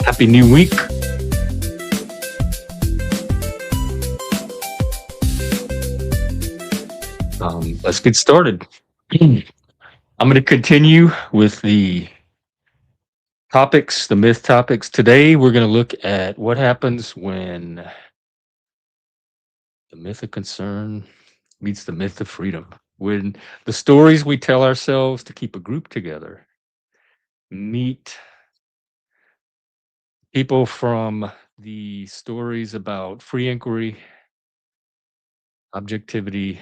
Happy New Week. Let's get started. I'm going to continue with the topics, the myth topics. Today, we're going to look at what happens when the myth of concern meets the myth of freedom. When the stories we tell ourselves to keep a group together meet people from the stories about free inquiry, objectivity,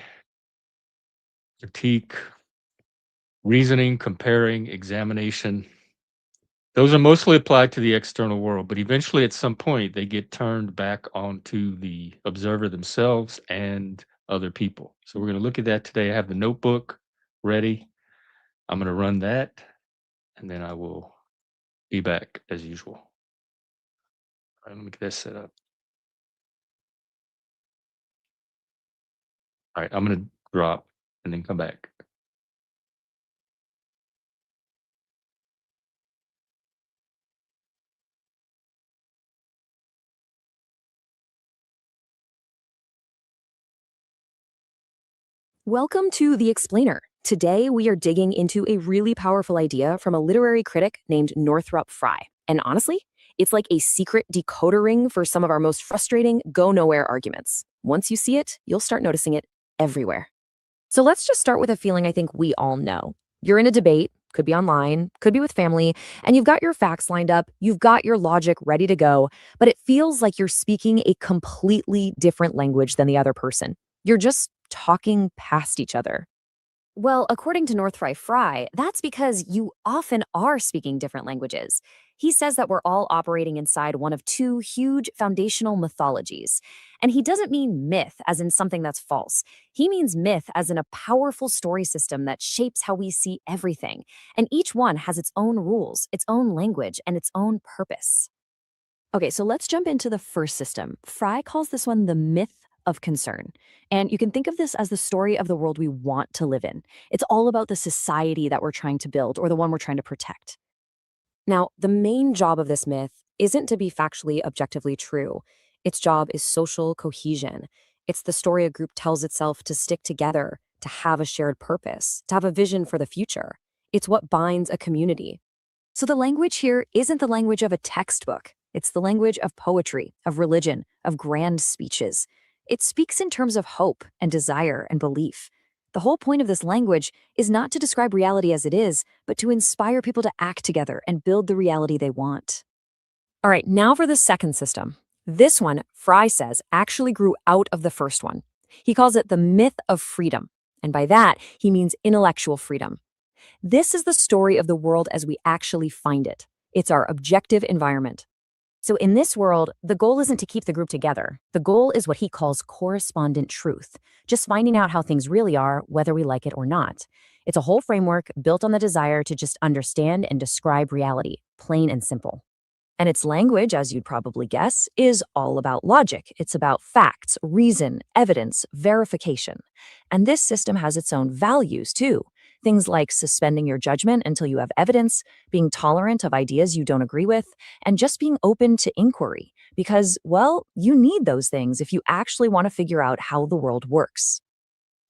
critique, reasoning, comparing, examination. Those are mostly applied to the external world, but eventually at some point they get turned back onto the observer themselves and other people. So we're going to look at that today. I have the notebook ready. I'm going to run that and then I will be back as usual. All right, let me get that set up. All right, I'm going to drop and then come back. Welcome to The Explainer. Today, we are digging into a really powerful idea from a literary critic named Northrop Frye. And honestly, it's like a secret decoder ring for some of our most frustrating, go-nowhere arguments. Once you see it, you'll start noticing it everywhere. So let's just start with a feeling I think we all know. You're in a debate, could be online, could be with family, and you've got your facts lined up, you've got your logic ready to go, but it feels like you're speaking a completely different language than the other person. You're just talking past each other. Well, according to Northrop Frye, that's because you often are speaking different languages. He says that we're all operating inside one of two huge foundational mythologies. And he doesn't mean myth as in something that's false. He means myth as in a powerful story system that shapes how we see everything. And each one has its own rules, its own language, and its own purpose. Okay, so let's jump into the first system. Frye calls this one the myth of concern. And you can think of this as the story of the world we want to live in. It's all about the society that we're trying to build or the one we're trying to protect. Now, the main job of this myth isn't to be factually objectively true. Its job is social cohesion. It's the story a group tells itself to stick together, to have a shared purpose, to have a vision for the future. It's what binds a community. So the language here isn't the language of a textbook. It's the language of poetry, of religion, of grand speeches. It speaks in terms of hope and desire and belief. The whole point of this language is not to describe reality as it is, but to inspire people to act together and build the reality they want. All right, now for the second system. This one, Frye says, actually grew out of the first one. He calls it the myth of freedom. And by that, he means intellectual freedom. This is the story of the world as we actually find it. It's our objective environment. So in this world, the goal isn't to keep the group together. The goal is what he calls correspondent truth, just finding out how things really are, whether we like it or not. It's a whole framework built on the desire to just understand and describe reality, plain and simple. And its language, as you'd probably guess, is all about logic. It's about facts, reason, evidence, verification. And this system has its own values, too. Things like suspending your judgment until you have evidence, being tolerant of ideas you don't agree with, and just being open to inquiry. Because, well, you need those things if you actually want to figure out how the world works.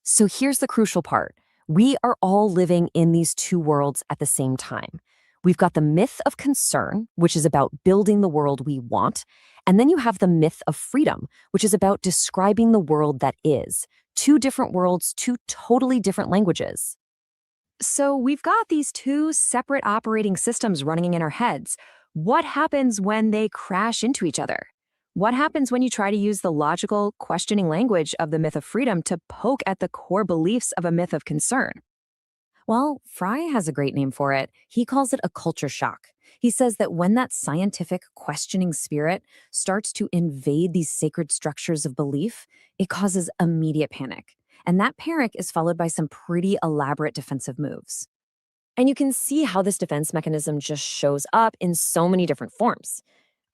So here's the crucial part. We are all living in these two worlds at the same time. We've got the myth of concern, which is about building the world we want. And then you have the myth of freedom, which is about describing the world that is. Two different worlds, two totally different languages. So we've got these two separate operating systems running in our heads. What happens when they crash into each other? What happens when you try to use the logical, questioning language of the myth of freedom to poke at the core beliefs of a myth of concern? Well, Frye has a great name for it. He calls it a culture shock. He says that when that scientific, questioning spirit starts to invade these sacred structures of belief, it causes immediate panic. And that panic is followed by some pretty elaborate defensive moves. And you can see how this defense mechanism just shows up in so many different forms.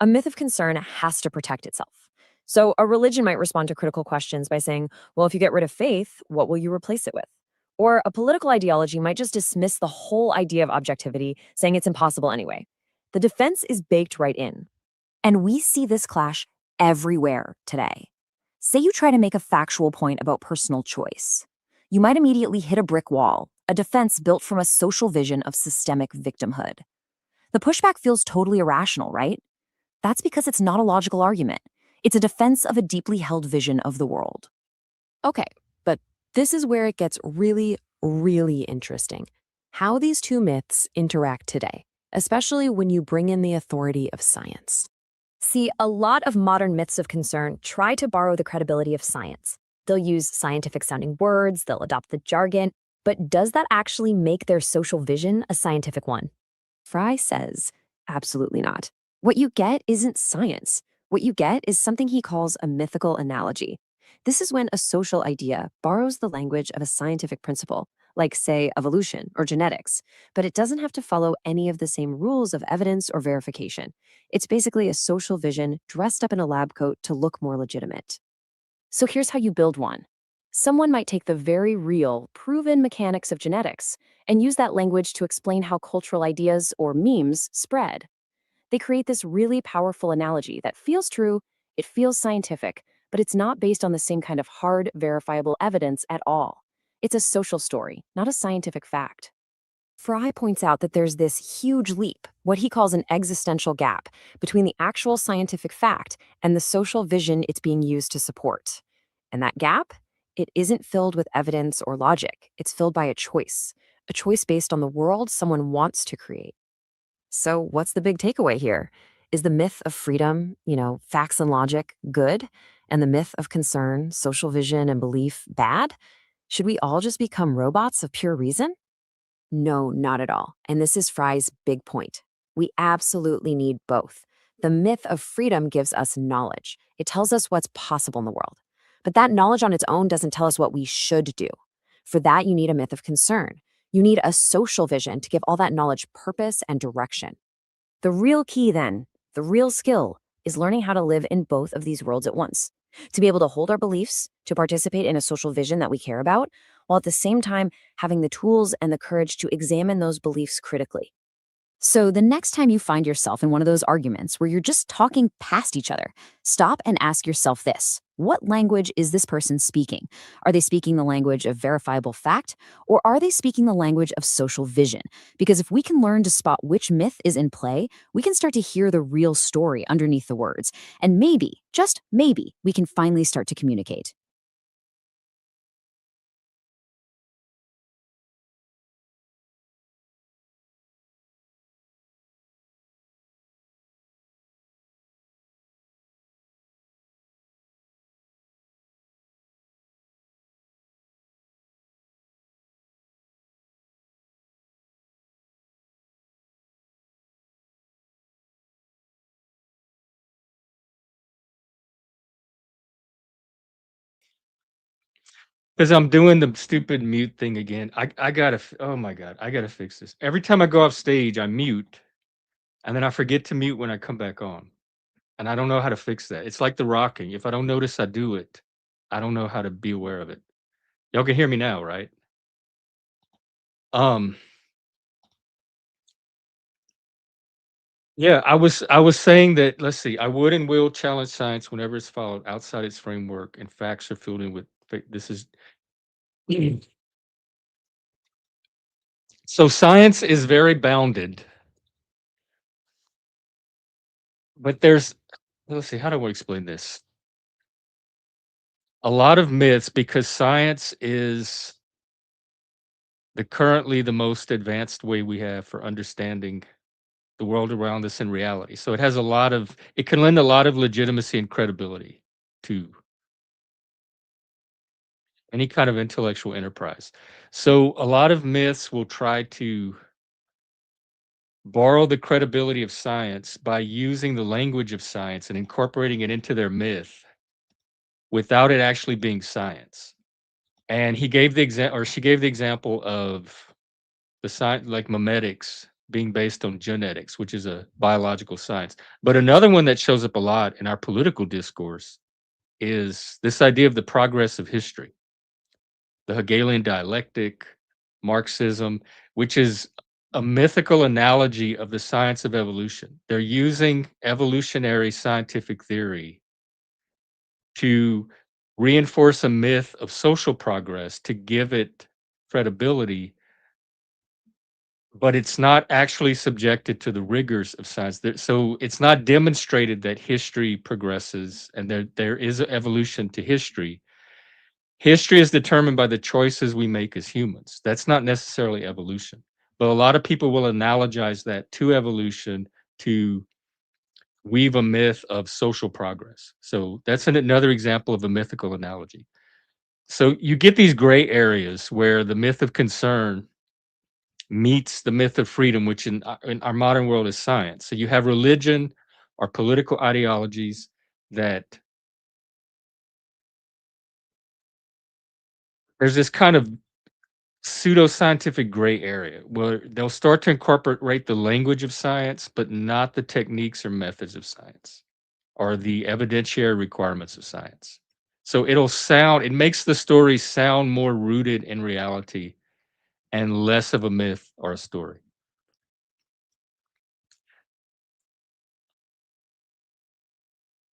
A myth of concern has to protect itself. So, a religion might respond to critical questions by saying, well, if you get rid of faith, what will you replace it with? Or a political ideology might just dismiss the whole idea of objectivity, saying it's impossible anyway. The defense is baked right in. And we see this clash everywhere today. Say you try to make a factual point about personal choice. You might immediately hit a brick wall, a defense built from a social vision of systemic victimhood. The pushback feels totally irrational, right? That's because it's not a logical argument. It's a defense of a deeply held vision of the world. Okay, but this is where it gets really, really interesting. How these two myths interact today, especially when you bring in the authority of science. See, a lot of modern myths of concern try to borrow the credibility of science. They'll use scientific sounding words, they'll adopt the jargon, but does that actually make their social vision a scientific one? Fry says, absolutely not. What you get isn't science. What you get is something he calls a mythical analogy. This is when a social idea borrows the language of a scientific principle, like, say, evolution or genetics, but it doesn't have to follow any of the same rules of evidence or verification. It's basically a social vision dressed up in a lab coat to look more legitimate. So here's how you build one. Someone might take the very real, proven mechanics of genetics and use that language to explain how cultural ideas or memes spread. They create this really powerful analogy that feels true, it feels scientific, but it's not based on the same kind of hard, verifiable evidence at all. It's a social story, not a scientific fact. Fry points out that there's this huge leap, what he calls an existential gap, between the actual scientific fact and the social vision it's being used to support. And that gap, it isn't filled with evidence or logic. It's filled by a choice based on the world someone wants to create. So, what's the big takeaway here? Is the myth of freedom, facts and logic, good? And the myth of concern, social vision, and belief, bad? Should we all just become robots of pure reason? No, not at all. And this is Fry's big point. We absolutely need both. The myth of freedom gives us knowledge, it tells us what's possible in the world. But that knowledge on its own doesn't tell us what we should do. For that, you need a myth of concern. You need a social vision to give all that knowledge purpose and direction. The real key, then, the real skill, is learning how to live in both of these worlds at once. To be able to hold our beliefs, to participate in a social vision that we care about, while at the same time having the tools and the courage to examine those beliefs critically. So, the next time you find yourself in one of those arguments where you're just talking past each other, stop and ask yourself this: what language is this person speaking? Are they speaking the language of verifiable fact, or are they speaking the language of social vision? Because if we can learn to spot which myth is in play, we can start to hear the real story underneath the words. And maybe, just maybe, we can finally start to communicate. Because I'm doing the stupid mute thing again. I gotta oh my god, I gotta fix this. Every time I go off stage, I mute, and then I forget to mute when I come back on, and I don't know how to fix that. It's like the rocking. If I don't notice I do it, I don't know how to be aware of it. Y'all can hear me now, right? Um, yeah, I was saying that, let's see, I would and will challenge science whenever it's followed outside its framework and facts are filled in with this is so science is very bounded, but there's, let's see, how do I explain this? A lot of myths, because science is currently the most advanced way we have for understanding the world around us in reality. So it can lend a lot of legitimacy and credibility to any kind of intellectual enterprise. So a lot of myths will try to borrow the credibility of science by using the language of science and incorporating it into their myth without it actually being science. And he gave the example, or she gave the example of the science, like memetics being based on genetics, which is a biological science. But another one that shows up a lot in our political discourse is this idea of the progress of history, the Hegelian dialectic, Marxism, which is a mythical analogy of the science of evolution. They're using evolutionary scientific theory to reinforce a myth of social progress to give it credibility, but it's not actually subjected to the rigors of science. So it's not demonstrated that history progresses and there is an evolution to history. History is determined by the choices we make as humans. That's not necessarily evolution. But a lot of people will analogize that to evolution to weave a myth of social progress. So that's another example of a mythical analogy. So you get these gray areas where the myth of concern meets the myth of freedom, which in our modern world is science. So you have religion or political ideologies that there's this kind of pseudoscientific gray area where they'll start to incorporate the language of science, but not the techniques or methods of science or the evidentiary requirements of science. So it makes the story sound more rooted in reality and less of a myth or a story.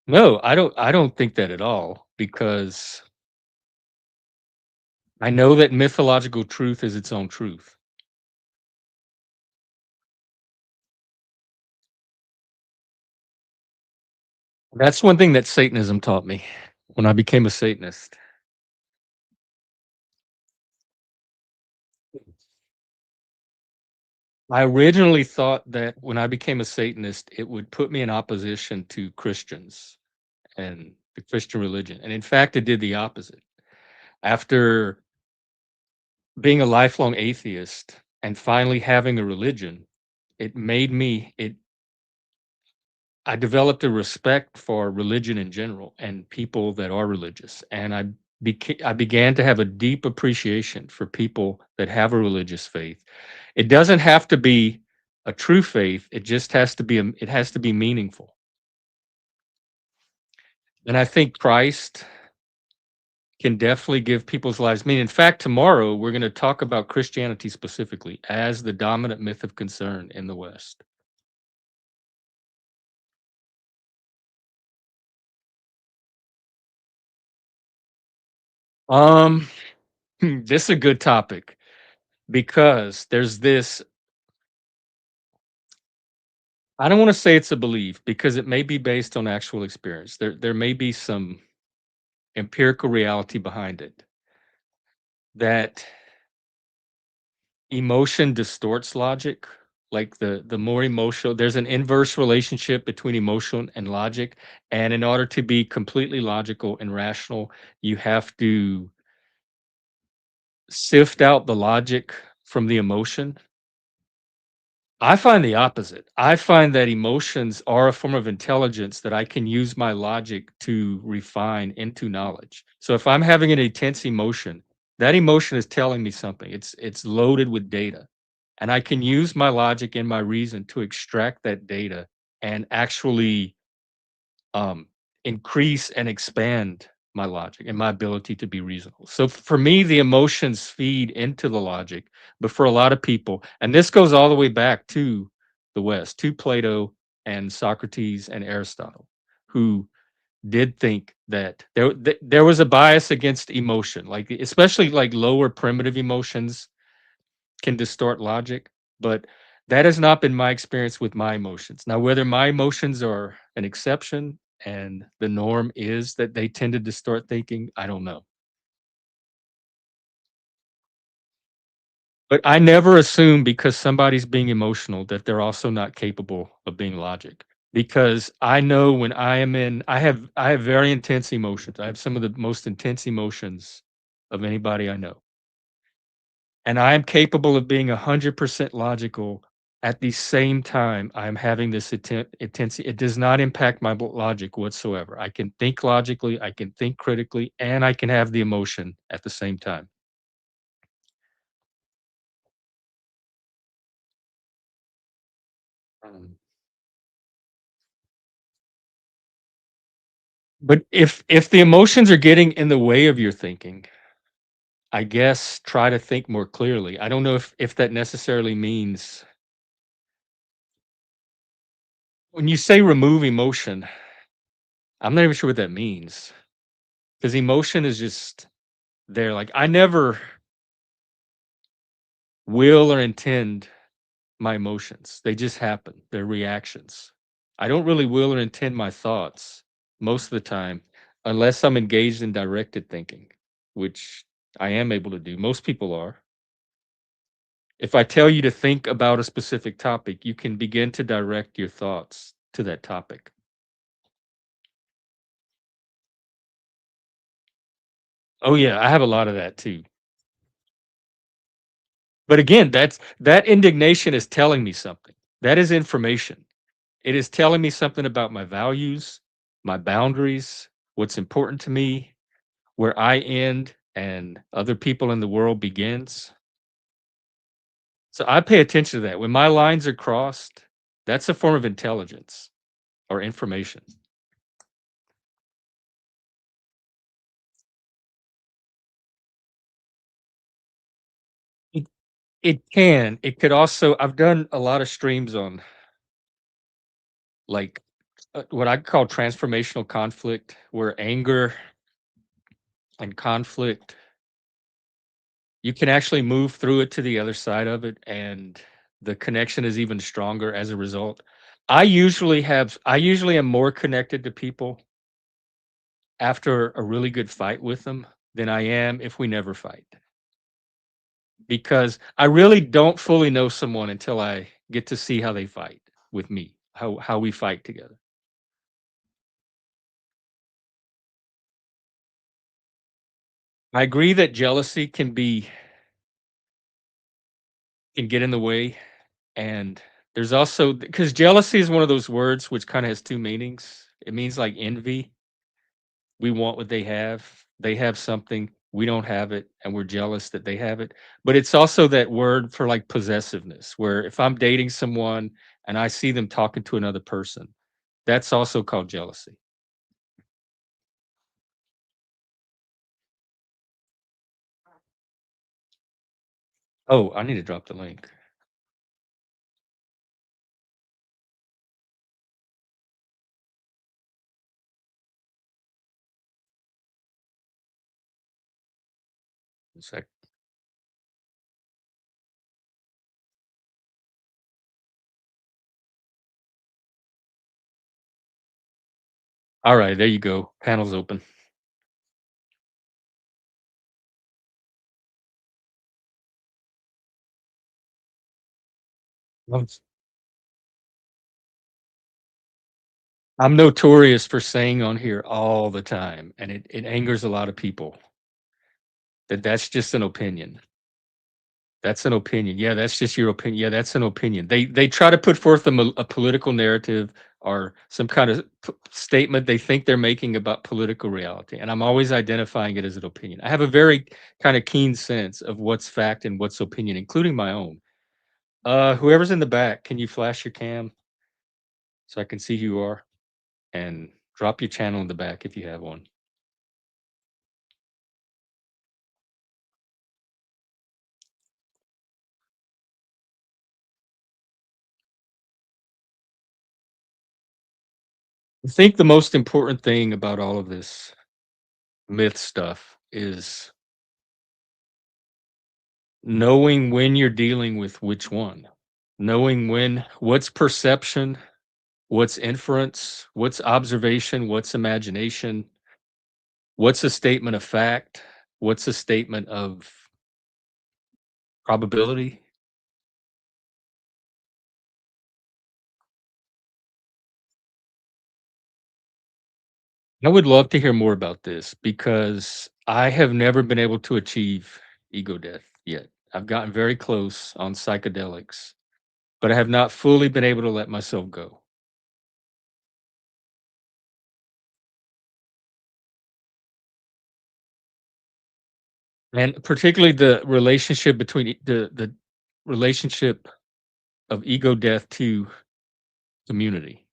No, I don't think that at all because I know that mythological truth is its own truth. That's one thing that Satanism taught me when I became a Satanist. I originally thought that when I became a Satanist, it would put me in opposition to Christians and the Christian religion. And in fact, it did the opposite. After being a lifelong atheist and finally having a religion, it made me it I developed a respect for religion in general and people that are religious, and I began to have a deep appreciation for people that have a religious faith. It doesn't have to be a true faith, it just has to be it has to be meaningful. And I think Christ can definitely give people's lives meaning. In fact, tomorrow we're gonna talk about Christianity specifically as the dominant myth of concern in the West. Um, this is a good topic because there's this I don't wanna say it's a belief because it may be based on actual experience. There may be some empirical reality behind it that emotion distorts logic. Like the more emotional there's an inverse relationship between emotion and logic, and in order to be completely logical and rational, you have to sift out the logic from the emotion. I find the opposite. I find that emotions are a form of intelligence that I can use my logic to refine into knowledge. So if I'm having an intense emotion, that emotion is telling me something. It's loaded with data. And I can use my logic and my reason to extract that data and actually um, increase and expand my logic and my ability to be reasonable. So for me, the emotions feed into the logic, but for a lot of people, and this goes all the way back to the West, to Plato and Socrates and Aristotle, who did think that there was a bias against emotion, like especially like lower primitive emotions can distort logic, but that has not been my experience with my emotions. Now, whether my emotions are an exception and the norm is that they tend to distort thinking, I don't know. But I never assume because somebody's being emotional that they're also not capable of being logic. Because I know when I have very intense emotions. I have some of the most intense emotions of anybody I know. And I am capable of being 100% logical at the same time I'm having this intensity. It does not impact my logic whatsoever. I can think logically, I can think critically, and I can have the emotion at the same time. Um, But if the emotions are getting in the way of your thinking, I guess try to think more clearly. I don't know if that necessarily means when you say remove emotion, I'm not even sure what that means. Because emotion is just there. Like I never will or intend my emotions. They just happen. They're reactions. I don't really will or intend my thoughts most of the time unless I'm engaged in directed thinking, which I am able to do. Most people are. If I tell you to think about a specific topic, you can begin to direct your thoughts to that topic. Oh yeah, I have a lot of that too. But again, that indignation is telling me something. That is information. It is telling me something about my values, my boundaries, what's important to me, where I end and other people in the world begins. So I pay attention to that. When my lines are crossed, that's a form of intelligence or information. It, it can. It could also, I've done a lot of streams on like what I call transformational conflict, where anger and conflict, you can actually move through it to the other side of it, and the connection is even stronger as a result. I usually am more connected to people after a really good fight with them than I am if we never fight. Because I really don't fully know someone until I get to see how they fight with me, how we fight together. I agree that jealousy can get in the way, and there's also because jealousy is one of those words which kind of has two meanings. It means like envy. We want what they have. They have something, we don't have it, and we're jealous that they have it. But it's also that word for like possessiveness, where if I'm dating someone and I see them talking to another person, that's also called jealousy. Oh, I need to drop the link. One sec. All right, there you go. Panel's open. I'm I'm notorious for saying on here all the time, and it angers a lot of people that that's just an opinion. That's an opinion. Yeah, that's just your opinion. Yeah, that's an opinion. They try to put forth a political narrative or some kind of statement they think they're making about political reality, and I'm always identifying it as an opinion. I have a very kind of keen sense of what's fact and what's opinion, including my own. Whoever's in the back, can you flash your cam so I can see who you are? And drop your channel in the back if you have one. I think the most important thing about all of this myth stuff is knowing when you're dealing with which one. Knowing when what's perception, what's inference, what's observation, what's imagination, what's a statement of fact, what's a statement of probability. I would love to hear more about this because I have never been able to achieve ego death yet. I've gotten very close on psychedelics, but I have not fully been able to let myself go. And particularly the relationship between the relationship of ego death to community.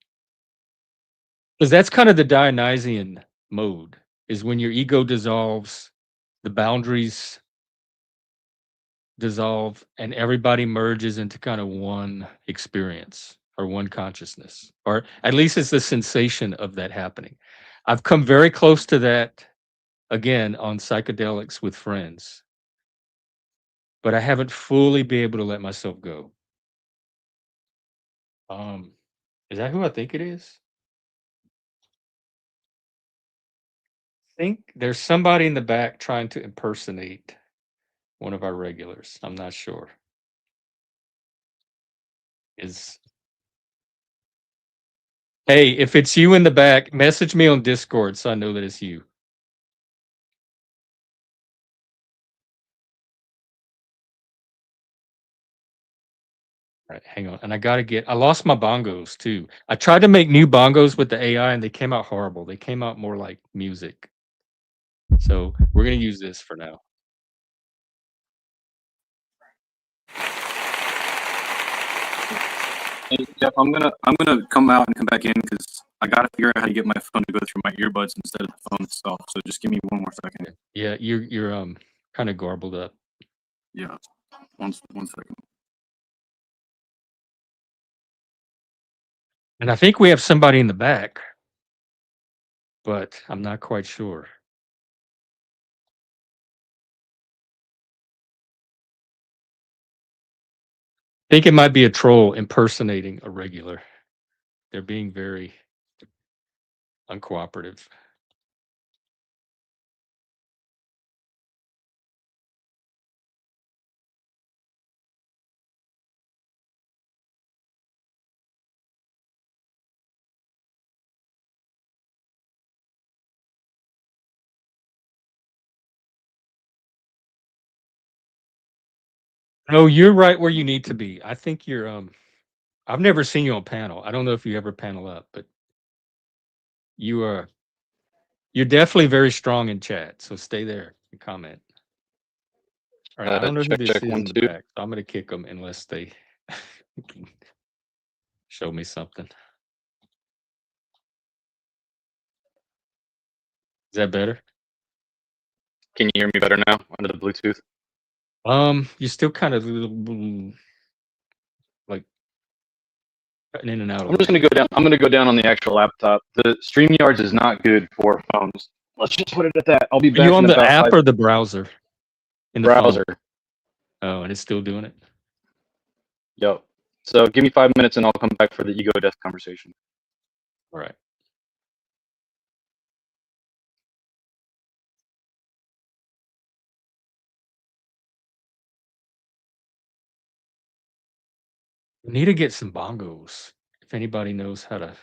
Because that's kind of the Dionysian. mode is when your ego dissolves, the boundaries dissolve, and everybody merges into kind of one experience or one consciousness, or at least it's the sensation of that happening. I've come very close to that again on psychedelics with friends, but I haven't fully been able to let myself go. Um, is that who I think it is? I think there's somebody in the back trying to impersonate one of our regulars. I'm not sure. Is Hey, if it's you in the back, message me on Discord so I know that it's you. All right, hang on. And I lost my bongos too. I tried to make new bongos with the AI and they came out horrible. They came out more like music. So we're gonna use this for now. Hey, Jeff, I'm gonna come out and come back in because I gotta figure out how to get my phone to go through my earbuds instead of the phone itself. So just give me one more second. Yeah, you're kind of garbled up. Yeah, one second. And I think we have somebody in the back, but I'm not quite sure. I think it might be a troll impersonating a regular. They're being very uncooperative. No, you're right where you need to be. I think I've never seen you on panel. I don't know if you ever panel up, but you are you're definitely very strong in chat. So stay there and comment. All right, I don't know who this Check is one in the two. back, so I'm gonna kick them unless they show me something. Is that better? Can you hear me better now under the Bluetooth? You're still kind of like cutting in and out a I'm just little gonna go bit. down. I'm gonna go down on the actual laptop. The StreamYards is not good for phones. Let's just put it at that. I'll be Are back you on in the about app 5 or the browser? In the phone. browser. Oh, and it's still doing it. Yep. So give me 5 minutes and I'll come back for the ego death conversation. All right. We need to get some bongos. If anybody knows how to.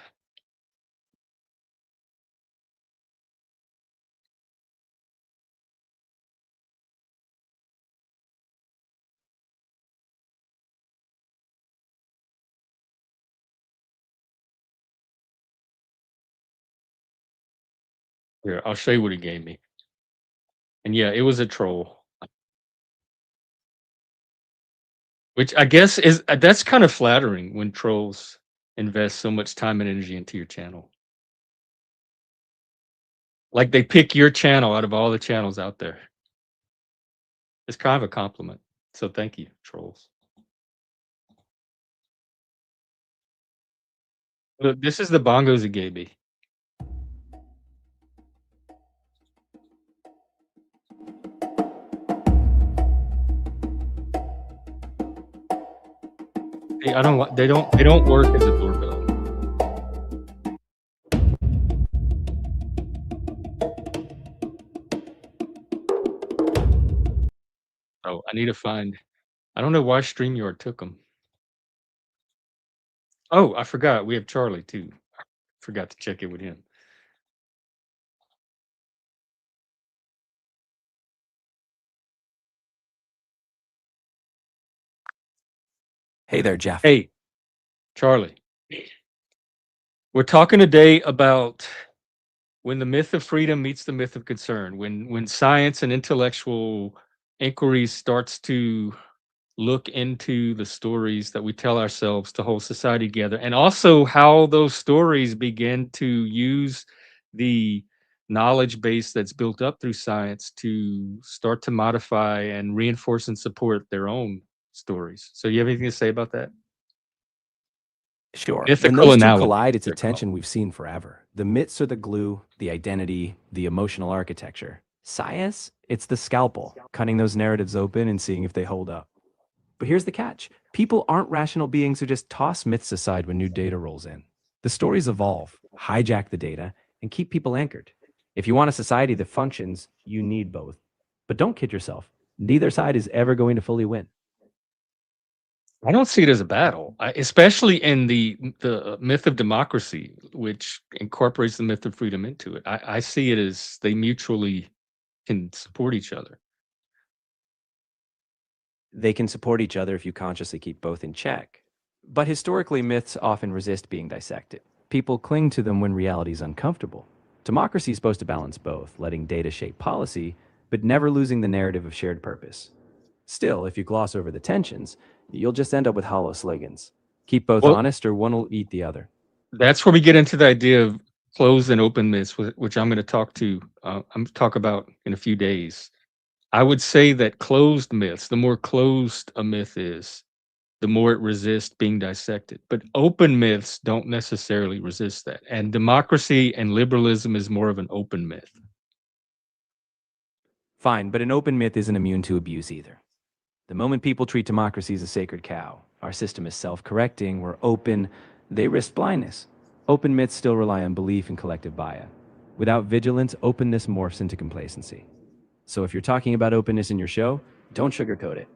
Here, I'll show you what he gave me. And yeah, it was a troll. Which I guess is that's kind of flattering when trolls invest so much time and energy into your channel. Like they pick your channel out of all the channels out there. It's kind of a compliment. So thank you, trolls. Look, this is the bongos he gave me. Hey, I don't they don't work as a doorbell. Oh, I need to find I don't know why StreamYard took them. Oh, I forgot. We have Charlie too. Forgot to check in with him. Hey there, Jeff. Hey, Charlie. We're talking today about when the myth of freedom meets the myth of concern, when science and intellectual inquiry starts to look into the stories that we tell ourselves to hold society together, and also how those stories begin to use the knowledge base that's built up through science to start to modify and reinforce and support their own stories. So you have anything to say about that? Sure. When Mythical those two analogies, collide, it's a they're called. tension we've seen forever. The myths are the glue, the identity, the emotional architecture. Science, it's the scalpel, cutting those narratives open and seeing if they hold up. But here's the catch. People aren't rational beings who just toss myths aside when new data rolls in. The stories evolve, hijack the data, and keep people anchored. If you want a society that functions, you need both. But don't kid yourself. Neither side is ever going to fully win. I don't see it as a battle, especially in the myth of democracy, which incorporates the myth of freedom into it. I see it as they mutually can support each other. They can support each other if you consciously keep both in check. But historically, myths often resist being dissected. People cling to them when reality is uncomfortable. Democracy is supposed to balance both, letting data shape policy, but never losing the narrative of shared purpose. Still, if you gloss over the tensions, you'll just end up with hollow slogans. Keep both Well, honest or one will eat the other. that's where we get into the idea of closed and open myths, which I'm going to talk about in a few days. I would say that closed myths, the more closed a myth is, the more it resists being dissected. But open myths don't necessarily resist that. And democracy and liberalism is more of an open myth. Fine, but an open myth isn't immune to abuse either. The moment people treat democracy as a sacred cow, our system is self-correcting, we're open, they risk blindness. Open myths still rely on belief and collective buy-in. Without vigilance, openness morphs into complacency. So if you're talking about openness in your show, don't sugarcoat it.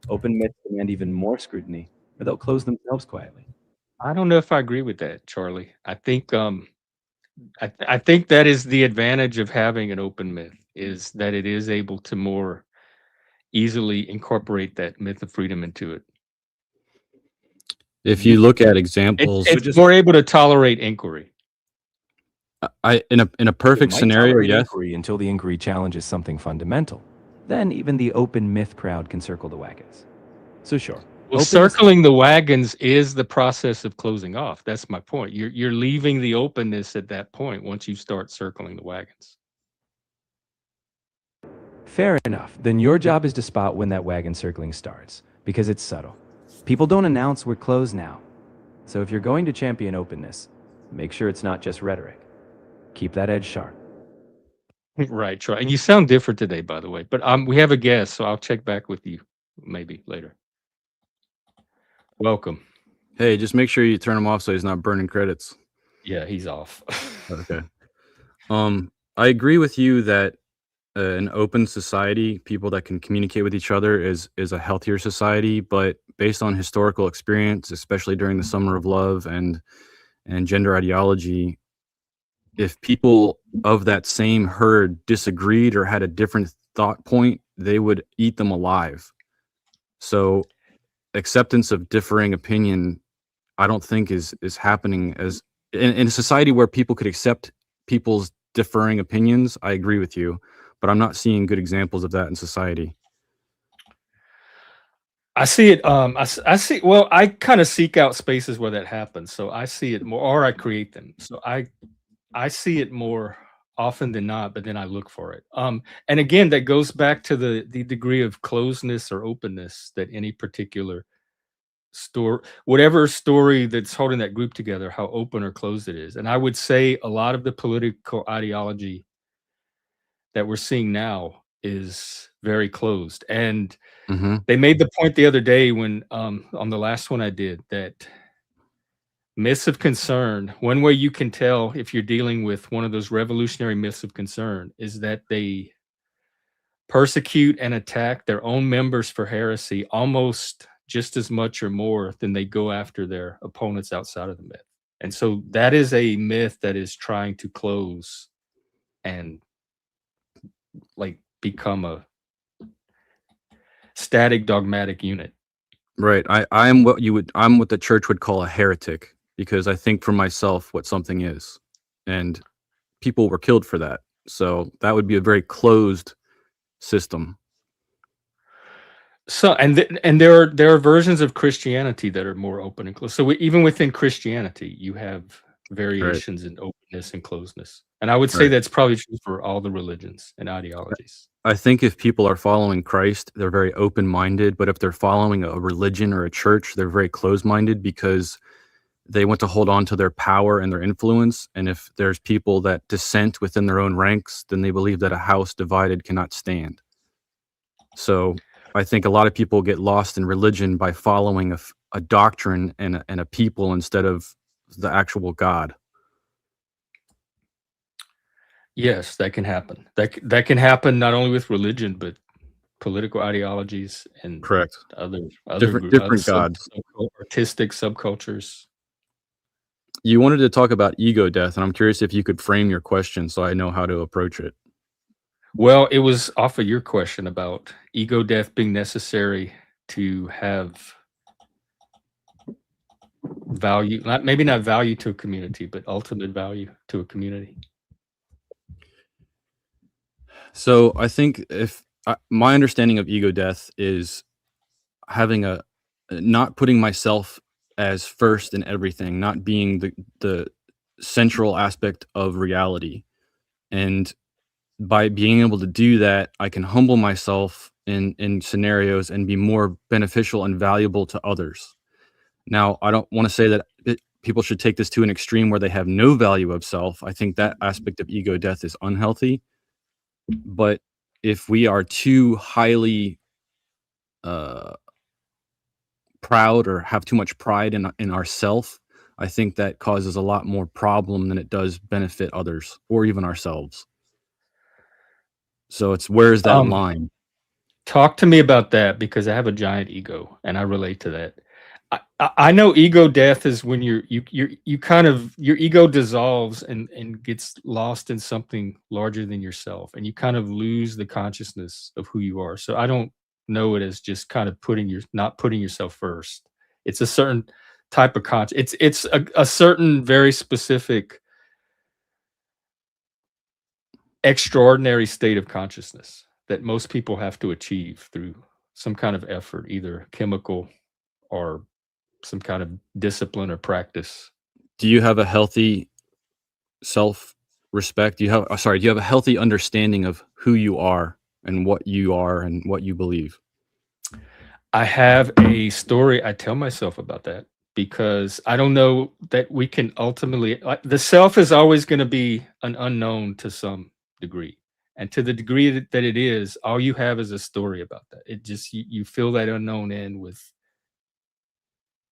Open myths demand even more scrutiny, or they'll close themselves quietly. I don't know if I agree with that, Charlie. I think that is the advantage of having an open myth, is that it is able to more easily incorporate that myth of freedom into it. If you look at It's examples, it's more able to tolerate inquiry. in a perfect It might scenario, tolerate yes. inquiry until the inquiry challenges something fundamental. Then even the open myth crowd can circle the wagons. So sure. Well, openness- circling the wagons is the process of closing off. That's my point. You're leaving the openness at that point once you start circling the wagons. Fair enough. Then your job is to spot when that wagon circling starts, because it's subtle. People don't announce we're closed now. So if you're going to champion openness, make sure it's not just rhetoric. Keep that edge sharp. Right, Troy. And you sound different today, by the way. But we have a guest, so I'll check back with you maybe later. Welcome. Hey, just make sure you turn him off so he's not burning credits. Yeah, he's off. Okay. I agree with you that an open society, people that can communicate with each other, is a healthier society. But based on historical experience, especially during the Summer of Love and gender ideology, if people of that same herd disagreed or had a different thought point, they would eat them alive. So acceptance of differing opinion, I don't think is happening as in a society where people could accept people's differing opinions. I agree with you, but I'm not seeing good examples of that in society. I see it. I see. Well, I kind of seek out spaces where that happens, so I see it more, or I create them. So I see it more often than not, but then I look for it. And again, that goes back to the degree of closeness or openness that any particular whatever story that's holding that group together, how open or closed it is. And I would say a lot of the political ideology that we're seeing now is very closed. And they made the point the other day when on the last one I did, that myths of concern, one way you can tell if you're dealing with one of those revolutionary myths of concern is that they persecute and attack their own members for heresy almost just as much or more than they go after their opponents outside of the myth. And so that is a myth that is trying to close and like become a static dogmatic unit. Right. I'm what the church would call a heretic, because I think for myself what something is, and people were killed for that. So that would be a very closed system. So and there are versions of Christianity that are more open and closed. So even within Christianity, you have variations in openness and closeness. And I would say Right. that's probably true for all the religions and ideologies. I think if people are following Christ, they're very open-minded, but if they're following a religion or a church, they're very closed-minded because they want to hold on to their power and their influence. And if there's people that dissent within their own ranks, then they believe that a house divided cannot stand. So I think a lot of people get lost in religion by following a doctrine and a people instead of the actual God. Yes, that can happen. That can happen not only with religion, but political ideologies and Correct. other Different gods. artistic subcultures. You wanted to talk about ego death, and I'm curious if you could frame your question so I know how to approach it. Well, it was off of your question about ego death being necessary to have value, maybe not value to a community, but ultimate value to a community. So I think my understanding of ego death is having not putting myself as first in everything, not being the central aspect of reality. And by being able to do that, I can humble myself in scenarios and be more beneficial and valuable to others. Now, I don't want to say that people should take this to an extreme where they have no value of self. I think that aspect of ego death is unhealthy. But if we are too highly proud or have too much pride in ourself, I think that causes a lot more problem than it does benefit others or even ourselves. So it's where's that line? Talk to me about that because I have a giant ego and I relate to that. I know ego death is when you kind of your ego dissolves and gets lost in something larger than yourself, and you kind of lose the consciousness of who you are. So I don't know it as just kind of not putting yourself first. It's a certain type of it's a certain very specific extraordinary state of consciousness that most people have to achieve through some kind of effort, either chemical or some kind of discipline or practice. Do you have a healthy self-respect? Do you have a healthy understanding of who you are and what you believe? I have a story I tell myself about that because I don't know that we can ultimately, the self is always going to be an unknown to some degree. And to the degree that it is, all you have is a story about that. It just, you fill that unknown in with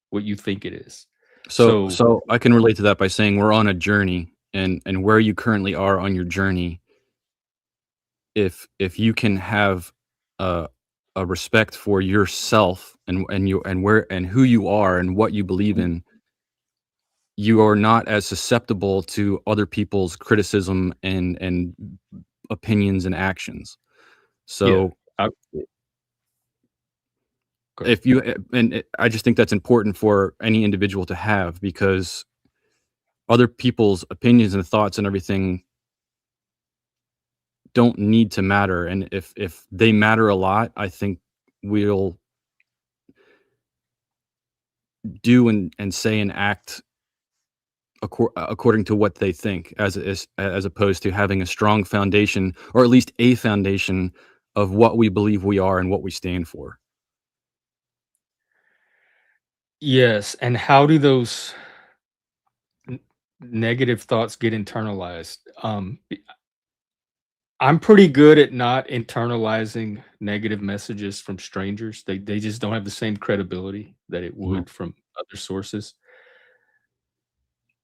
what you think it is. So I can relate to that by saying we're on a journey, and where you currently are on your journey, if you can have a respect for yourself and who you are and what you believe in, you are not as susceptible to other people's criticism and opinions and actions. So if you I just think that's important for any individual to have, because other people's opinions and thoughts and everything don't need to matter. And if they matter a lot, I think we'll do and say and act according to what they think, as opposed to having a strong foundation, or at least a foundation of what we believe we are and what we stand for. Yes, and how do those negative thoughts get internalized? I'm pretty good at not internalizing negative messages from strangers. They just don't have the same credibility that it would from other sources.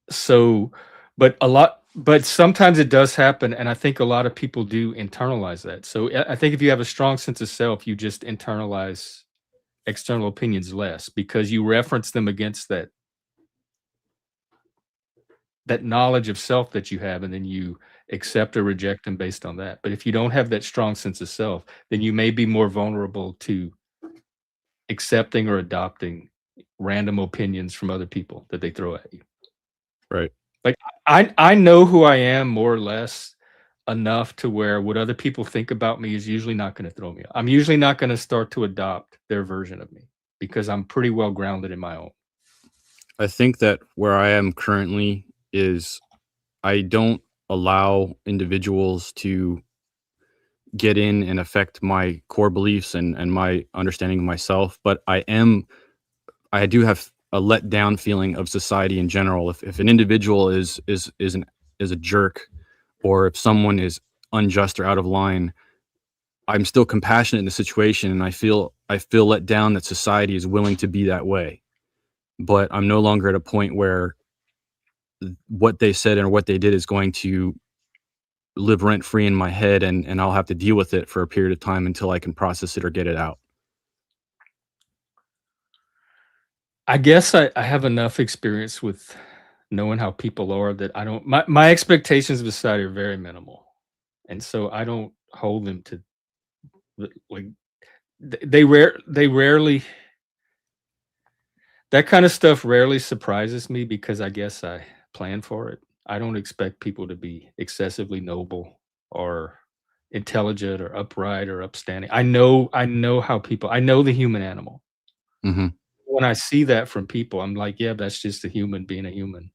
So, but sometimes it does happen, and I think a lot of people do internalize that. So I think if you have a strong sense of self, you just internalize external opinions less because you reference them against that knowledge of self that you have, and then you accept or reject them based on that. But if you don't have that strong sense of self, then you may be more vulnerable to accepting or adopting random opinions from other people that they throw at you. Right. Like I know who I am more or less enough to where what other people think about me is usually not going to throw me off. I'm usually not going to start to adopt their version of me because I'm pretty well grounded in my own. I think that where I am currently is I don't allow individuals to get in and affect my core beliefs and my understanding of myself, but I do have a let down feeling of society in general. If an individual is a jerk, or if someone is unjust or out of line, I'm still compassionate in the situation, and I feel let down that society is willing to be that way. But I'm no longer at a point where what they said or what they did is going to live rent free in my head, and I'll have to deal with it for a period of time until I can process it or get it out. I guess I have enough experience with knowing how people are that I don't my expectations of society are very minimal. And so I don't hold them to like they rarely that kind of stuff rarely surprises me because I guess I plan for it. I don't expect people to be excessively noble or intelligent or upright or upstanding. I know how people I know the human animal. Mhm. When I see that from people, I'm like, yeah, that's just a human being a human.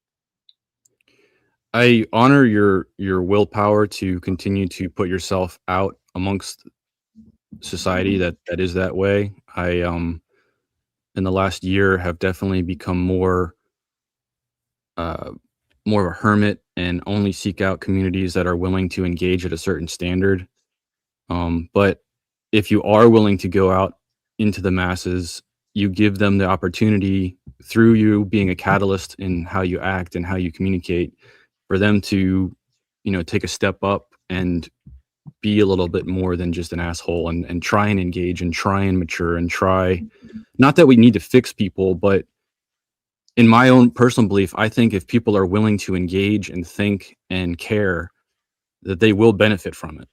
I honor your willpower to continue to put yourself out amongst society that is that way. In the last year, have definitely become uh, more of a hermit and only seek out communities that are willing to engage at a certain standard. But if you are willing to go out into the masses, you give them the opportunity through you being a catalyst in how you act and how you communicate for them to, take a step up and be a little bit more than just an asshole and try and engage and try and mature and try. Not that we need to fix people, but in my own personal belief, I think if people are willing to engage and think and care, that they will benefit from it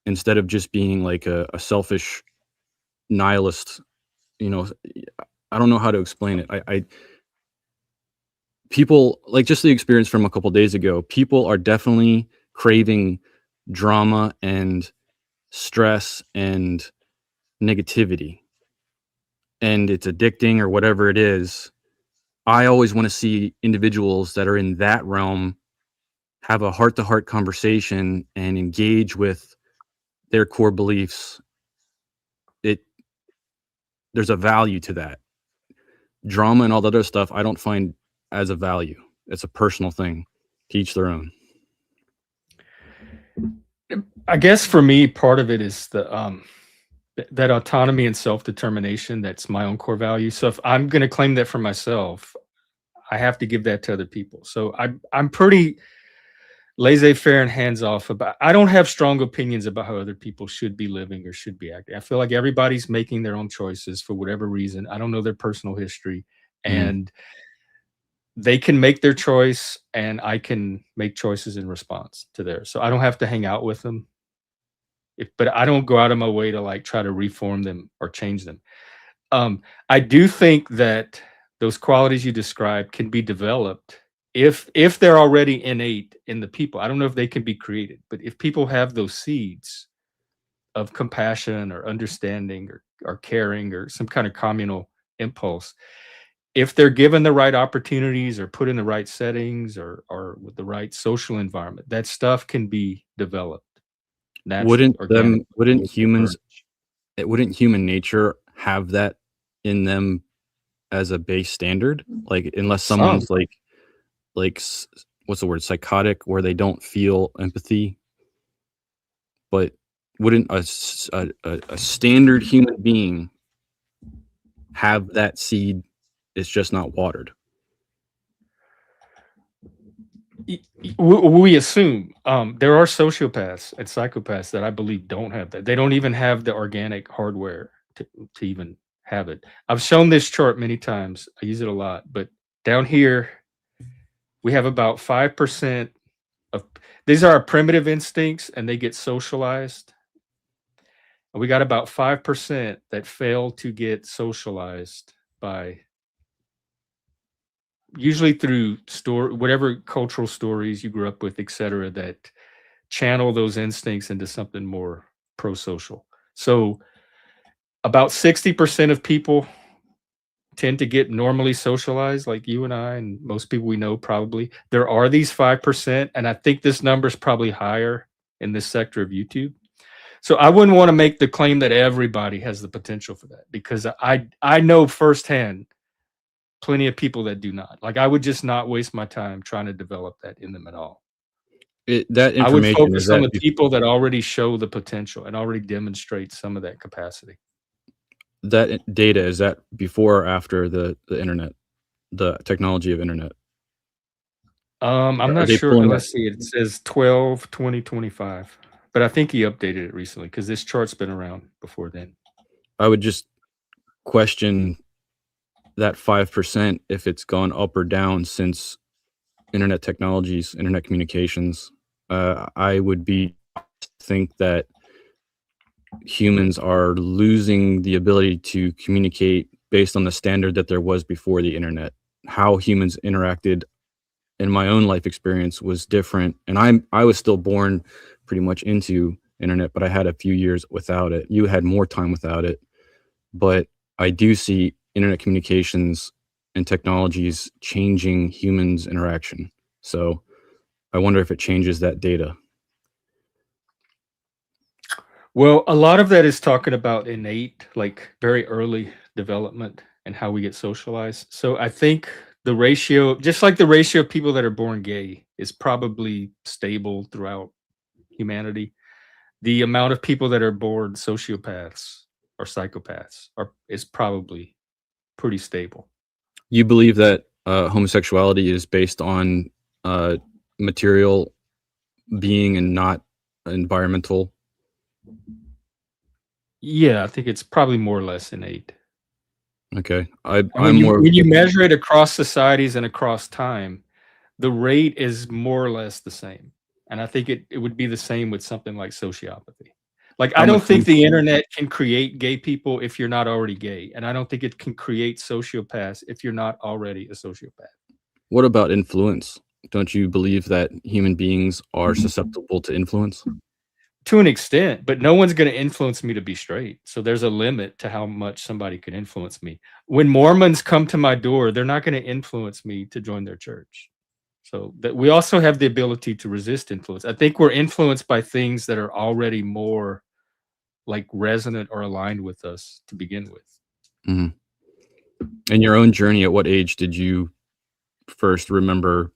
instead of just being like a selfish nihilist. You know, I don't know how to explain it. People like just the experience from a couple days ago. People are definitely craving drama and stress and negativity, and it's addicting or whatever it is. I always want to see individuals that are in that realm have a heart to heart conversation and engage with their core beliefs. It There's a value to that. Drama and all the other stuff I don't find as a value. It's a personal thing. To each their own. I guess for me, part of it is that autonomy and self-determination. That's my own core value. So if I'm going to claim that for myself, I have to give that to other people. So I'm pretty laissez-faire and hands-off about. I don't have strong opinions about how other people should be living or should be acting. I feel like everybody's making their own choices for whatever reason. I don't know their personal history, Mhm. and they can make their choice, and I can make choices in response to theirs. So I don't have to hang out with them. But I don't go out of my way to like try to reform them or change them. I do think that those qualities you described can be developed if they're already innate in the people. I don't know if they can be created, but if people have those seeds of compassion or understanding or caring or some kind of communal impulse, if they're given the right opportunities or put in the right settings or with the right social environment, that stuff can be developed naturally, Wouldn't them organically wouldn't with the humans courage. wouldn't human nature have that in them as a base standard? Like, unless Some. someone's what's the word? Psychotic, where they don't feel empathy. But wouldn't a standard human being have that seed? It's just not watered. We assume there are sociopaths and psychopaths that I believe don't have that. They don't even have the organic hardware to even have it. I've shown this chart many times. I use it a lot, but down here we have about 5% of these are our primitive instincts and they get socialized. And we got about 5% that fail to get socialized by usually through whatever cultural stories you grew up with, etc., that channel those instincts into something more pro-social. So about 60% of people tend to get normally socialized, like you and I and most people we know probably. There are these 5%, and I think this number is probably higher in this sector of YouTube. So I wouldn't want to make the claim that everybody has the potential for that, because I know firsthand plenty of people that do not. Like, I would just not waste my time trying to develop that in them at all. That I would information, is focus on that the people that already show the potential and already demonstrate some of that capacity. that data, is that before or after the internet, the technology of internet? I'm Are not they sure. pulling that? Let's see. It says 12, 2025, but I think he updated it recently because this chart's been around before then. I would just question that 5% if it's gone up or down since internet technologies, internet communications. I would think that humans are losing the ability to communicate based on the standard that there was before the internet. How humans interacted in my own life experience was different, and I was still born pretty much into internet, but I had a few years without it. You had more time without it, but I do see internet communications and technologies changing humans' interaction. So I wonder if it changes that data. Well, a lot of that is talking about innate, like very early development and how we get socialized. So I think the ratio, just like the ratio of people that are born gay, is probably stable throughout humanity. The amount of people that are born sociopaths or psychopaths is probably pretty stable. You believe that homosexuality is based on material being and not environmental? Yeah, I think it's probably more or less innate. Okay, And I'm more. when you measure it across societies and across time, the rate is more or less the same. And I think it would be the same with something like sociopathy. Like, I I'm a don't think com- the internet can create gay people if you're not already gay, and I don't think it can create sociopaths if you're not already a sociopath. What about influence? Don't you believe that human beings are susceptible to influence? To an extent, but no one's gonna influence me to be straight, so there's a limit to how much somebody can influence me. When Mormons come to my door, they're not gonna influence me to join their church. So that we also have the ability to resist influence. I think we're influenced by things that are already more like resonant or aligned with us to begin with. Mhm. In your own journey, at what age did you first remember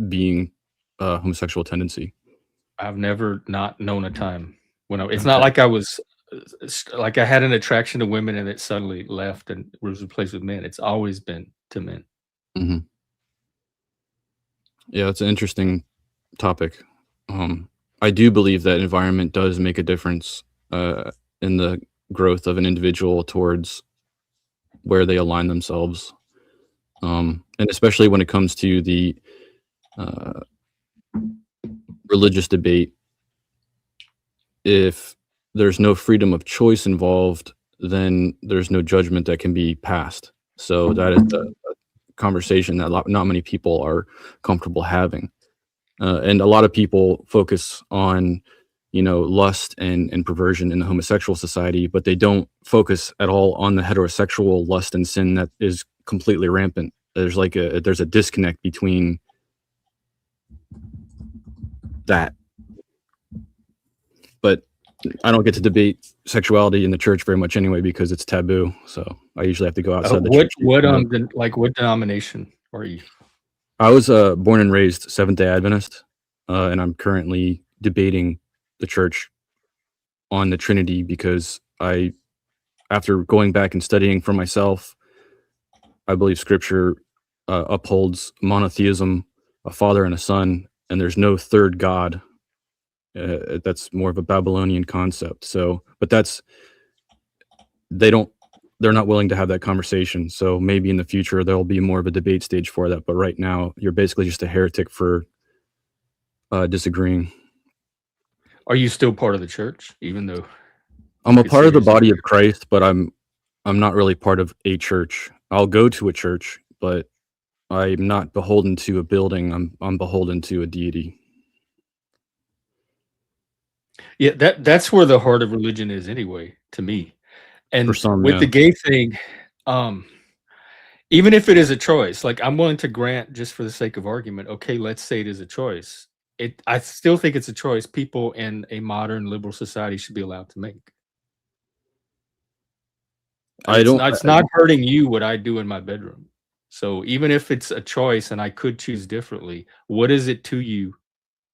being a homosexual tendency? I've never not known a time when it's not Okay. like I was like I had an attraction to women and it suddenly left and was replaced with men. It's always been to men. Mhm. Yeah, it's an interesting topic. I do believe that environment does make a difference in the growth of an individual towards where they align themselves, and especially when it comes to the uh, religious debate. If there's no freedom of choice involved, then there's no judgment that can be passed. So that is a conversation that not many people are comfortable having. And a lot of people focus on, lust and perversion in the homosexual society, but they don't focus at all on the heterosexual lust and sin that is completely rampant. There's a disconnect between that. But I don't get to debate sexuality in the church very much anyway because it's taboo. So I usually have to go outside the church. What denomination are you? I was born and raised Seventh-day Adventist, and I'm currently debating the church on the Trinity because after going back and studying for myself, I believe Scripture upholds monotheism, a Father and a Son, and there's no third God. That's more of a Babylonian concept. So, but they're not willing to have that conversation. So maybe in the future there'll be more of a debate stage for that. But right now, you're basically just a heretic for disagreeing. Are you still part of the church, even though I'm a part of the body of Christ, but I'm not really part of a church. I'll go to a church, but I'm not beholden to a building. I'm beholden to a deity. Yeah, that's where the heart of religion is anyway, to me. For And some, with yeah. the gay thing, Even if it is a choice, like I'm willing to grant, just for the sake of argument, okay, let's say it is a choice. I still think it's a choice people in a modern liberal society should be allowed to make. I don't. It's not hurting you what I do in my bedroom. So even if it's a choice and I could choose differently, what is it to you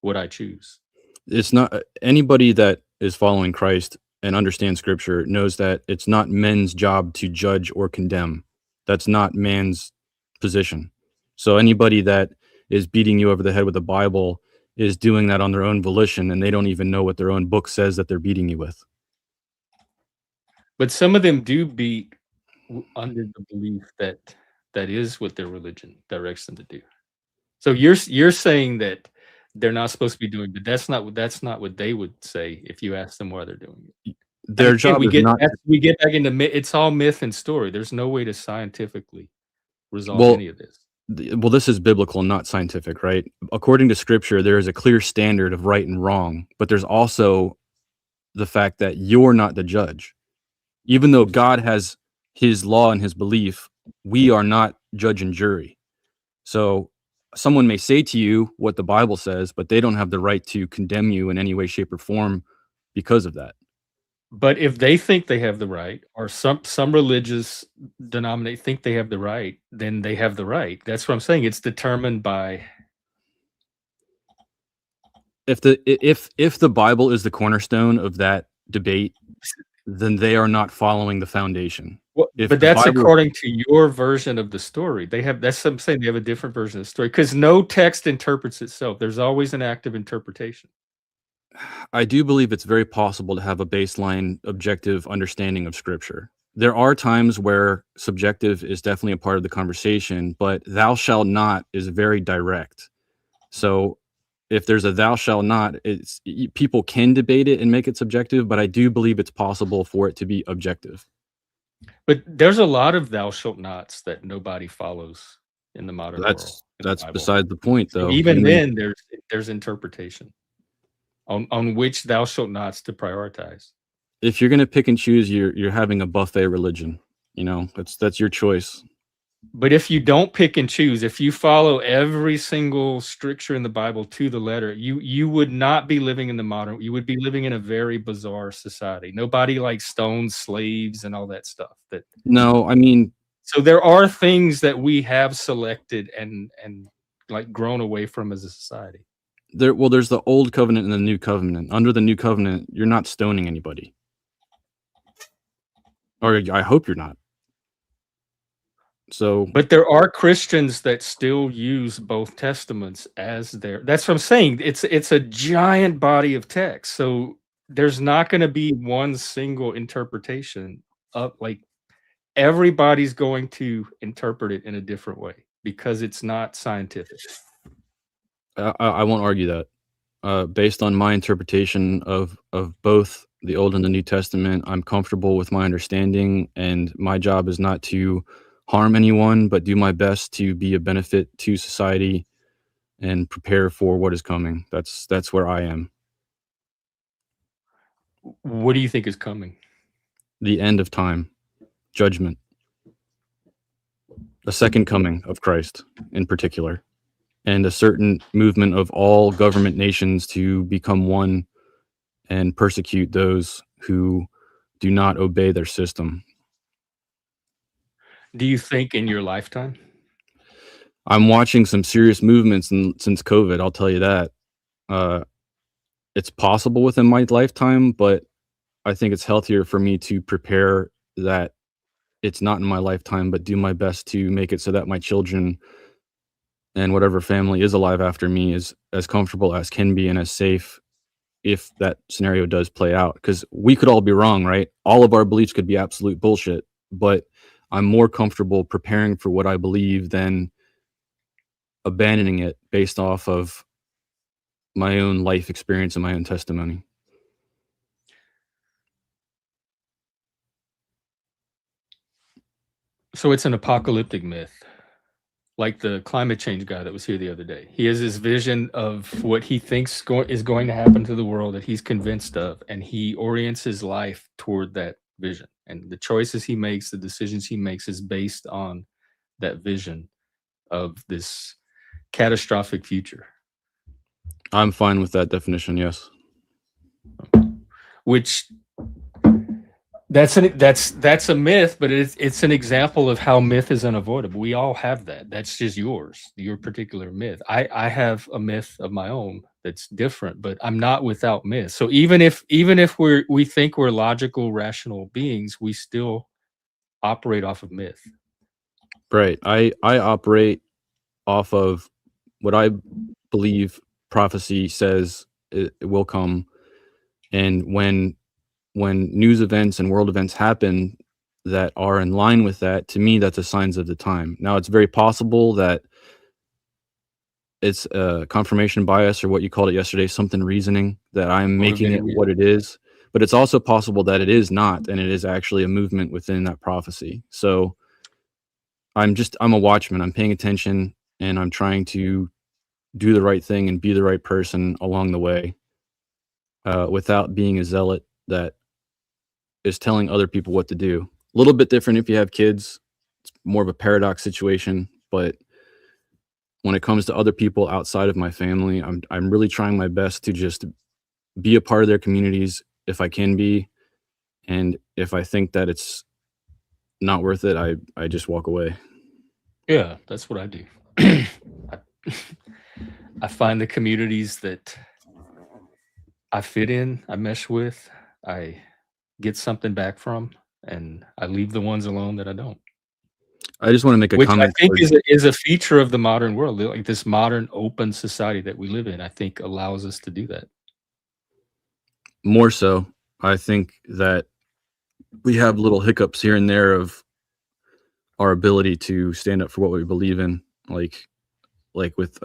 what I choose? It's not anybody that is following Christ and understands Scripture knows that it's not men's job to judge or condemn. That's not man's position. So anybody that is beating you over the head with the Bible is doing that on their own volition, and they don't even know what their own book says that they're beating you with. But some of them do beat under the belief that that is what their religion directs them to do. So you're saying that they're not supposed to be doing, but that's not what they would say if you ask them why they're doing it. Their And again, job is not. we get back into it's all myth and story. There's no way to scientifically resolve Well, any of this. well, this is biblical, not scientific, right? According to Scripture, there is a clear standard of right and wrong, but there's also the fact that you're not the judge. Even though God has his law and his belief, we are not judge and jury. So someone may say to you what the Bible says, but they don't have the right to condemn you in any way, shape, or form because of that. But if they think they have the right, or some religious denominate think they have the right, then they have the right. That's what I'm saying. It's determined by If the Bible is the cornerstone of that debate, then they are not following the foundation. well, If but the that's Bible- according to your version of the story. That's what I'm saying. They have a different version of the story because no text interprets itself. There's always an active interpretation. I do believe it's very possible to have a baseline objective understanding of Scripture. There are times where subjective is definitely a part of the conversation, but thou shalt not is very direct. So if there's a thou shalt not, people can debate it and make it subjective, but I do believe it's possible for it to be objective. But there's a lot of thou shalt nots that nobody follows in the modern world. That's beside the point, though. Even then, there's interpretation on which thou shalt nots to prioritize. If you're gonna pick and choose, you're having a buffet religion. You know, that's your choice. But if you don't pick and choose, if you follow every single stricture in the Bible to the letter, you would not be living in the modern. You would be living in a very bizarre society. Nobody like stones slaves and all that stuff. No, I mean, so there are things that we have selected and like grown away from as a society. There's the old covenant and the new covenant. Under the new covenant, you're not stoning anybody, or I hope you're not. So, but there are Christians that still use both testaments as their. That's what I'm saying. It's a giant body of text. So there's not going to be one single interpretation of like everybody's going to interpret it in a different way because it's not scientific. I won't argue that. Based on my interpretation of both the Old and the New Testament, I'm comfortable with my understanding, and my job is not to harm anyone, but do my best to be a benefit to society and prepare for what is coming. That's where I am. What do you think is coming? The end of time, judgment, the second coming of Christ in particular, and a certain movement of all government nations to become one and persecute those who do not obey their system. Do you think in your lifetime? I'm watching some serious movements since COVID, I'll tell you that. It's possible within my lifetime, but I think it's healthier for me to prepare that it's not in my lifetime, but do my best to make it so that my children and whatever family is alive after me is as comfortable as can be and as safe if that scenario does play out. Because we could all be wrong, right? All of our beliefs could be absolute bullshit, but I'm more comfortable preparing for what I believe than abandoning it based off of my own life experience and my own testimony. So it's an apocalyptic myth, like the climate change guy that was here the other day. He has this vision of what he thinks is going to happen to the world that he's convinced of, and he orients his life toward that vision, and the choices he makes, the decisions he makes, is based on that vision of this catastrophic future. I'm fine with that definition. Yes. Which that's a myth, but it's an example of how myth is unavoidable. We all have that. That's just yours, your particular myth. I have a myth of my own that's different, but I'm not without myth. So even if we think we're logical, rational beings, we still operate off of myth. Right. I operate off of what I believe prophecy says it will come, and when news events and world events happen that are in line with that, to me, that's a signs of the time. Now, it's very possible that it's confirmation bias, or what you called it yesterday, something reasoning, that I'm making it Motivated what it is. But it's also possible that it is not, and it is actually a movement within that prophecy. So I'm a watchman. I'm paying attention, and I'm trying to do the right thing and be the right person along the way, without being a zealot that is telling other people what to do. A little bit different if you have kids. It's more of a paradox situation, but when it comes to other people outside of my family, I'm really trying my best to just be a part of their communities if I can be, and if I think that it's not worth it, I just walk away. Yeah, that's what I do. I, I find the communities that I fit in, I mesh with, I get something back from, and I leave the ones alone that I don't. I just want to make a Which I comment think towards, is a feature of the modern world, like this modern open society that we live in, I think allows us to do that. more so, I think that we have little hiccups here and there of our ability to stand up for what we believe in, like with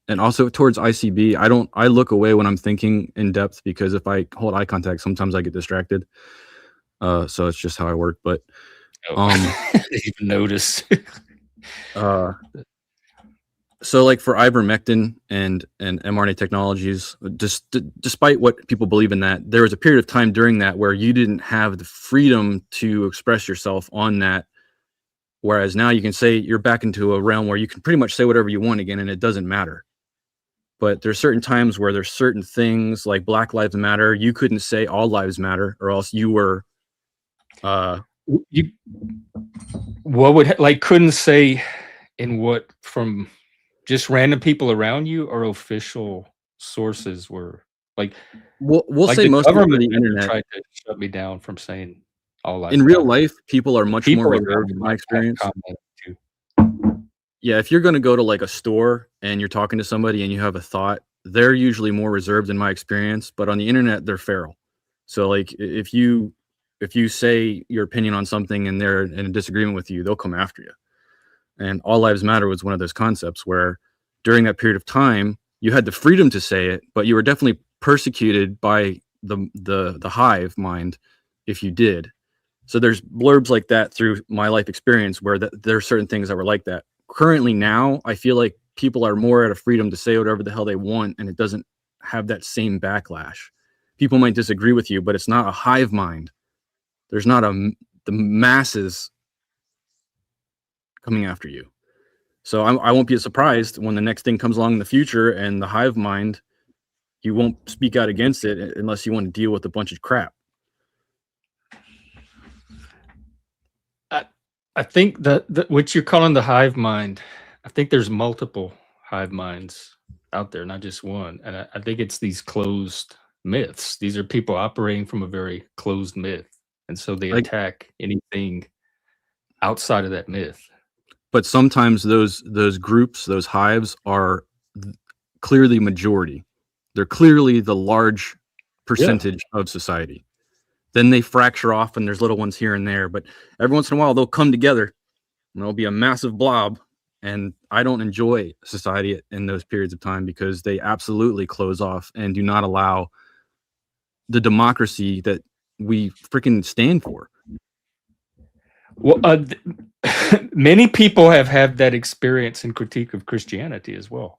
and also towards ICB. I look away when I'm thinking in depth, because if I hold eye contact, sometimes I get distracted. So it's just how I work. But Oh, I didn't even notice. so like for ivermectin and mRNA technologies, despite what people believe in, that there was a period of time during that where you didn't have the freedom to express yourself on that. Whereas now you can say, you're back into a realm where you can pretty much say whatever you want again, and it doesn't matter. But there's certain times where there's certain things like Black Lives Matter. You couldn't say all lives matter, or else you were. You what would like couldn't say in what, from just random people around you, or official sources were like We'll like say the most over government the never internet. tried to shut me down from saying all In lives real matter. life, people are much more People around reserved, me in might my have experience. commented too. Yeah, if you're going to go to like a store and you're talking to somebody and you have a thought, they're usually more reserved in my experience. But on the internet, they're feral. So like if you say your opinion on something and they're in a disagreement with you, they'll come after you. And all lives matter was one of those concepts where during that period of time you had the freedom to say it, but you were definitely persecuted by the hive mind if you did. So there's blurbs like that through my life experience where there are certain things that were like that. Currently now, I feel like people are more at a freedom to say whatever the hell they want, and it doesn't have that same backlash. People might disagree with you, but it's not a hive mind. There's not the masses coming after you. So I won't be surprised when the next thing comes along in the future and the hive mind, you won't speak out against it unless you want to deal with a bunch of crap. I think that what you're calling the hive mind, I think there's multiple hive minds out there, not just one. And I think it's these closed myths. These are people operating from a very closed myth. And so they attack anything outside of that myth. But sometimes those groups, those hives, are clearly majority. They're clearly the large percentage of society. Then they fracture off and there's little ones here and there, but every once in a while they'll come together and there'll be a massive blob. And I don't enjoy society in those periods of time because they absolutely close off and do not allow the democracy that we freaking stand for. Well, many people have had that experience in critique of Christianity as well.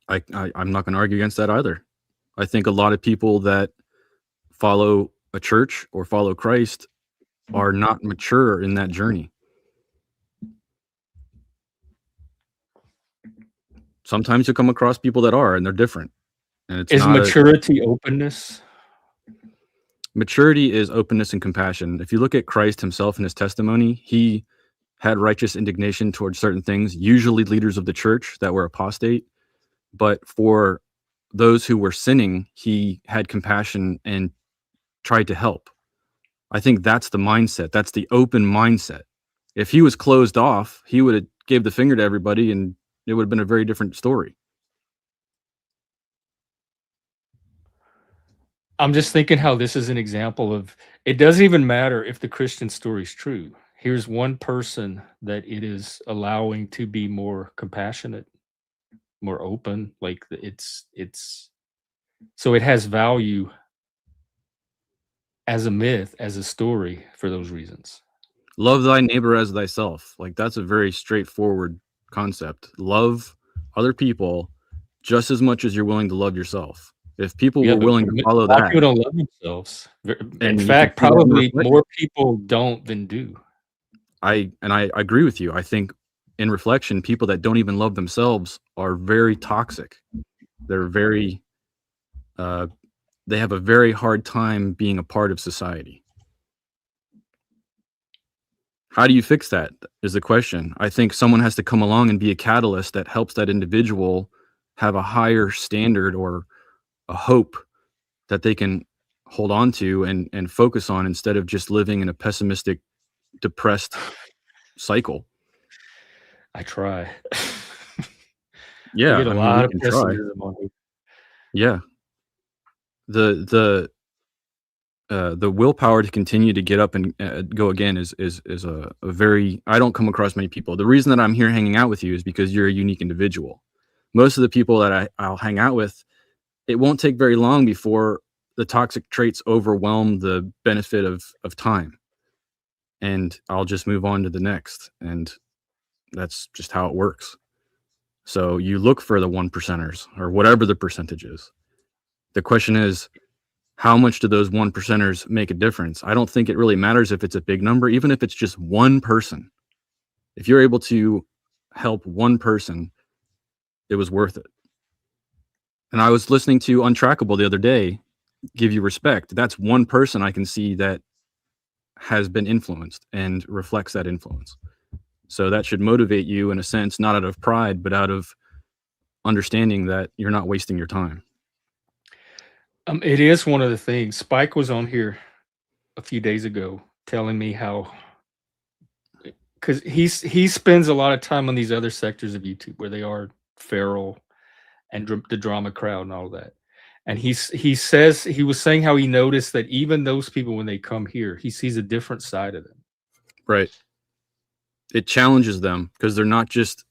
I'm not going to argue against that either. I think a lot of people that follow a church or follow Christ are not mature in that journey. Sometimes you come across people that are, and they're different. And it's Is not maturity openness? maturity is openness and compassion. If you look at Christ himself in his testimony, he had righteous indignation towards certain things, usually leaders of the church that were apostate. But for those who were sinning, he had compassion and tried to help. I think that's the mindset. That's the open mindset. If he was closed off, he would have gave the finger to everybody and it would have been a very different story. I'm just thinking how this is an example of it doesn't even matter if the Christian story is true. Here's one person that it is allowing to be more compassionate, more open. Like it's so it has value as a myth, as a story for those reasons. Love thy neighbor as thyself. Like that's a very straightforward concept. Love other people just as much as you're willing to love yourself. If people Yeah, were but willing to follow a lot of that, people don't love themselves. In and you can fact, see that in probably reflection. more people don't than do. I agree with you. I think in reflection, people that don't even love themselves are very toxic. They're very they have a very hard time being a part of society. How do you fix that is the question. I think someone has to come along and be a catalyst that helps that individual have a higher standard or a hope that they can hold on to and focus on instead of just living in a pessimistic, depressed cycle. I try. Yeah, We get a I mean, lot we of can try. pessimism on here. Yeah. The willpower to continue to get up and go again is a very, I don't come across many people. The reason that I'm here hanging out with you is because you're a unique individual. Most of the people that I'll hang out with, it won't take very long before the toxic traits overwhelm the benefit of time. And I'll just move on to the next. And that's just how it works. So you look for the 1%ers or whatever the percentage is. The question is, how much do those 1%ers make a difference? I don't think it really matters if it's a big number, even if it's just one person. If you're able to help one person, it was worth it. And I was listening to Untrackable the other day, Give You Respect. That's one person I can see that has been influenced and reflects that influence. So that should motivate you in a sense, not out of pride, but out of understanding that you're not wasting your time. It is one of the things. Spike was on here a few days ago telling me how, because he spends a lot of time on these other sectors of YouTube where they are feral and the drama crowd and all that. And he says he was saying how he noticed that even those people, when they come here, he sees a different side of them. Right. It challenges them because they're not just,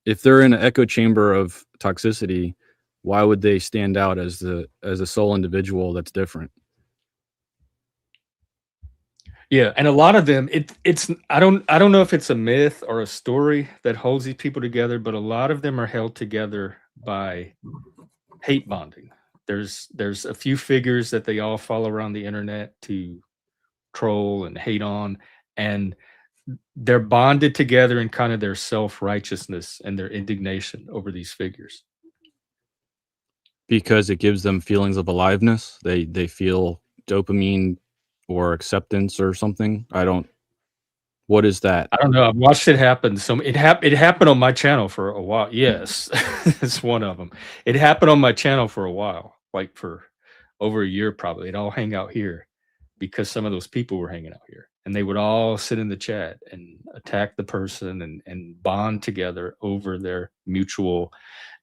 if they're in an echo chamber of toxicity, why would they stand out as a sole individual that's different? Yeah, and a lot of them, it's I don't know if it's a myth or a story that holds these people together, but a lot of them are held together by hate bonding. There's a few figures that they all follow around the internet to troll and hate on, and they're bonded together in kind of their self-righteousness and their indignation over these figures. Because it gives them feelings of aliveness. They feel dopamine or acceptance or something. What is that? I don't know. I've watched it happen. So it happened on my channel for a while. Yes, it's one of them. It happened on my channel for a while, like for over a year probably. They'd all hang out here because some of those people were hanging out here, and they would all sit in the chat and attack the person and bond together over their mutual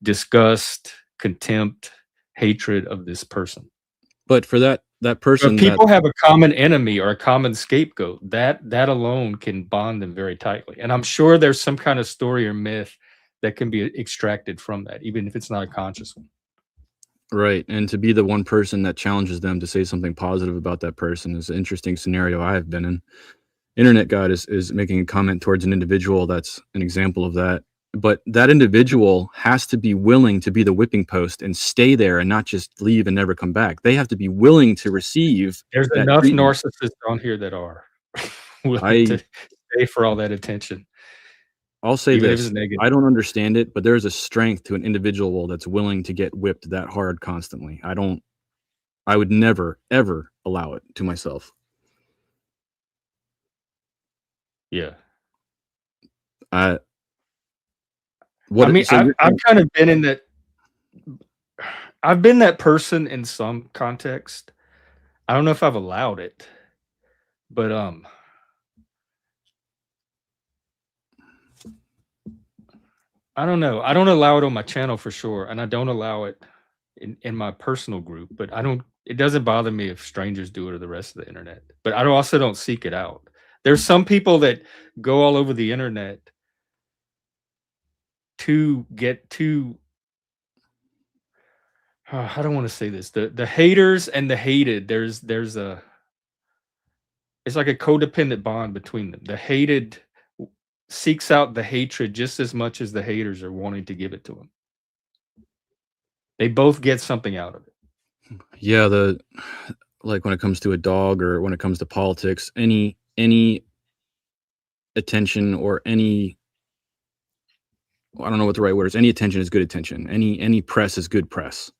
disgust, contempt, hatred of this person. But for that person, if people have a common enemy or a common scapegoat, that alone can bond them very tightly. And I'm sure there's some kind of story or myth that can be extracted from that, even if it's not a conscious one. Right. And to be the one person that challenges them to say something positive about that person is an interesting scenario I have been in. Internet God is making a comment towards an individual that's an example of that. but that individual has to be willing to be the whipping post and stay there and not just leave and never come back. They have to be willing to receive There's that enough treatment. narcissists on here that are willing I to stay for all that attention, I'll say even if it's this, negative. I don't understand it, but there's a strength to an individual that's willing to get whipped that hard constantly. I would never, ever allow it to myself. Yeah. I I mean, so I've kind of been in that. I've been that person in some context. I don't know if I've allowed it, but I don't know. I don't allow it on my channel for sure, and I don't allow it in my personal group. But I don't. It doesn't bother me if strangers do it or the rest of the internet. But I also don't seek it out. There's some people that go all over the internet to get to. I don't want to say this. The haters and the hated. There's a. It's like a codependent bond between them. The hated seeks out the hatred just as much as the haters are wanting to give it to them. They both get something out of it. Yeah, like when it comes to a dog or when it comes to politics, any attention or any, I don't know what the right word is. Any attention is good attention. Any press is good press.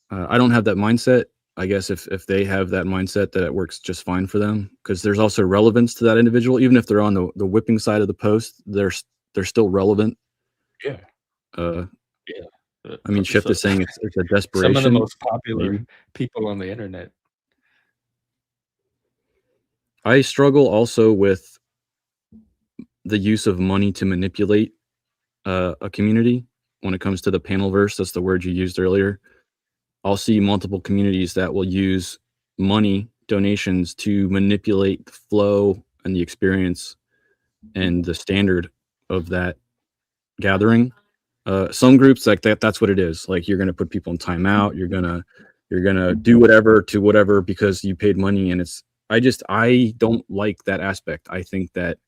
I don't have that mindset. I guess if they have that mindset, that it works just fine for them, because there's also relevance to that individual. Even if they're on the whipping side of the post, they're still relevant. Yeah. Yeah. I mean, Shift is saying it's a desperation. Some of the most popular people on the internet. I struggle also with the use of money to manipulate a community when it comes to the panelverse. That's the word you used earlier. I'll see multiple communities that will use money donations to manipulate the flow and the experience and the standard of that gathering. Some groups like that's what it is. Like, you're going to put people in timeout. You're going to do whatever to whatever because you paid money. And I don't like that aspect. I think that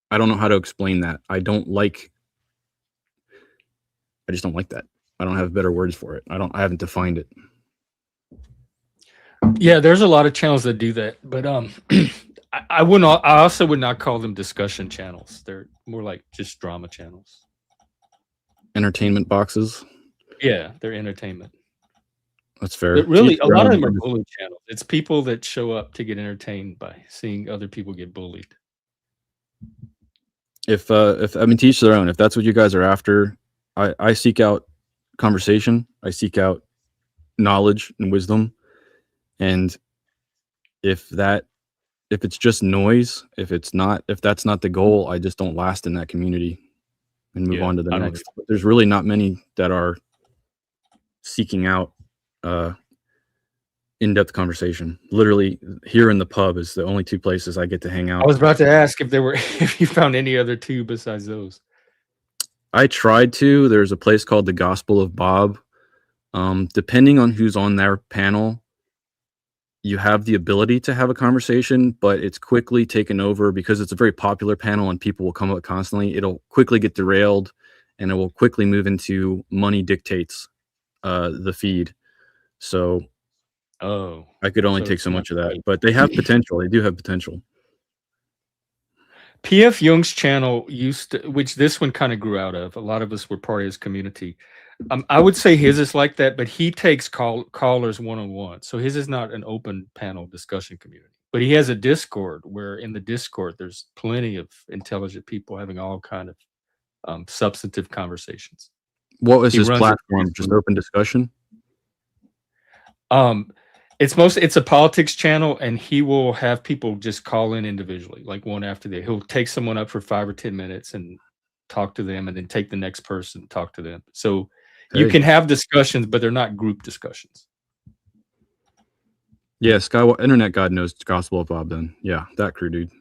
I don't know how to explain that. I just don't like that. I don't have better words for it. I haven't defined it. Yeah, there's a lot of channels that do that, but I also would not call them discussion channels. They're more like just drama channels. Entertainment boxes. Yeah, they're entertainment. That's fair. But really, a lot of them are bully channels. It's people that show up to get entertained by seeing other people get bullied. If I mean, to each their own. If that's what you guys are after, I seek out conversation. I seek out knowledge and wisdom. And if it's just noise, if that's not the goal, I just don't last in that community and move on to the next. But there's really not many that are seeking out in-depth conversation. Literally, here in the pub is the only two places I get to hang out. I was about to ask if you found any other two besides those. I tried to. There's a place called the Gospel of Bob. Depending on who's on their panel, you have the ability to have a conversation, but it's quickly taken over because it's a very popular panel and people will come up constantly. It'll quickly get derailed and it will quickly move into money dictates the feed. So I could only take so much of that, but they have potential. They do have potential. PF Young's channel which this one kind of grew out of. A lot of us were part of his community. I would say his is like that, but he takes callers one-on-one. So his is not an open panel discussion community. But he has a Discord where in the Discord there's plenty of intelligent people having all kind of substantive conversations. What was his platform? Just open discussion? It's a politics channel, and he will have people just call in individually, like one after the other. He'll take someone up for 5 or 10 minutes and talk to them, and then take the next person, talk to them. So you can have discussions, but they're not group discussions. Yeah, Internet God knows Gospel of Bob then. Yeah, that crew, dude.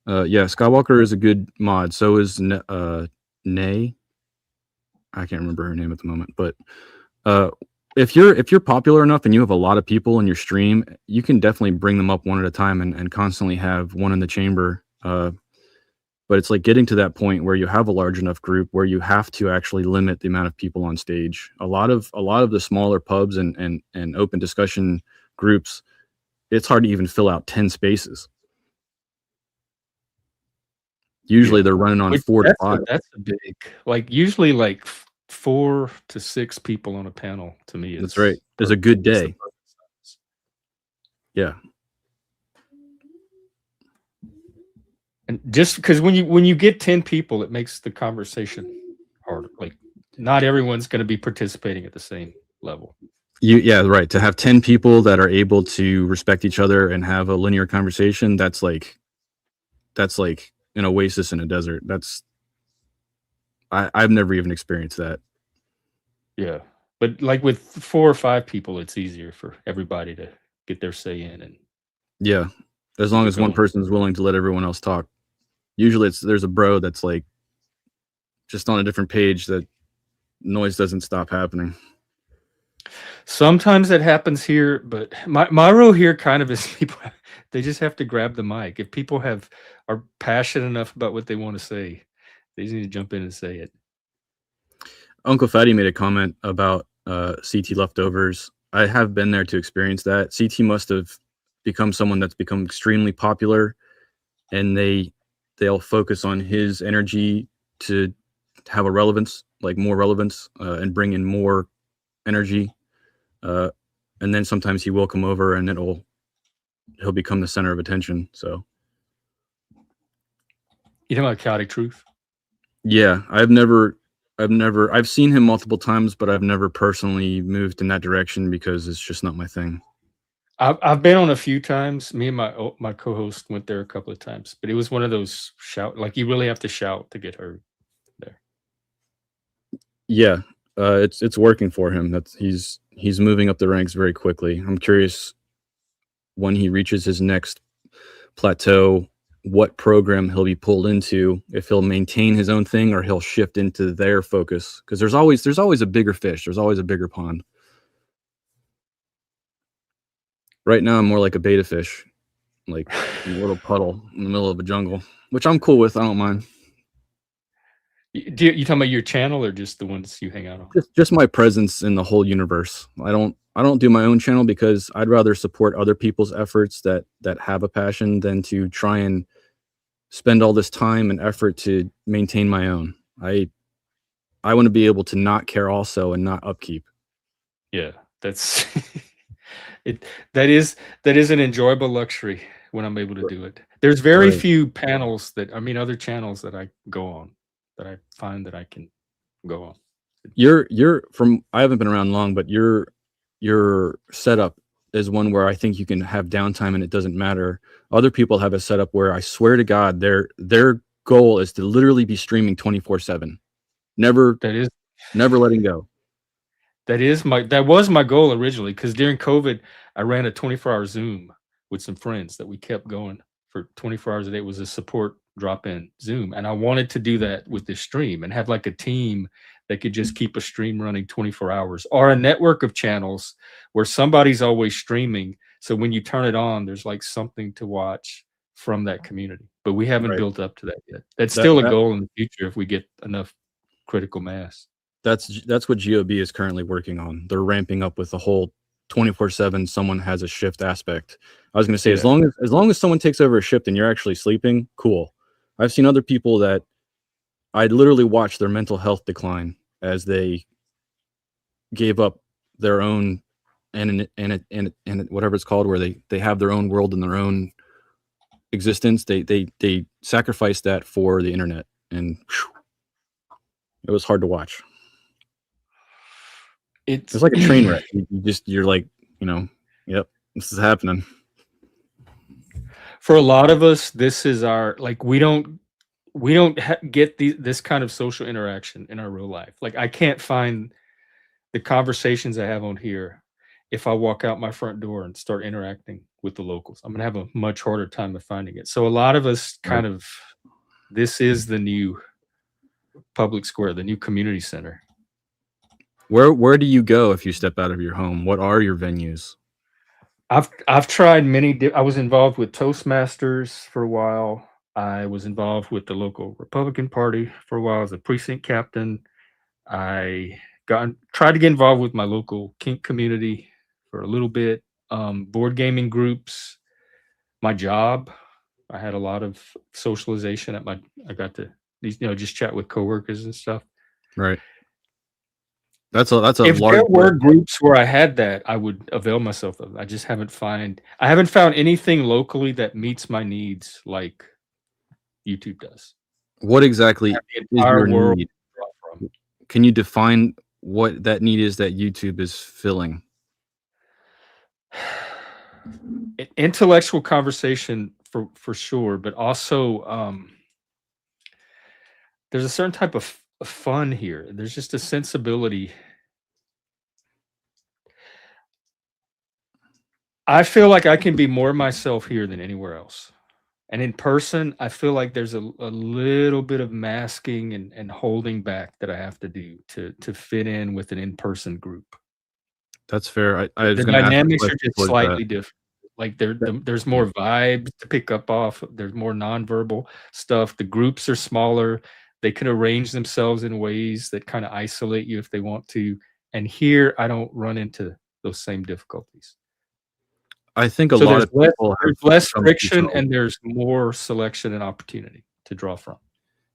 Yeah, Skywalker is a good mod. So is Nay. I can't remember her name at the moment, but if you're popular enough and you have a lot of people in your stream, you can definitely bring them up one at a time and constantly have one in the chamber but it's like getting to that point where you have a large enough group where you have to actually limit the amount of people on stage. A lot of the smaller pubs and open discussion groups, it's hard to even fill out 10 spaces. Usually they're running on 4 to 5. That's a big, like, usually, like, 4 to 6 people on a panel to me is That's right. It's a good is the day. perfect size. Yeah. And just because when you get 10 people, it makes the conversation harder. Like, not everyone's gonna be participating at the same level. Yeah, right. To have 10 people that are able to respect each other and have a linear conversation, that's like an oasis in a desert. I've never even experienced that. Yeah. But, like, with 4 or 5 people, it's easier for everybody to get their say in and Yeah. As keep long it as one going. person's willing to let everyone else talk. Usually there's a bro that's like just on a different page that noise doesn't stop happening. Sometimes that happens here, but my rule here kind of is people they just have to grab the mic. If people are passionate enough about what they wanna say, they just need to jump in and say it. Uncle Fatty made a comment about CT leftovers. I have been there to experience that. CT must have become someone that's become extremely popular, and they'll focus on his energy to have a relevance, like more relevance, and bring in more energy. And then sometimes he will come over and he'll become the center of attention. So You talking about Chaotic Truth? yeah, I've seen him multiple times, but I've never personally moved in that direction because it's just not my thing. I've been on a few times. Me and my co-host went there a couple of times, but it was one of those shout, like, you really have to shout to get heard there. Yeah, it's working for him. He's moving up the ranks very quickly. I'm curious when he reaches his next plateau, what program he'll be pulled into, if he'll maintain his own thing or he'll shift into their focus. Because there's always a bigger fish. There's always a bigger pond. Right now, I'm more like a beta fish, like a little puddle in the middle of a jungle, which I'm cool with. I don't mind. You talking about your channel or just the ones you hang out on? Just my presence in the whole universe. I don't do my own channel because I'd rather support other people's efforts that have a passion than to try and spend all this time and effort to maintain my own. I want to be able to not care also and not upkeep. Yeah, that's it. That is an enjoyable luxury when I'm able to do it. There's very Right. few panels other channels that I go on that I find that I can go on. I haven't been around long, but your setup is one where I think you can have downtime and it doesn't matter. Other people have a setup where I swear to God, their goal is to literally be streaming 24/7. Never That is letting go. that was my goal originally, because during COVID, I ran a 24-hour Zoom with some friends that we kept going for 24 hours a day. It was a support drop-in Zoom, and I wanted to do that with this stream and have, like, a team that could just keep a stream running 24 hours, or a network of channels where somebody's always streaming, so when you turn it on, there's, like, something to watch from that community, but we haven't Right. built up to that yet. That's That still a that goal in the future if we get enough critical mass. that's what GOB is currently working on. They're ramping up with the whole 24/7 someone has a shift aspect. I was going to say Yeah. as long as someone takes over a shift and you're actually sleeping, cool. I've seen other people that I literally watched their mental health decline as they gave up their own and whatever it's called, where they have their own world and their own existence. They sacrificed that for the internet, and whew, it was hard to watch. It's It's like a train wreck. You're like, yep, this is happening. for a lot of us, this is our, like, we don't get this kind of social interaction in our real life. Like, I can't find the conversations I have on here if I walk out my front door and start interacting with the locals. I'm gonna have a much harder time of finding it. So a lot of us Right. this is the new public square, the new community center. Where do you go if you step out of your home? What are your venues? I've tried I was involved with Toastmasters for a while. I was involved with the local Republican Party for a while as a precinct captain. I tried to get involved with my local kink community for a little bit. Board gaming groups, my job. I had a lot of socialization at my. I got to just chat with coworkers and stuff. Right. That's a If large. there were groups where I had that, I would avail myself of it. I just haven't found anything locally that meets my needs like YouTube does. What exactly Have the is entire your world need? to draw from. Can you define what that need is that YouTube is filling? Intellectual conversation for sure, but also there's a certain type of fun here. There's just a sensibility. I feel like I can be more myself here than anywhere else. And in person, I feel like there's a little bit of masking and holding back that I have to do to fit in with an in-person group. That's fair. I was The going to ask a dynamics are question just towards slightly that. different. Like there's more vibes to pick up off. There's more nonverbal stuff. The groups are smaller. They can arrange themselves in ways that kind of isolate you if they want to. And here, I don't run into those same difficulties. I think a So lot of people have there's less come to friction yourself. and there's more selection and opportunity to draw from.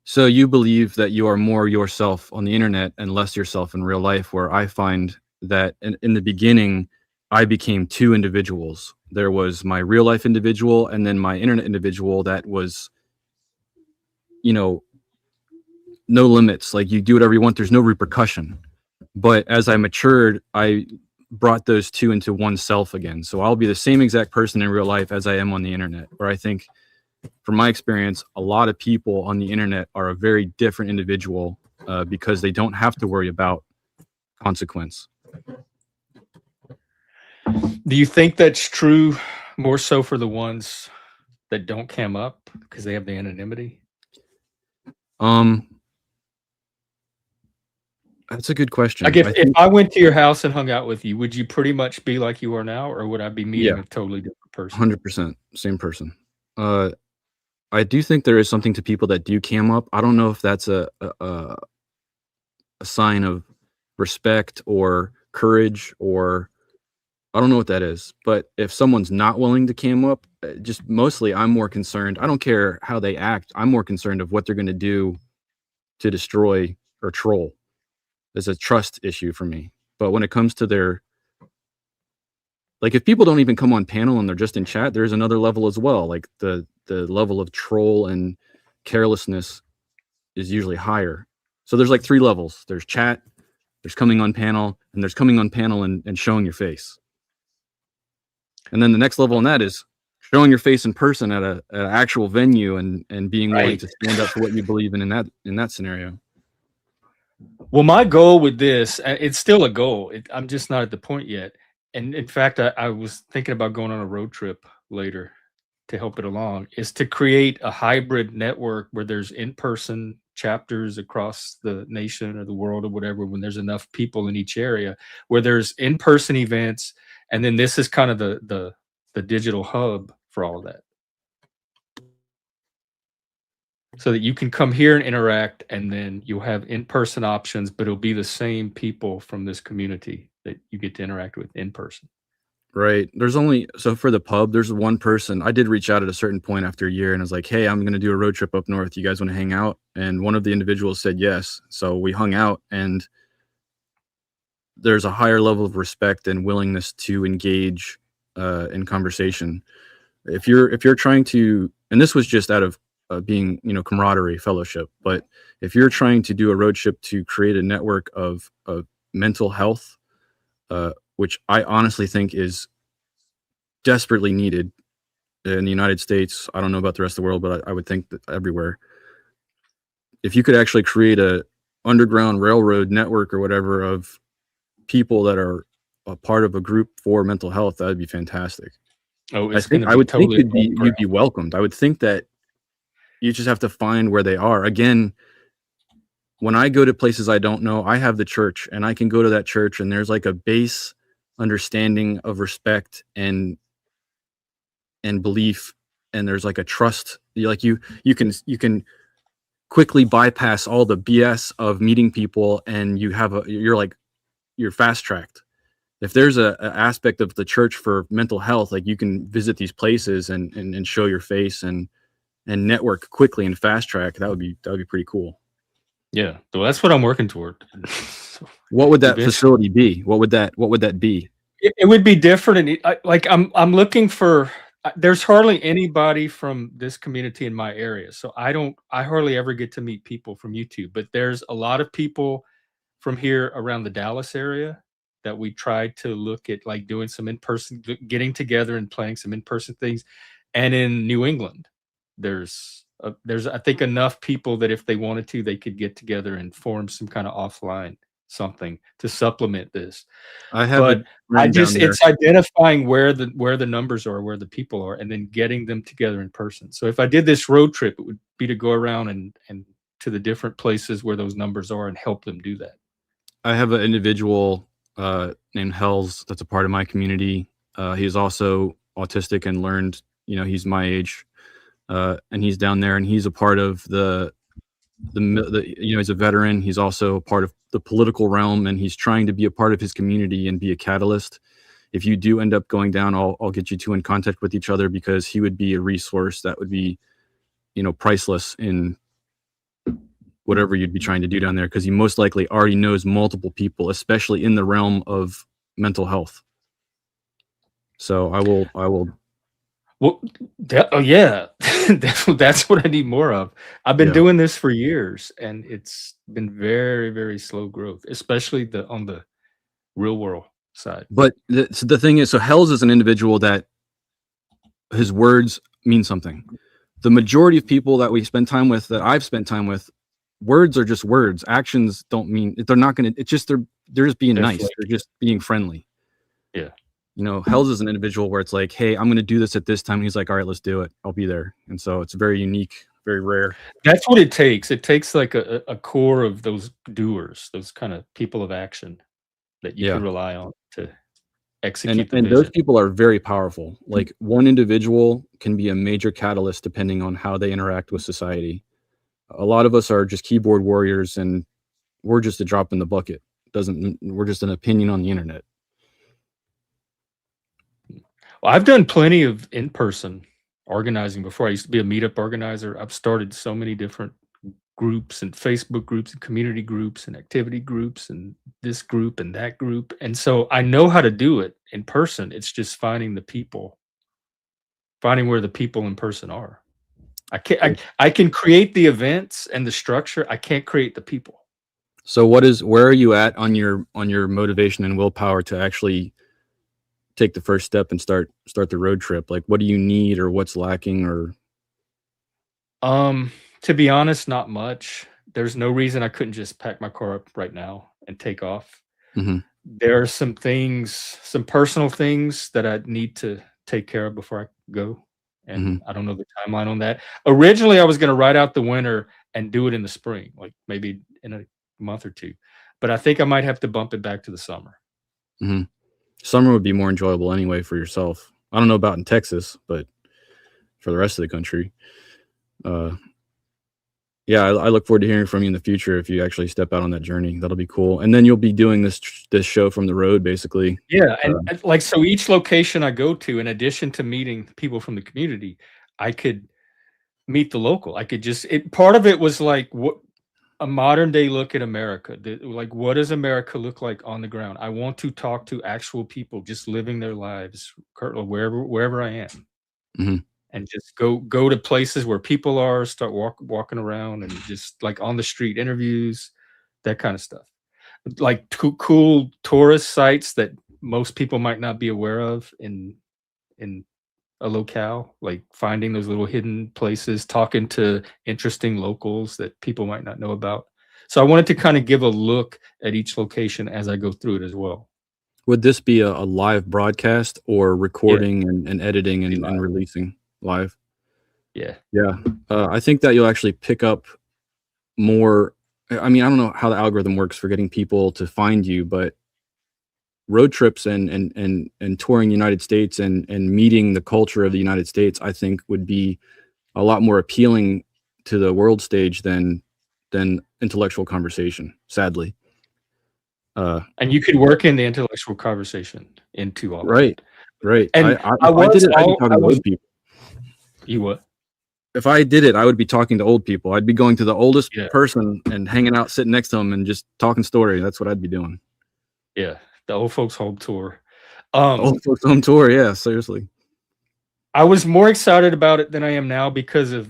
So you believe that you are more yourself on the internet and less yourself in real life, where I find that in the beginning, I became two individuals. There was my real life individual and then my internet individual that was, no limits. Like you do whatever you want. There's no repercussion. But as I matured, I brought those two into one self again. So I'll be the same exact person in real life as I am on the internet, where I think from my experience, a lot of people on the internet are a very different individual because they don't have to worry about consequence. Do you think that's true more so for the ones that don't cam up because they have the anonymity? That's a good question. Like if I went to your house and hung out with you, would you pretty much be like you are now, or would I be meeting a totally different person? 100% same person. I do think there is something to people that do cam up. I don't know if that's a sign of respect or courage, or I don't know what that is. But if someone's not willing to cam up, just mostly I'm more concerned. I don't care how they act. I'm more concerned of what they're going to do to destroy or troll. It's a trust issue for me. But when it comes to their, like, if people don't even come on panel and they're just in chat, there's another level as well. Like the level of troll and carelessness is usually higher. So there's like 3 levels. There's chat, there's coming on panel, and there's coming on panel and showing your face. And then the next level on that is showing your face in person at an actual venue and being willing to stand up for what you believe in that scenario. Well, my goal with this, it's still a goal. I'm just not at the point yet. And in fact, I was thinking about going on a road trip later to help it along, is to create a hybrid network where there's in-person chapters across the nation or the world or whatever, when there's enough people in each area, where there's in-person events. And then this is kind of the digital hub for all of that. So that you can come here and interact, and then you'll have in-person options, but it'll be the same people from this community that you get to interact with in person. Right. So for the pub, there's one person. I did reach out at a certain point after a year and I was like, hey, I'm going to do a road trip up north. You guys want to hang out? And one of the individuals said yes. So we hung out, and there's a higher level of respect and willingness to engage in conversation. If you're trying to, and this was just out of being, camaraderie, fellowship, but if you're trying to do a road trip to create a network of mental health, which I honestly think is desperately needed in the United States. I don't know about the rest of the world, but I would think that everywhere. If you could actually create a underground railroad network or whatever of people that are a part of a group for mental health, that would be fantastic. Oh, it's I would think you'd be welcomed. I would think that you just have to find where they are. Again, when I go to places I don't know, I have the church, and I can go to that church, and there's like a base understanding of respect and belief and there's like a trust. You can quickly bypass all the BS of meeting people, and you're fast tracked. If there's a aspect of the church for mental health, like you can visit these places and show your face and network quickly and fast track, that would be pretty cool. Yeah, so that's what I'm working toward. What would that Eventually- facility be? What would that be? It would be different, and I'm looking for. There's hardly anybody from this community in my area, so I hardly ever get to meet people from YouTube. But there's a lot of people from here around the Dallas area that we tried to look at, like doing some in-person, getting together and playing some in-person things. And in New England, there's I think enough people that if they wanted to, they could get together and form some kind of offline something to supplement this. I have But down there. it's identifying where the numbers are, where the people are, and then getting them together in person. So if I did this road trip, it would be to go around and to the different places where those numbers are and help them do that. I have an individual named Hells that's a part of my community. He's also autistic and learned, he's my age, and he's down there, and he's a part of the he's a veteran. He's also a part of the political realm, and he's trying to be a part of his community and be a catalyst. If you do end up going down, I'll get you two in contact with each other, because he would be a resource that would be, priceless in whatever you'd be trying to do down there, because he most likely already knows multiple people, especially in the realm of mental health. So I will. Well, yeah, that's what I need more of. I've been doing this for years, and it's been very, very slow growth, especially on the real world side. But the thing is, so Hells is an individual that his words mean something. The majority of people that we spend time with, that I've spent time with, words are just words. Actions don't mean, they're not going to, it's just, they're just being nice. They're just being friendly. Yeah. Hells is an individual where it's like, hey, I'm going to do this at this time. And he's like, all right, let's do it. I'll be there. And so it's very unique, very rare. That's what it takes. It takes like a core of those doers, those kind of people of action that you can rely on to execute the vision. Those people are very powerful. Like, one individual can be a major catalyst depending on how they interact with society. A lot of us are just keyboard warriors, and we're just a drop in the bucket. We're just an opinion on the internet. Well, I've done plenty of in-person organizing before. I used to be a meetup organizer. I've started so many different groups and Facebook groups and community groups and activity groups and this group and that group. And so I know how to do it in person. It's just finding the people, finding where the people in person are. I can create the events and the structure. I can't create the people. So where are you at on your motivation and willpower to actually take the first step and start the road trip? Like, what do you need, or what's lacking? Or to be honest, not much. There's no reason I couldn't just pack my car up right now and take off. Mm-hmm. There are some personal things that I need to take care of before I go. And I don't know the timeline on that. Originally, I was going to ride out the winter and do it in the spring, like maybe in a month or two. But I think I might have to bump it back to the summer. Mm-hmm. Summer would be more enjoyable anyway for yourself. I don't know about in Texas, but for the rest of the country, yeah, I look forward to hearing from you in the future if you actually step out on that journey. That'll be cool. And then you'll be doing this show from the road, basically. Yeah, and like, so each location I go to, in addition to meeting people from the community, I could meet the local. I could just, part of it was like, what a modern day look at America. Like, what does America look like on the ground? I want to talk to actual people just living their lives wherever I am. Mm-hmm. And just go to places where people are, start walking around, and just like on the street interviews, that kind of stuff. Like cool tourist sites that most people might not be aware of in a locale, like finding those little hidden places, talking to interesting locals that people might not know about. So I wanted to kind of give a look at each location as I go through it as well. Would this be a live broadcast, or recording and editing and releasing live? Yeah. I think that you'll actually pick up more. I mean, I don't know how the algorithm works for getting people to find you, but road trips and touring the United States and meeting the culture of the United States, I think would be a lot more appealing to the world stage than intellectual conversation, sadly. And you could work in the intellectual conversation into all of Right, that. right. And If I did it, I'd be talking to old people. You what? If I did it, I would be talking to old people. I'd be going to the oldest Yeah. person and hanging out, sitting next to them and just talking story. That's what I'd be doing. Yeah, the old folks home tour. Old folks home tour, yeah, seriously. I was more excited about it than I am now because of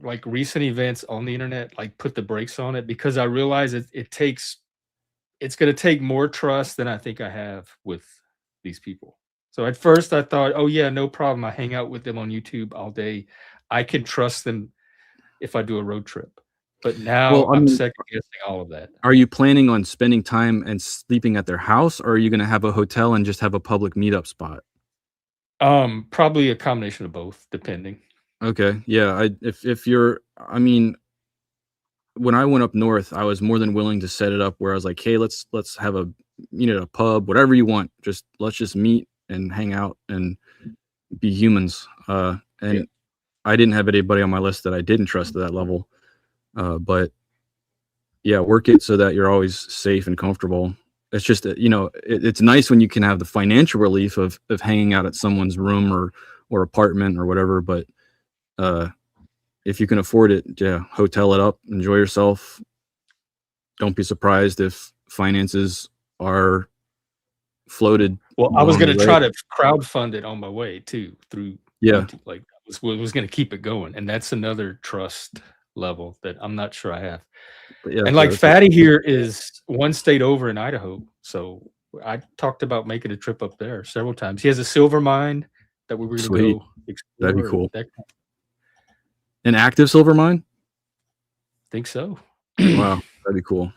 like recent events on the internet, like put the brakes on it because I realize it's going to take more trust than I think I have with these people. So at first I thought, oh yeah, no problem. I hang out with them on YouTube all day. I can trust them if I do a road trip. But now Well, I I'm mean, second guessing all of that. are you planning on spending time and sleeping at their house, or are you going to have a hotel and just have a public meetup spot? Probably a combination of both, depending. Okay, yeah. If you're, I mean, when I went up north, I was more than willing to set it up where I was like, hey, let's have a a pub, whatever you want. Let's just meet and hang out and be humans. And Yeah. I didn't have anybody on my list that I didn't trust at that level. But yeah, work it so that you're always safe and comfortable. It's just it's nice when you can have the financial relief of hanging out at someone's room or apartment or whatever. But if you can afford it, yeah, hotel it up, enjoy yourself. Don't be surprised if finances are floated. Well, I was along going the to way. try to crowdfund it on my way too through Yeah, YouTube. Like was going to keep it going, and that's another trust level that I'm not sure I have. but yeah, And like that's Fatty here is one state over in Idaho, so I talked about making a trip up there several times. He has a silver mine that we were going to Sweet. go That'd be explore. cool. I An active silver mine? think so. Wow, that'd be cool.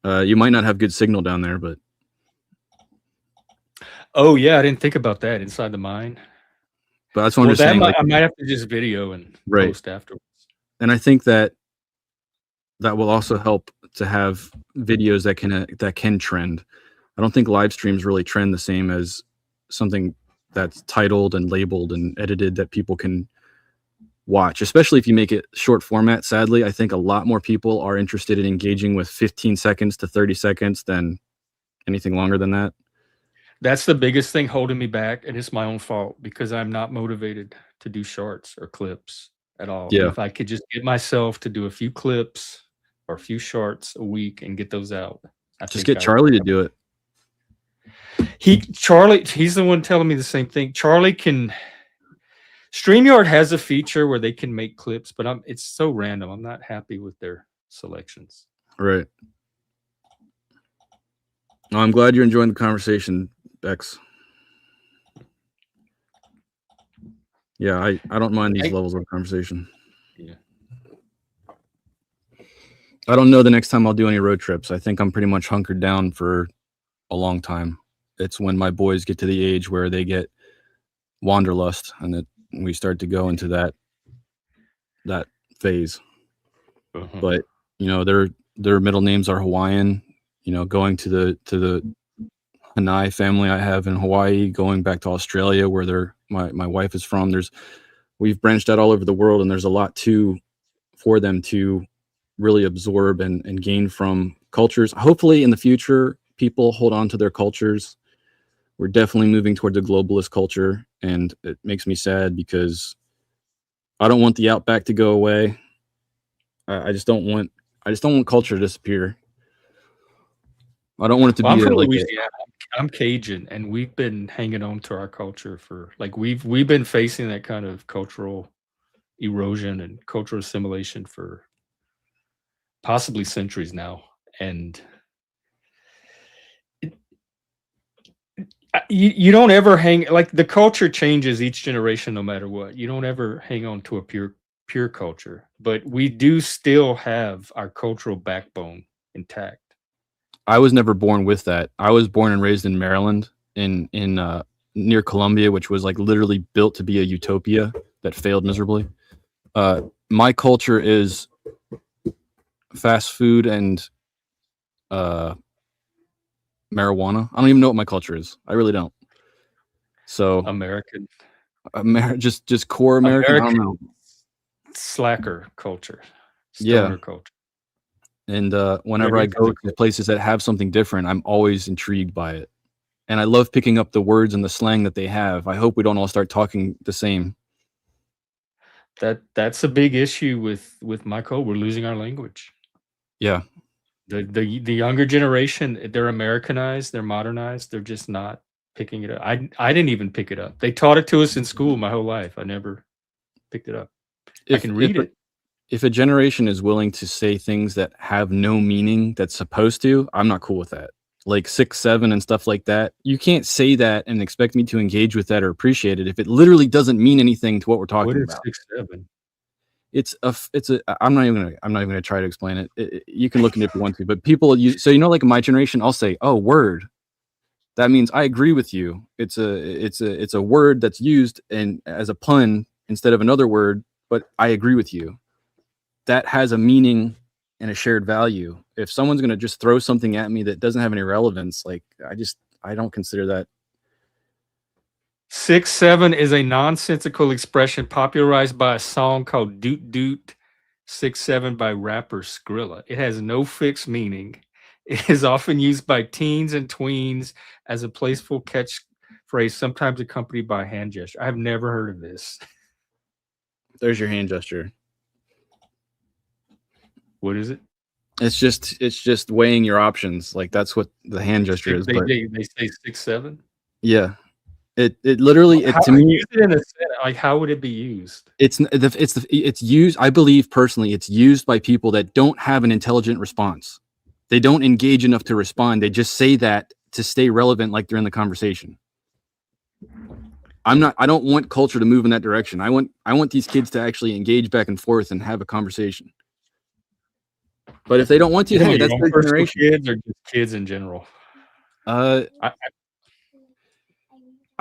You might not have good signal down there, but Oh yeah, I didn't think about that inside the mine. that's what I'm Well, just saying. I might have to just video and Right. post afterwards. And I think that will also help to have videos that can trend. I don't think live streams really trend the same as something that's titled and labeled and edited that people can watch, especially if you make it short format. Sadly, I think a lot more people are interested in engaging with 15 seconds to 30 seconds than anything longer than that. That's the biggest thing holding me back, and it's my own fault because I'm not motivated to do shorts or clips at all. And Yeah. if I could just get myself to do a few clips or a few shorts a week and get those out, Just get Charlie to do it. He's the one telling me the same thing. Charlie can. StreamYard has a feature where they can make clips, but it's so random. I'm not happy with their selections. Right. Well, I'm glad you're enjoying the conversation, Bex. Yeah, I don't mind these levels of conversation. Yeah. I don't know the next time I'll do any road trips. I think I'm pretty much hunkered down for a long time. It's when my boys get to the age where they get wanderlust and that we start to go into that phase. Uh-huh. But their middle names are Hawaiian. Going to the Hanai family I have in Hawaii, going back to Australia where my wife is from. We've branched out all over the world, and there's a lot for them to really absorb and gain from cultures. Hopefully in the future, people hold on to their cultures. We're definitely moving towards a globalist culture, and it makes me sad because I don't want the outback to go away. I just don't want culture to disappear. I don't want it to I'm be from like Louisiana. I'm Cajun, and we've been hanging on to our culture for we've been facing that kind of cultural erosion and cultural assimilation for possibly centuries now. And you don't ever hang the culture changes each generation, no matter what. You don't ever hang on to a pure culture, but we do still have our cultural backbone intact. I was never born with that. I was born and raised in Maryland, in near Columbia, which was like literally built to be a utopia that failed miserably. My culture is fast food and marijuana. I don't even know what my culture is. I really don't. So American just core American. I don't know. slacker culture, Yeah. stoner culture. And whenever I go to places that have something different, I'm always intrigued by it. And I love picking up the words and the slang that they have. I hope we don't all start talking the same. That's a big issue with my code. We're losing our language. Yeah. The younger generation, they're Americanized, they're modernized, they're just not picking it up. I didn't even pick it up. They taught it to us in school my whole life. I never picked it up. I can read it. If a generation is willing to say things that have no meaning that's supposed to, I'm not cool with that. Like 6, 7 and stuff like that. You can't say that and expect me to engage with that or appreciate it if it literally doesn't mean anything to what we're talking about. What is 6, 7? I'm not even gonna try to explain it. You can look into it if you want to, but people use, so like my generation, I'll say, oh, word. That means I agree with you. It's a word that's used and as a pun instead of another word, but I agree with you. That has a meaning and a shared value. If someone's going to just throw something at me that doesn't have any relevance, like I don't consider that. 6, 7 is a nonsensical expression popularized by a song called Doot Doot 6, 7 by rapper Skrilla. It has no fixed meaning. It is often used by teens and tweens as a playful catchphrase, sometimes accompanied by a hand gesture. I have never heard of this. There's your hand gesture. What is it? It's just weighing your options. Like that's what the hand gesture is. They say 6, 7. Yeah, it literally to me. Use it in a set, like how would it be used? It's used. I believe personally, it's used by people that don't have an intelligent response. They don't engage enough to respond. They just say that to stay relevant, like they're in the conversation. I don't want culture to move in that direction. I want these kids to actually engage back and forth and have a conversation. But if they don't want to, hey, that's their generation. Kids or just kids in general? I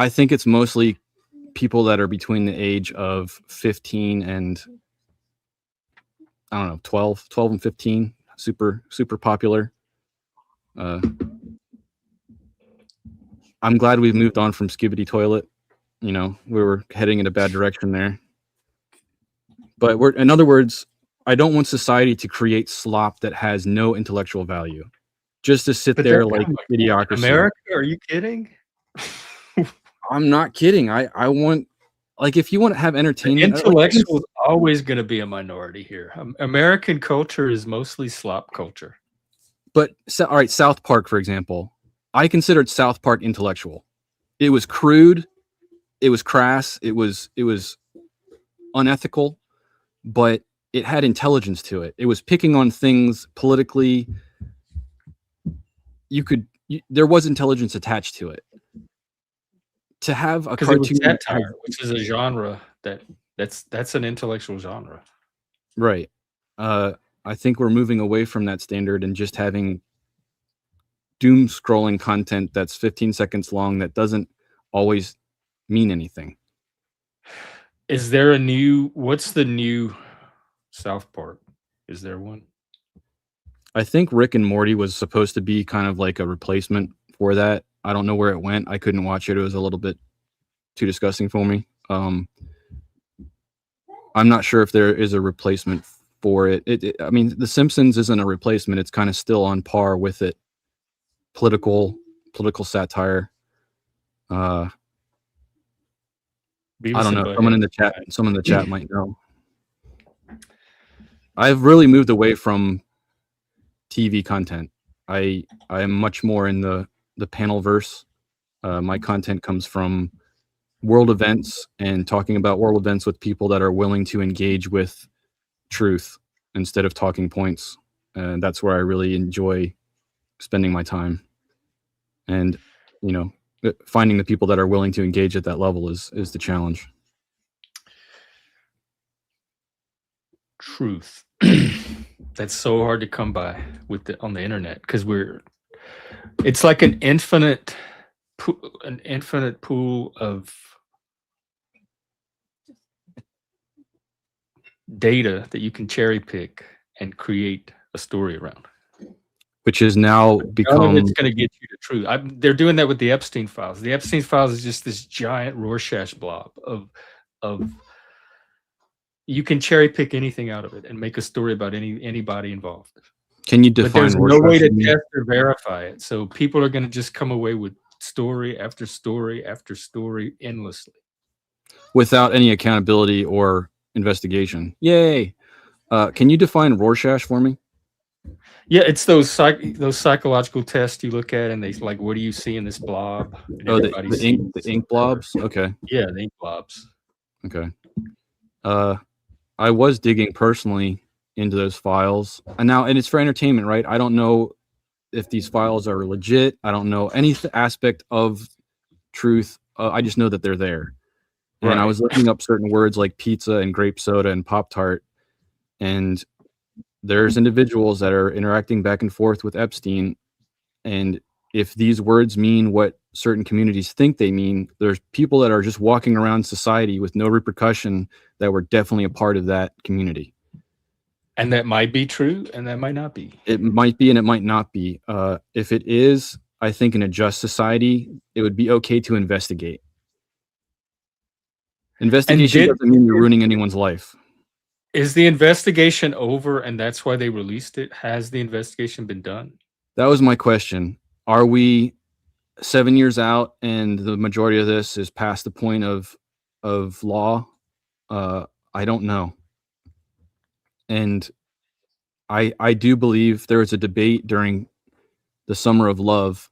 think it's mostly people that are between the age of 15 and I don't know, 12 and 15. Super popular. I'm glad we've moved on from Skibbity Toilet. We were heading in a bad direction there. But in other words, I don't want society to create slop that has no intellectual value. Just to sit there like idiocracy. America, are you kidding? I'm not kidding. I want, like, if you want to have entertainment, intellectual is always going to be a minority here. American culture is mostly slop culture. But all right, South Park, for example, I considered South Park intellectual. It was crude, it was crass, it was unethical, but it had intelligence to it. It was picking on things politically. There was intelligence attached to it. To have a cartoon satire, which is a genre that's an intellectual genre, right? I think we're moving away from that standard and just having doom scrolling content that's 15 seconds long that doesn't always mean anything. Is there what's the new South Park? Is there one? I think Rick and Morty was supposed to be kind of like a replacement for that. I don't know where it went. I couldn't watch it. It was a little bit too disgusting for me. I'm not sure if there is a replacement for it. I mean, The Simpsons isn't a replacement. It's kind of still on par with it. Political satire. I don't know. Someone in the chat might know. I've really moved away from TV content. I am much more in the panel verse. My content comes from world events and talking about world events with people that are willing to engage with truth instead of talking points. And that's where I really enjoy spending my time. And, finding the people that are willing to engage at that level is the challenge. Truth. That's so hard to come by on the internet because it's like an infinite pool of data that you can cherry pick and create a story around, which is now become. It's going to get you to true. They're doing that with the Epstein files. The Epstein files is just this giant Rorschach blob of you can cherry pick anything out of it and make a story about anybody involved. Can you But define there's no way Rorschach to for me? test or verify it. So people are going to just come away with story after story after story endlessly. Without any accountability or investigation? Yay! Can you define Rorschach for me? Yeah, it's those psychological tests you look at, and they like, what do you see in this blob? And Oh, everybody the sees ink whatever. blobs. Okay. Yeah, the ink blobs. Okay. I was digging personally into those files, and it's for entertainment, right? I don't know if these files are legit. I don't know any aspect of truth. I just know that they're there. And I was looking up certain words like pizza and grape soda and Pop-Tart, and there's individuals that are interacting back and forth with Epstein. And if these words mean what certain communities think they mean, there's people that are just walking around society with no repercussion that were definitely a part of that community. And that might be true, and that might not be. It might be, and it might not be. If it is, I think in a just society, it would be okay to investigate. Investigation doesn't mean you're ruining anyone's life. Is the investigation over, and that's why they released it? Has the investigation been done? That was my question. Are we 7 years out, and the majority of this is past the point of law? I don't know. And I do believe there was a debate during the Summer of Love,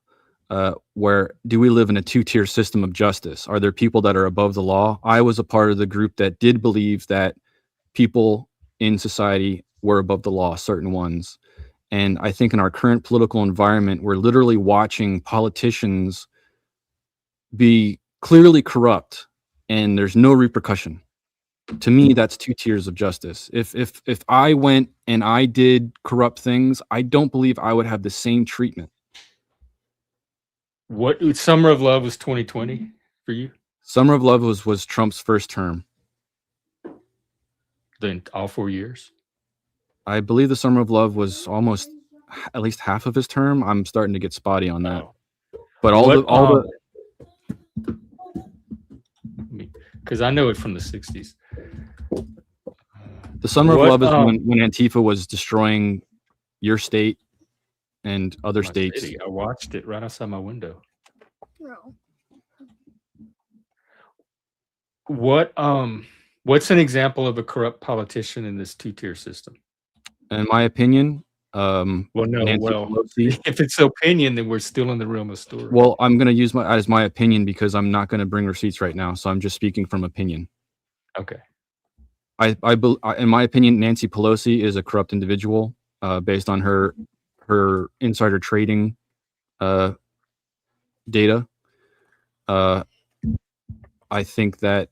where do we live in a two-tier system of justice? Are there people that are above the law? I was a part of the group that did believe that people in society were above the law, certain ones. And I think in our current political environment, we're literally watching politicians be clearly corrupt, and there's no repercussion. To me, that's two tiers of justice. If I went and I did corrupt things, I don't believe I would have the same treatment. What Summer of Love was 2020 for you? Summer of Love was Trump's first term. Then all 4 years? I believe the Summer of Love was almost at least half of his term. I'm starting to get spotty on that. But because I know it from the 60s. The Summer of Love is when Antifa was destroying your state and other states. City. I watched it right outside my window. No. What's an example of a corrupt politician in this two-tier system? In my opinion, if it's opinion, then we're still in the realm of story. Well, I'm going to use as my opinion because I'm not going to bring receipts right now, so I'm just speaking from opinion. Okay. In my opinion, Nancy Pelosi is a corrupt individual based on her insider trading data. I think that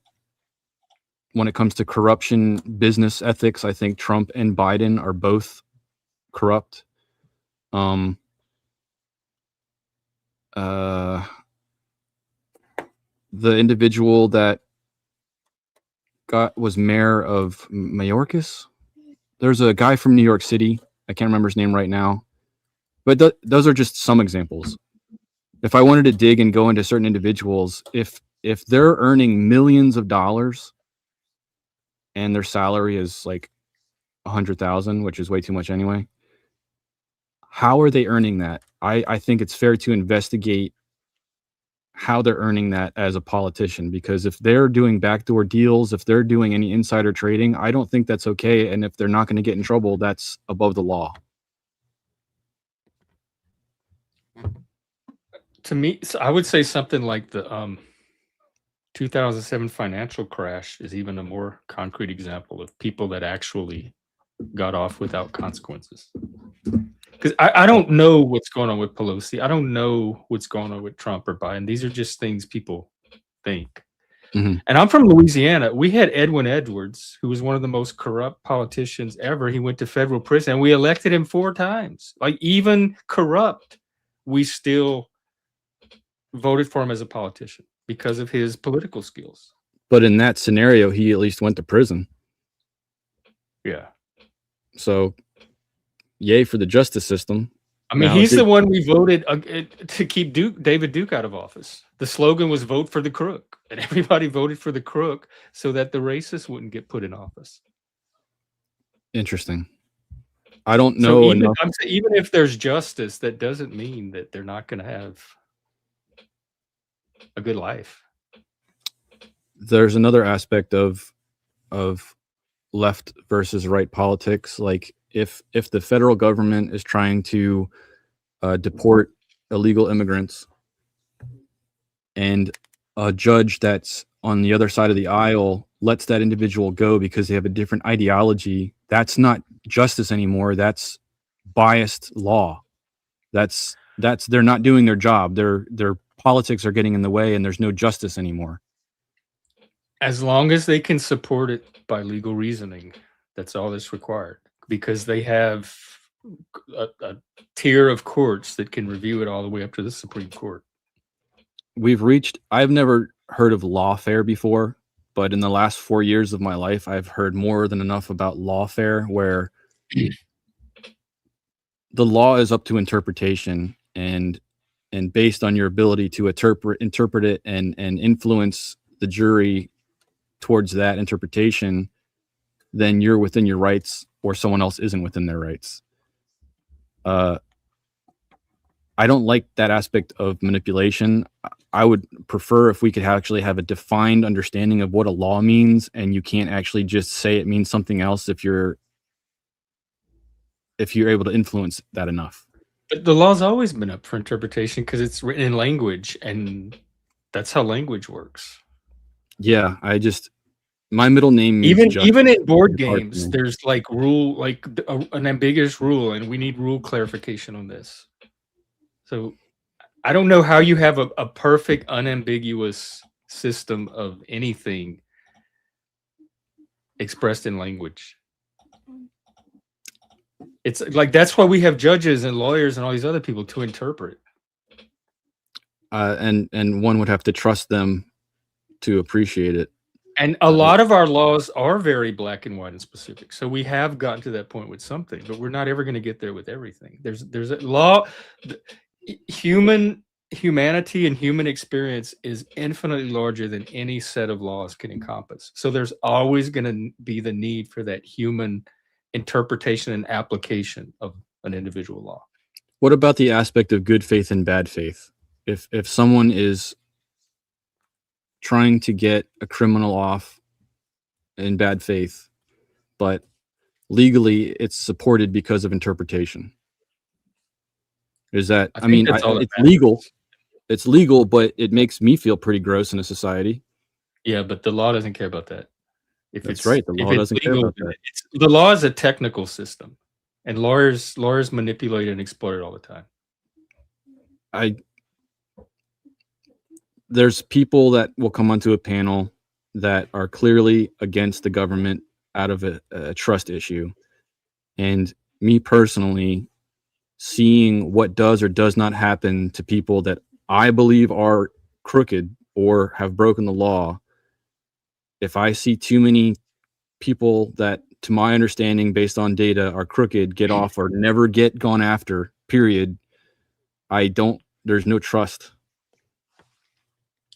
when it comes to corruption, business ethics, I think Trump and Biden are both corrupt. The individual that was mayor of Mayorkas. There's a guy from New York City. I can't remember his name right now. But those are just some examples. If I wanted to dig and go into certain individuals, if they're earning millions of dollars and their salary is like $100,000, which is way too much anyway, how are they earning that? I think it's fair to investigate how they're earning that as a politician, because if they're doing backdoor deals, if they're doing any insider trading, I don't think that's okay. And if they're not going to get in trouble, that's above the law. To me, so I would say something like the 2007 financial crash is even a more concrete example of people that actually got off without consequences. Because I don't know what's going on with Pelosi. I don't know what's going on with Trump or Biden. These are just things people think. Mm-hmm. And I'm from Louisiana. We had Edwin Edwards, who was one of the most corrupt politicians ever. He went to federal prison, and we elected him 4 times. Like, even corrupt, we still voted for him as a politician because of his political skills. But in that scenario, he at least went to prison. Yeah. So, yay for the justice system. I mean, Now, he's the one we voted to keep David Duke out of office. The slogan was "Vote for the crook," and everybody voted for the crook so that the racist wouldn't get put in office. interesting. I don't So know enough. even if there's justice, that doesn't mean that they're not going to have a good life. There's another aspect of left versus right politics. Like if the federal government is trying to deport illegal immigrants, and a judge that's on the other side of the aisle lets that individual go because they have a different ideology, that's not justice anymore. That's biased law. That's they're not doing their job. Their politics are getting in the way, and there's no justice anymore. As long as they can support it by legal reasoning, that's all that's required, because they have a tier of courts that can review it all the way up to the Supreme Court. I've never heard of lawfare before, but in the last 4 years of my life, I've heard more than enough about lawfare, where the law is up to interpretation, and based on your ability to interpret it and influence the jury towards that interpretation, then you're within your rights, or someone else isn't within their rights. I don't like that aspect of manipulation. I would prefer if we could actually have a defined understanding of what a law means, and you can't actually just say it means something else if you're able to influence that enough. But the law's always been up for interpretation because it's written in language, and that's how language works. Yeah, my middle name means even in board games, there's like an ambiguous rule, and we need rule clarification on this. So I don't know how you have a perfect, unambiguous system of anything expressed in language. It's like, that's why we have judges and lawyers and all these other people to interpret. And one would have to trust them to appreciate it. And a lot of our laws are very black and white and specific. So we have gotten to that point with something, but we're not ever going to get there with everything. There's a law. Humanity and human experience is infinitely larger than any set of laws can encompass. So there's always going to be the need for that human interpretation and application of an individual law. What about the aspect of good faith and bad faith? If someone is trying to get a criminal off in bad faith, but legally it's supported because of interpretation, is that, it's legal. It's legal, but it makes me feel pretty gross in a society. Yeah, but the law doesn't care about that. That's right. The law doesn't care about that. The law is a technical system, and lawyers manipulate and exploit it all the time. There's people that will come onto a panel that are clearly against the government out of a trust issue. And me personally, seeing what does or does not happen to people that I believe are crooked or have broken the law, if I see too many people that, to my understanding, based on data, are crooked, get off or never get gone after, period, there's no trust.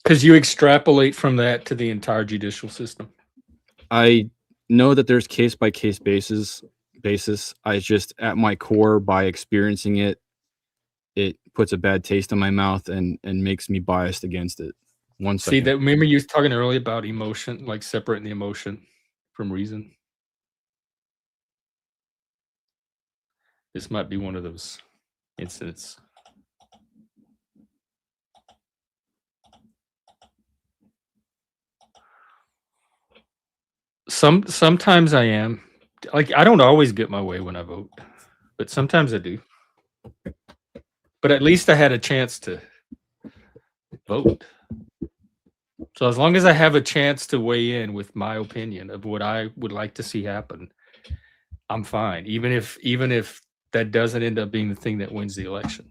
Because you extrapolate from that to the entire judicial system. I know that there's case-by-case basis. I just, at my core, by experiencing it, it puts a bad taste in my mouth and makes me biased against it. One second. See, that, remember you was talking earlier about emotion, like separating the emotion from reason? This might be one of those incidents. Sometimes I am. Like, I don't always get my way when I vote, but sometimes I do. But at least I had a chance to vote. So as long as I have a chance to weigh in with my opinion of what I would like to see happen, I'm fine. Even if that doesn't end up being the thing that wins the election.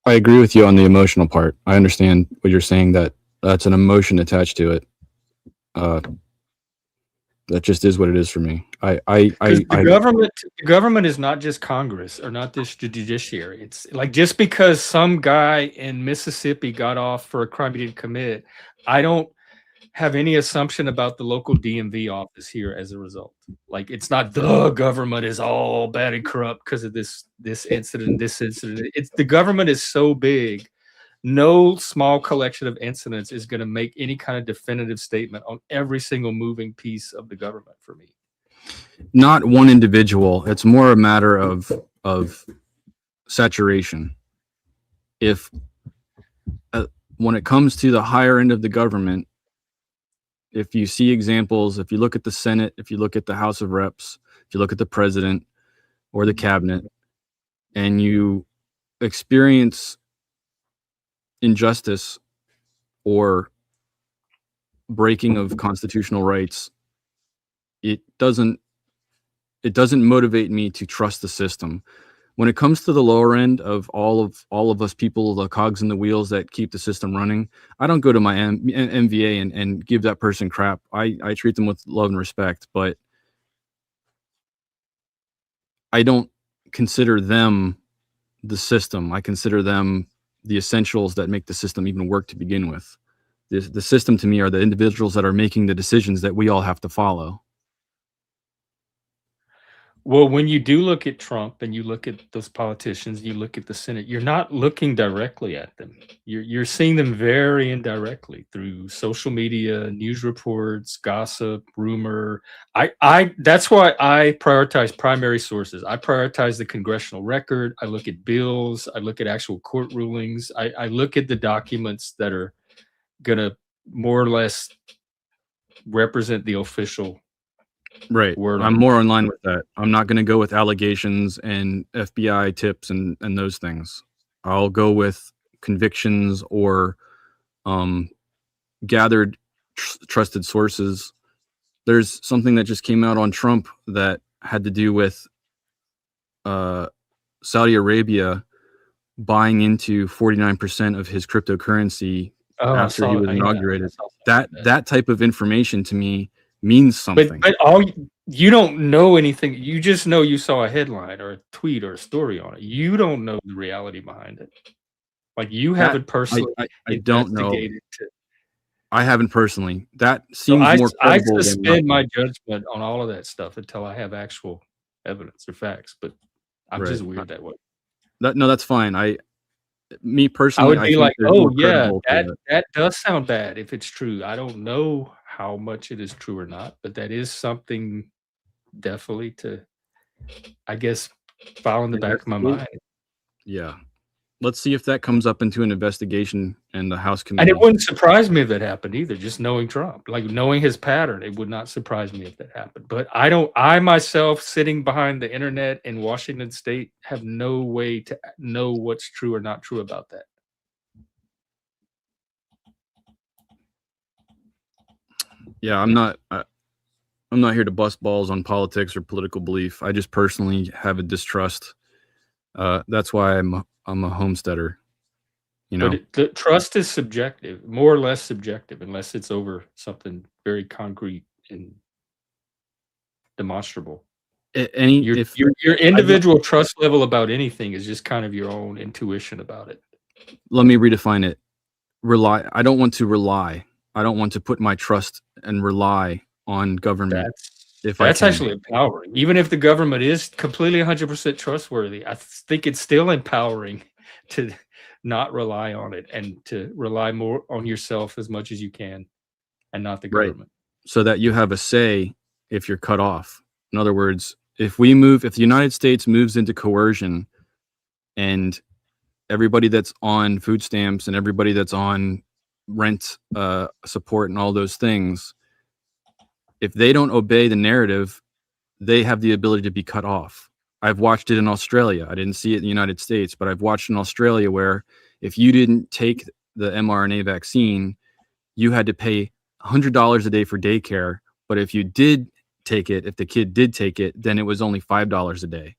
I agree with you on the emotional part. I understand what you're saying, that that's an emotion attached to it. That just is what it is for me. The government is not just Congress or not just the judiciary. It's like just because some guy in Mississippi got off for a crime he didn't commit, I don't have any assumption about the local DMV office here as a result. Like it's not the government is all bad and corrupt because of this incident, this incident. It's the government is so big. No small collection of incidents is going to make any kind of definitive statement on every single moving piece of the government for me. Not one individual. It's more a matter of saturation. If when it comes to the higher end of the government, if you see examples, if you look at the Senate, if you look at the House of Reps, if you look at the president or the cabinet, and you experience injustice or breaking of constitutional rights, it doesn't motivate me to trust the system. When it comes to the lower end of all of us people, the cogs in the wheels that keep the system running, I don't go to my MVA and give that person crap. I treat them with love and respect, but I don't consider them the system. I consider them the essentials that make the system even work to begin with. The system to me are the individuals that are making the decisions that we all have to follow. Well, when you do look at Trump and you look at those politicians, you look at the Senate, you're not looking directly at them. You're seeing them very indirectly through social media, news reports, gossip, rumor. I that's why I prioritize primary sources. I prioritize the congressional record. I look at bills. I look at actual court rulings. I look at the documents that are gonna more or less represent the official Right. word. I'm more in line with that. I'm not going to go with allegations and FBI tips and those things. I'll go with convictions or gathered trusted sources. There's something that just came out on Trump that had to do with Saudi Arabia buying into 49% of his cryptocurrency after he was inaugurated. That type of information to me means something. But you don't know anything. You just know you saw a headline or a tweet or a story on it. You don't know the reality behind it. Like you haven't personally I don't know. investigated I haven't personally. That seems more I credible than suspend my nothing. judgment on all of that stuff until I have actual evidence or facts. But I'm just Right. weird that way. No, that's fine. Me I personally, would I be think like, there's oh more yeah, credible to it. that does sound bad if it's true. I don't know how much it is true or not, but that is something definitely to, I guess, file in the back of my mind. Yeah. Let's see if that comes up into an investigation in the House And committee. it wouldn't surprise me if that happened either, just knowing Trump. Like knowing his pattern, it would not surprise me if that happened. But I myself, sitting behind the internet in Washington State, have no way to know what's true or not true about that. Yeah, I'm not here to bust balls on politics or political belief. I just personally have a distrust. That's why I'm a homesteader. You know, But the trust is subjective, more or less subjective, unless it's over something very concrete and demonstrable. Your individual trust level about anything is just kind of your own intuition about it. Let me redefine it. Rely. I don't want to rely. I don't want to put my trust and rely on government. That's actually empowering. Even if the government is completely 100% trustworthy, I think it's still empowering to not rely on it and to rely more on yourself as much as you can and not the government. So that you have a say if you're cut off. In other words, if the United States moves into coercion and everybody that's on food stamps and everybody that's on rent support and all those things, if they don't obey the narrative, they have the ability to be cut off. I've watched it in Australia. I didn't see it in the United States, but I've watched in Australia where if you didn't take the mRNA vaccine, you had to pay $100 a day for daycare. But if you did take it, if the kid did take it, then it was only $5 a day.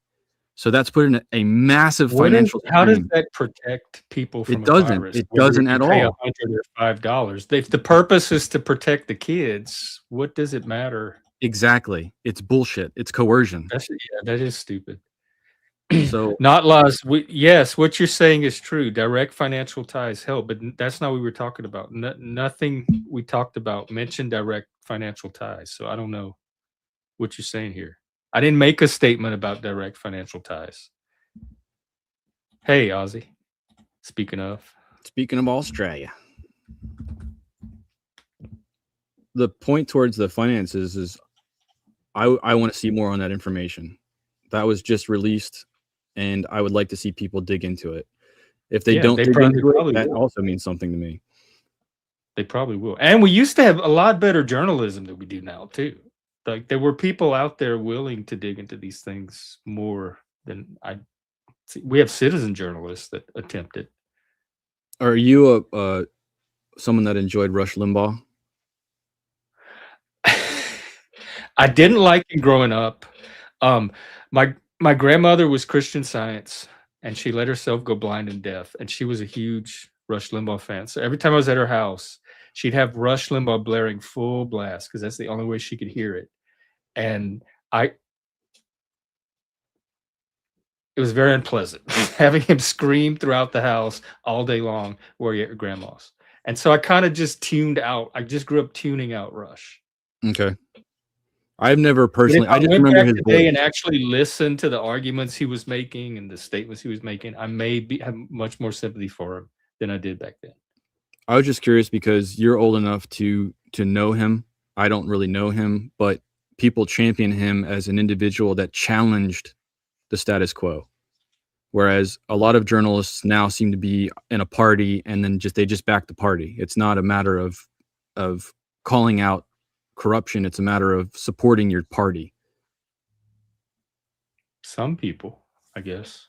So that's put in a massive financial. How does that protect people from a virus? It doesn't at all. $100 or $5. If the purpose is to protect the kids, what does it matter Exactly. It's bullshit. It's coercion. That is stupid. So Not laws. Yes, what you're saying is true. Direct financial ties help, but that's not what we were talking about. Nothing we talked about mentioned direct financial ties. So I don't know what you're saying here. I didn't make a statement about direct financial ties. Hey, Ozzy. Speaking of Australia, the point towards the finances is I want to see more on that information. That was just released, and I would like to see people dig into it. If they don't dig into it, that also means something to me. They probably will. And we used to have a lot better journalism than we do now, too. Like there were people out there willing to dig into these things more than I see. We have citizen journalists that attempt it. Are you someone that enjoyed Rush Limbaugh? I didn't like him growing up. My grandmother was Christian Science, and she let herself go blind and deaf, and she was a huge Rush Limbaugh fan. So every time I was at her house, she'd have Rush Limbaugh blaring full blast because that's the only way she could hear it. And it was very unpleasant having him scream throughout the house all day long where you're at your grandma's. And so I kind of just tuned out. I just grew up tuning out Rush. Okay. I've never personally. I just went remember back his today voice. and actually listened to the arguments he was making and the statements he was making. I may have much more sympathy for him than I did back then. I was just curious because you're old enough to know him. I don't really know him, but people champion him as an individual that challenged the status quo. Whereas a lot of journalists now seem to be in a party and then they just back the party. It's not a matter of calling out corruption. It's a matter of supporting your party. Some people, I guess.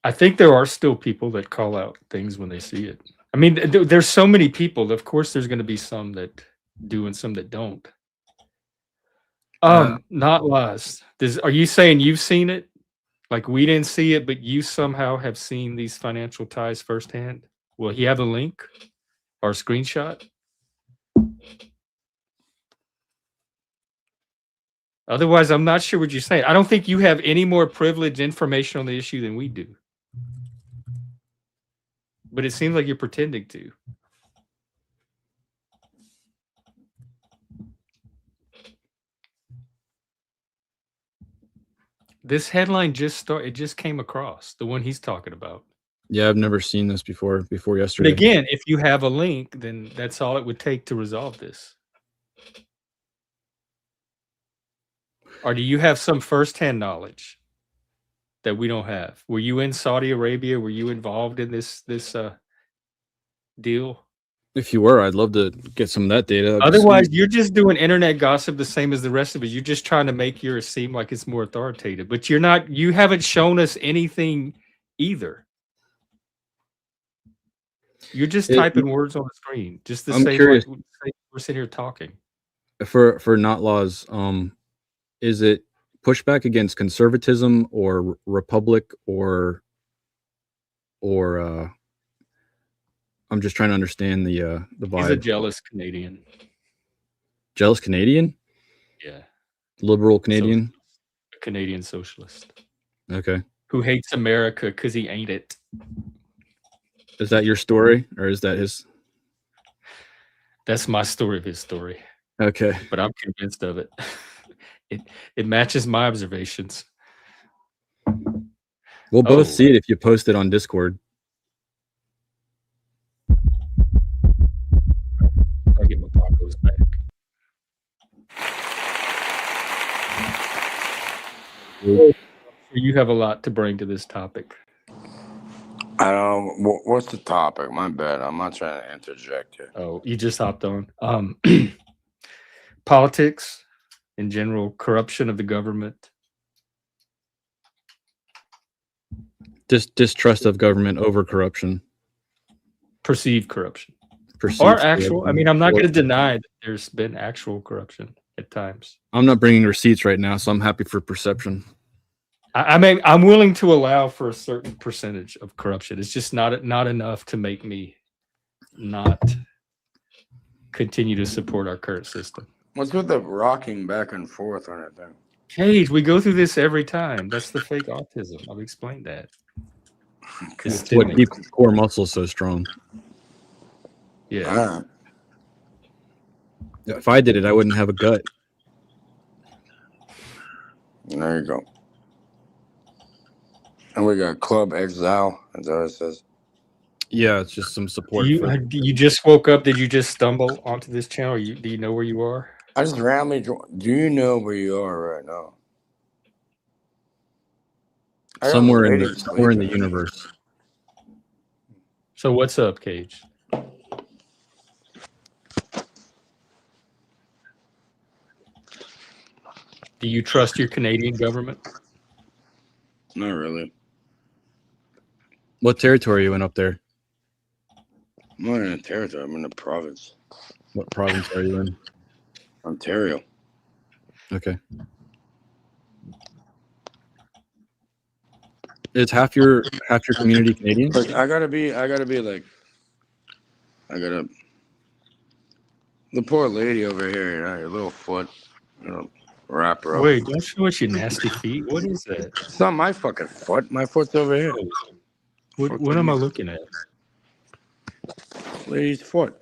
I think there are still people that call out things when they see it. I mean, there's so many people. Of course, there's going to be some that do and some that don't. Not lost. Are you saying you've seen it? Like we didn't see it, but you somehow have seen these financial ties firsthand? Will he have a link or a screenshot? Otherwise, I'm not sure what you're saying. I don't think you have any more privileged information on the issue than we do. But it seems like you're pretending to. This headline it just came across, the one he's talking about. Yeah, I've never seen this before yesterday. But again, if you have a link, then that's all it would take to resolve this. Or do you have some firsthand knowledge that we don't have? Were you in Saudi Arabia? Were you involved in this deal? If you were, I'd love to get some of that data. Otherwise, you're just doing internet gossip the same as the rest of it. You're just trying to make yours seem like it's more authoritative, but you're not. You haven't shown us anything either. You're just typing words on the screen, just to say we're sitting here talking. For not laws, is it pushback against conservatism or republic or I'm just trying to understand the vibe. He's a jealous Canadian. Jealous Canadian? Yeah. Liberal Canadian? A Canadian socialist. Okay. Who hates America because he ain't it. Is that your story or is that his? That's my story of his story. Okay. But I'm convinced of it. It matches my observations. We'll both see it if you post it on Discord. I'll get my tacos back. You have a lot to bring to this topic. What's the topic? My bad. I'm not trying to interject here. Oh, you just hopped on. Politics in general, corruption of the government. Distrust of government over corruption. Perceived corruption. Or actual. I mean, I'm not going to deny that there's been actual corruption at times. I'm not bringing receipts right now, so I'm happy for perception. I mean, I'm willing to allow for a certain percentage of corruption. It's just not enough to make me not continue to support our current system. What's with the rocking back and forth on that thing? Cage, we go through this every time. That's the fake autism. I've explained that. It's It's what stimming. keeps core muscles so strong. Yeah. Ah, If I did it, I wouldn't have a gut. there you go. And we got Club Exile. That's what it says. Yeah, it's just some support. You just woke up? Did you just stumble onto this channel? Do you know where you are? I just randomly. Do you know where you are right now? I got somewhere in lady the universe. So what's up, Cage? Do you trust your Canadian government? Not really. What territory are you in up there? I'm not in a territory. I'm in a province. What province are you in? Ontario. Okay. Is half your community Canadian? Like I gotta be like, the poor lady over here, your little foot, wrap her up. Wait, don't show us your nasty feet. What is that? It's not my fucking foot. My foot's over here. What am I looking at? Lady's foot.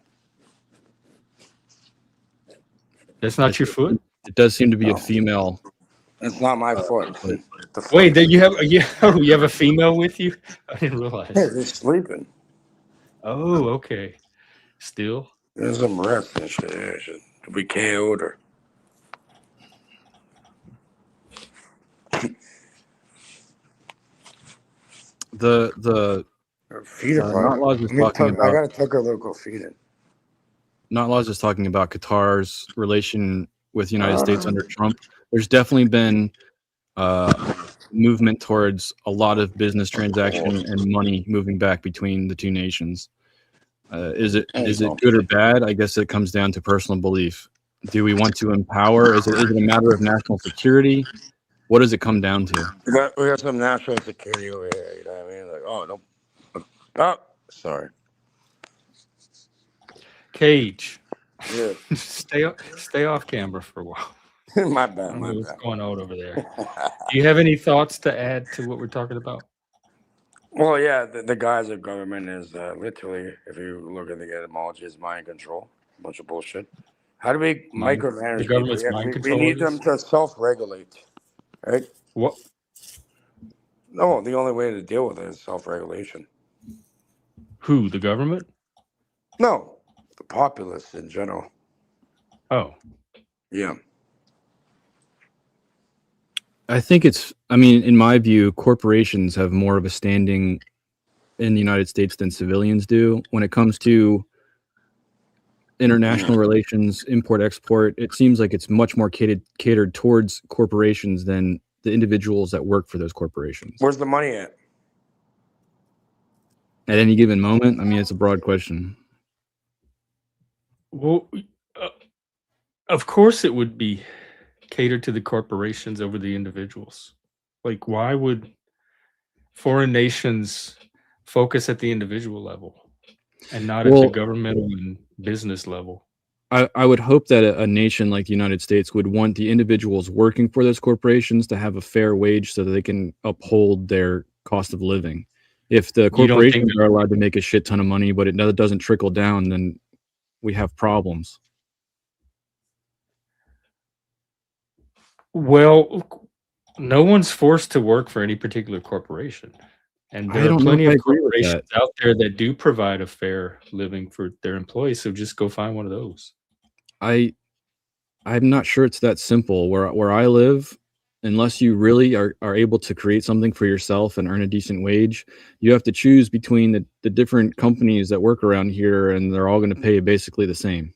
That's not your foot? It does seem to be a female. That's not my foot. Wait, you have a female with you? I didn't realize. Yeah, they're sleeping. Oh, okay. Still? There's some rest and shit. Yeah, shit. We KO'd her. Her feet are Not Laws is talking about. I gotta tuck her little feet in. Not Laws is talking about Qatar's relation with the United States under Trump. There's definitely been movement towards a lot of business transaction and money moving back between the two nations. Is it good or bad? I guess it comes down to personal belief. Do we want to empower? Is it a matter of national security? What does it come down to? We got some national security over here. You know what I mean? Like, oh no. Oh, sorry. Cage. Yeah. Stay off camera for a while. My bad. I don't know what's going on over there. Do you have any thoughts to add to what we're talking about? Well, yeah, the guys of government is literally, if you look at the etymology, mind control. A bunch of bullshit. How do we micromanage the government's people? mind We control need them to self-regulate, right? What? No, the only way to deal with it is self-regulation. Who? The government? No, the populace in general. Oh. Yeah. I think in my view, corporations have more of a standing in the United States than civilians do. When it comes to international relations, import, export, it seems like it's much more catered towards corporations than the individuals that work for those corporations. Where's the money at? At any given moment? I mean, it's a broad question. Well, of course it would be catered to the corporations over the individuals. Like, why would foreign nations focus at the individual level and not at the governmental and business level? I would hope that a nation like the United States would want the individuals working for those corporations to have a fair wage so that they can uphold their cost of living. If the corporations are allowed to make a shit ton of money, but it doesn't trickle down, then we have problems. Well, no one's forced to work for any particular corporation. And there are plenty of corporations out there that do provide a fair living for their employees. So just go find one of those. I'm not sure it's that simple. Where I live, unless you really are able to create something for yourself and earn a decent wage, you have to choose between the different companies that work around here, and they're all going to pay basically the same.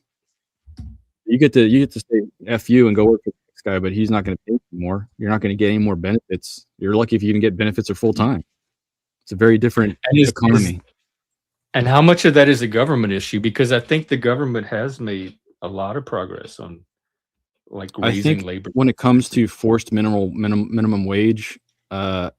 You get to say F you and go work for the next guy, but he's not going to pay you more. You're not going to get any more benefits. You're lucky if you can get benefits or full time. It's a very different economy. And how much of that is a government issue? Because I think the government has made a lot of progress on like raising labor. When it comes to forced minimum wage, I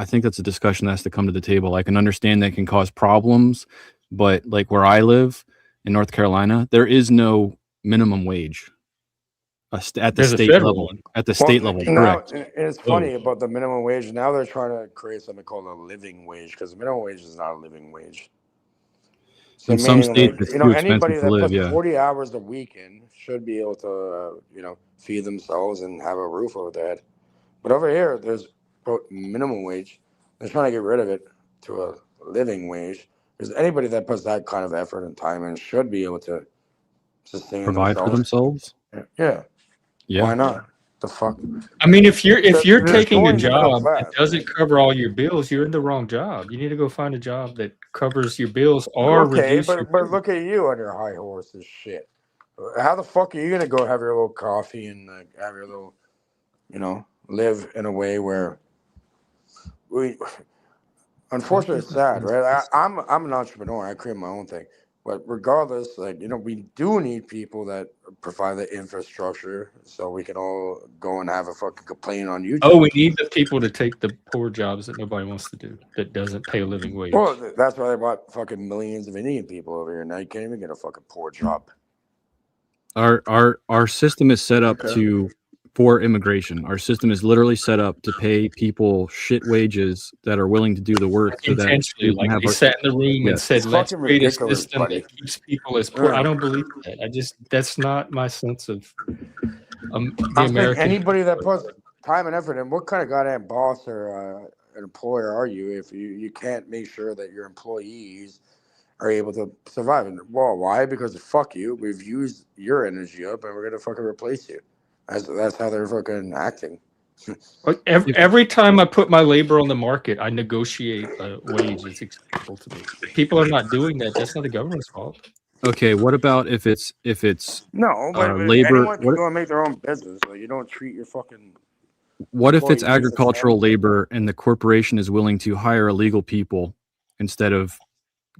think that's a discussion that has to come to the table. I can understand that can cause problems, but like where I live, in North Carolina, there is no minimum wage at the There's a state federal level. one. At the state level, Now, correct. and it's funny about the minimum wage. Now they're trying to create something called a living wage because the minimum wage is not a living wage. So In some meaning, states, like, it's too anybody expensive to that live. puts Yeah, 40 hours a week in should be able to, feed themselves and have a roof over their head. But over here, there's quote minimum wage. They're trying to get rid of it to a living wage because anybody that puts that kind of effort and time in should be able to sustain provide for themselves. themselves. Yeah. Yeah. Why not? The fuck? I mean, if you're They're taking a destroying the middle job that class. doesn't cover all your bills, you're in the wrong job. You need to go find a job that covers your bills or Okay, reduce your but bills. look at you on your high horse and shit. How the fuck are you gonna go have your little coffee and have your little, live in a way where we? Unfortunately, it's sad, right? I'm an entrepreneur. I create my own thing, but regardless, we do need people that provide the infrastructure so we can all go and have a fucking complaint on YouTube. Oh, we need the people to take the poor jobs that nobody wants to do, that doesn't pay a living wage. Well, that's why they brought fucking millions of Indian people over here. Now you can't even get a fucking poor job. Our system is set up for immigration. Our system is literally set up to pay people shit wages that are willing to do the work. So that Intentionally, we can like have they sat in the room and said, It's "Let's fucking create a ridiculous, system buddy. that keeps people as poor." I don't believe that. That's not my sense of the I'm saying American. anybody that puts time and effort in, what kind of goddamn boss or an employer are you if you can't make sure that your employees are able to survive? And well, why? Because fuck you. We've used your energy up, and we're gonna fucking replace you. That's how they're fucking acting. Every time I put my labor on the market, I negotiate a wage that's acceptable to me. If people are not doing that, that's not the government's fault. Okay, what about if it's No, but labor? anyone can go and make their own business. Like, you don't treat your fucking. What if it's employees as agricultural animals. labor and the corporation is willing to hire illegal people instead of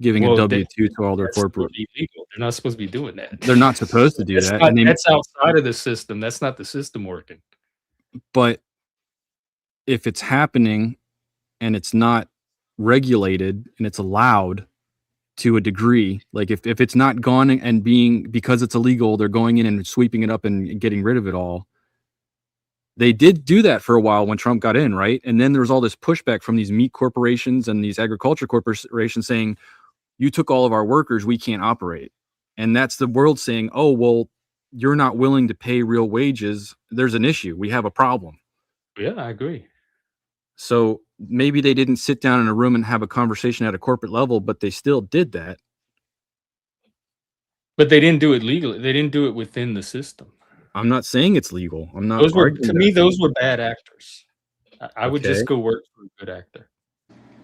giving a W-2 to all their corporate? Illegal. They're not supposed to be doing that. They're not supposed to do that. That's outside of the system. That's not the system working. But if it's happening and it's not regulated and it's allowed to a degree, like if it's not gone and being, because it's illegal, they're going in and sweeping it up and getting rid of it all. They did do that for a while when Trump got in, right? And then there was all this pushback from these meat corporations and these agriculture corporations saying, you took all of our workers, we can't operate. And that's the world saying, oh, well, you're not willing to pay real wages. There's an issue. We have a problem. Yeah, I agree. So maybe they didn't sit down in a room and have a conversation at a corporate level, but they still did that. But they didn't do it legally. They didn't do it within the system. I'm not saying it's legal. I'm not. Those were bad actors. I would just Okay. go work for a good actor.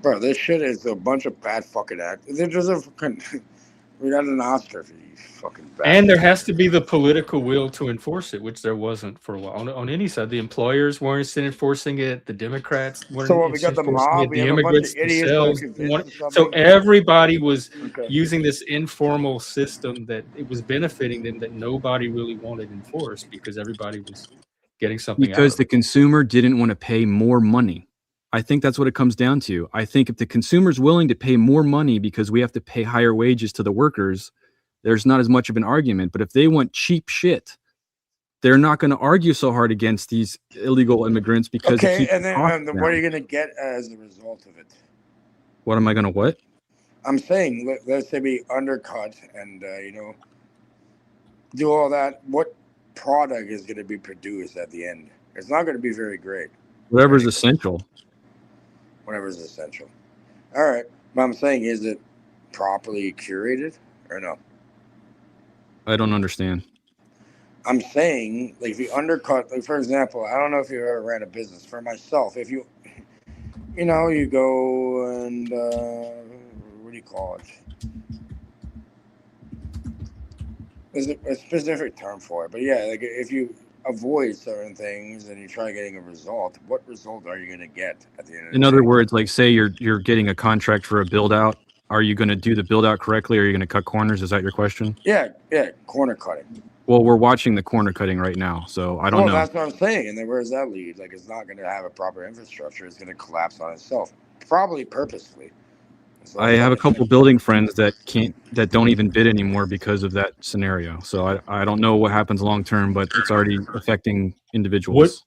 Bro, this shit is a bunch of bad fucking actors. They're just a fucking. We got an Oscar for you fucking bad. And there has to be the political will to enforce it, which there wasn't for a while. On any side, the employers weren't enforcing it. The Democrats weren't. So what, we got the mob, it. we The have a bunch immigrants of idiots themselves. that convinced So something. everybody was Okay. using this informal system that it was benefiting them, that nobody really wanted enforced because everybody was getting something out Because of the it. consumer didn't want to pay more money. I think that's what it comes down to. I think if the consumer's willing to pay more money because we have to pay higher wages to the workers, there's not as much of an argument. But if they want cheap shit, they're not going to argue so hard against these illegal immigrants because Okay, it keeps and the then cost what down. are you gonna get as a result of it? What am I going to what? I'm saying, let's say we undercut and do all that. What product is gonna be produced at the end? It's not gonna be very great. Whatever's essential. Whatever is essential. All right, but I'm saying, is it properly curated or no? I don't understand. I'm saying, like, if you undercut, like, for example, I don't know if you ever ran a business. For myself, if you go and what do you call it? There's a specific term for it, but yeah, like if you avoid certain things and you try getting a result, what result are you going to get at the end of the In day? other words, like say you're getting a contract for a build out. Are you going to do the build out correctly? Or are you going to cut corners? Is that your question? Yeah, corner cutting. Well, we're watching the corner cutting right now, so I don't know. Well, that's what I'm saying. And then where does that lead? Like, it's not going to have a proper infrastructure. It's going to collapse on itself, probably purposefully. I have a couple building friends that don't even bid anymore because of that scenario. So I don't know what happens long term, but it's already affecting What individuals.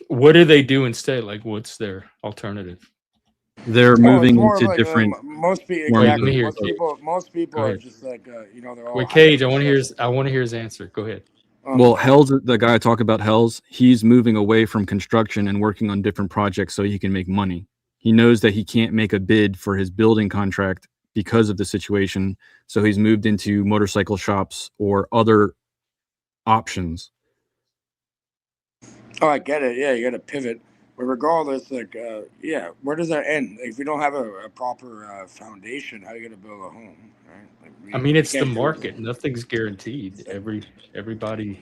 what do they do instead? Like, what's their alternative? They're It's moving more of into like different. most people. More Wait, let me Exactly. hear. Most people Go are ahead. just like they're all Wait, high Cage, up I want to hear construction. his. I want to hear his answer. Go ahead. Well, Hell's the guy I talk about. Hell's he's moving away from construction and working on different projects so he can make money. He knows that he can't make a bid for his building contract because of the situation, so he's moved into motorcycle shops or other options. Oh, I get it. Yeah, you got to pivot. But regardless, like, yeah, where does that end? If we don't have a proper foundation, how are you going to build a home, right? Like, I mean, you it's the can't do it. market. Nothing's guaranteed. Everybody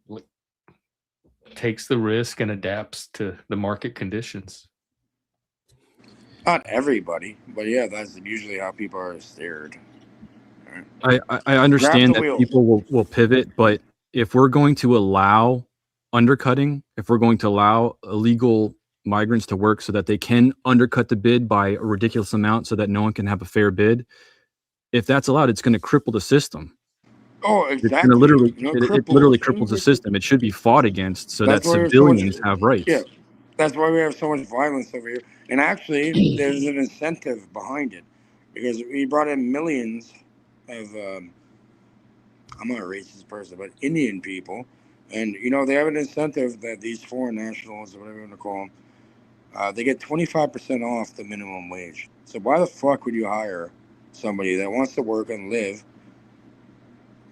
like, takes the risk and adapts to the market conditions. Not everybody, but yeah, that's usually how people are steered. Right? I understand that people will pivot, but if we're going to allow undercutting, if we're going to allow illegal migrants to work so that they can undercut the bid by a ridiculous amount so that no one can have a fair bid, if that's allowed, it's going to cripple the system. Oh, exactly. It's going to literally, it literally cripples the system. It should be fought against so that civilians have rights. Yeah, that's why we have so much violence over here. And actually, there's an incentive behind it because we brought in millions of, I'm not a racist person, but Indian people. And, they have an incentive that these foreign nationals, or whatever you want to call them, they get 25% off the minimum wage. So why the fuck would you hire somebody that wants to work and live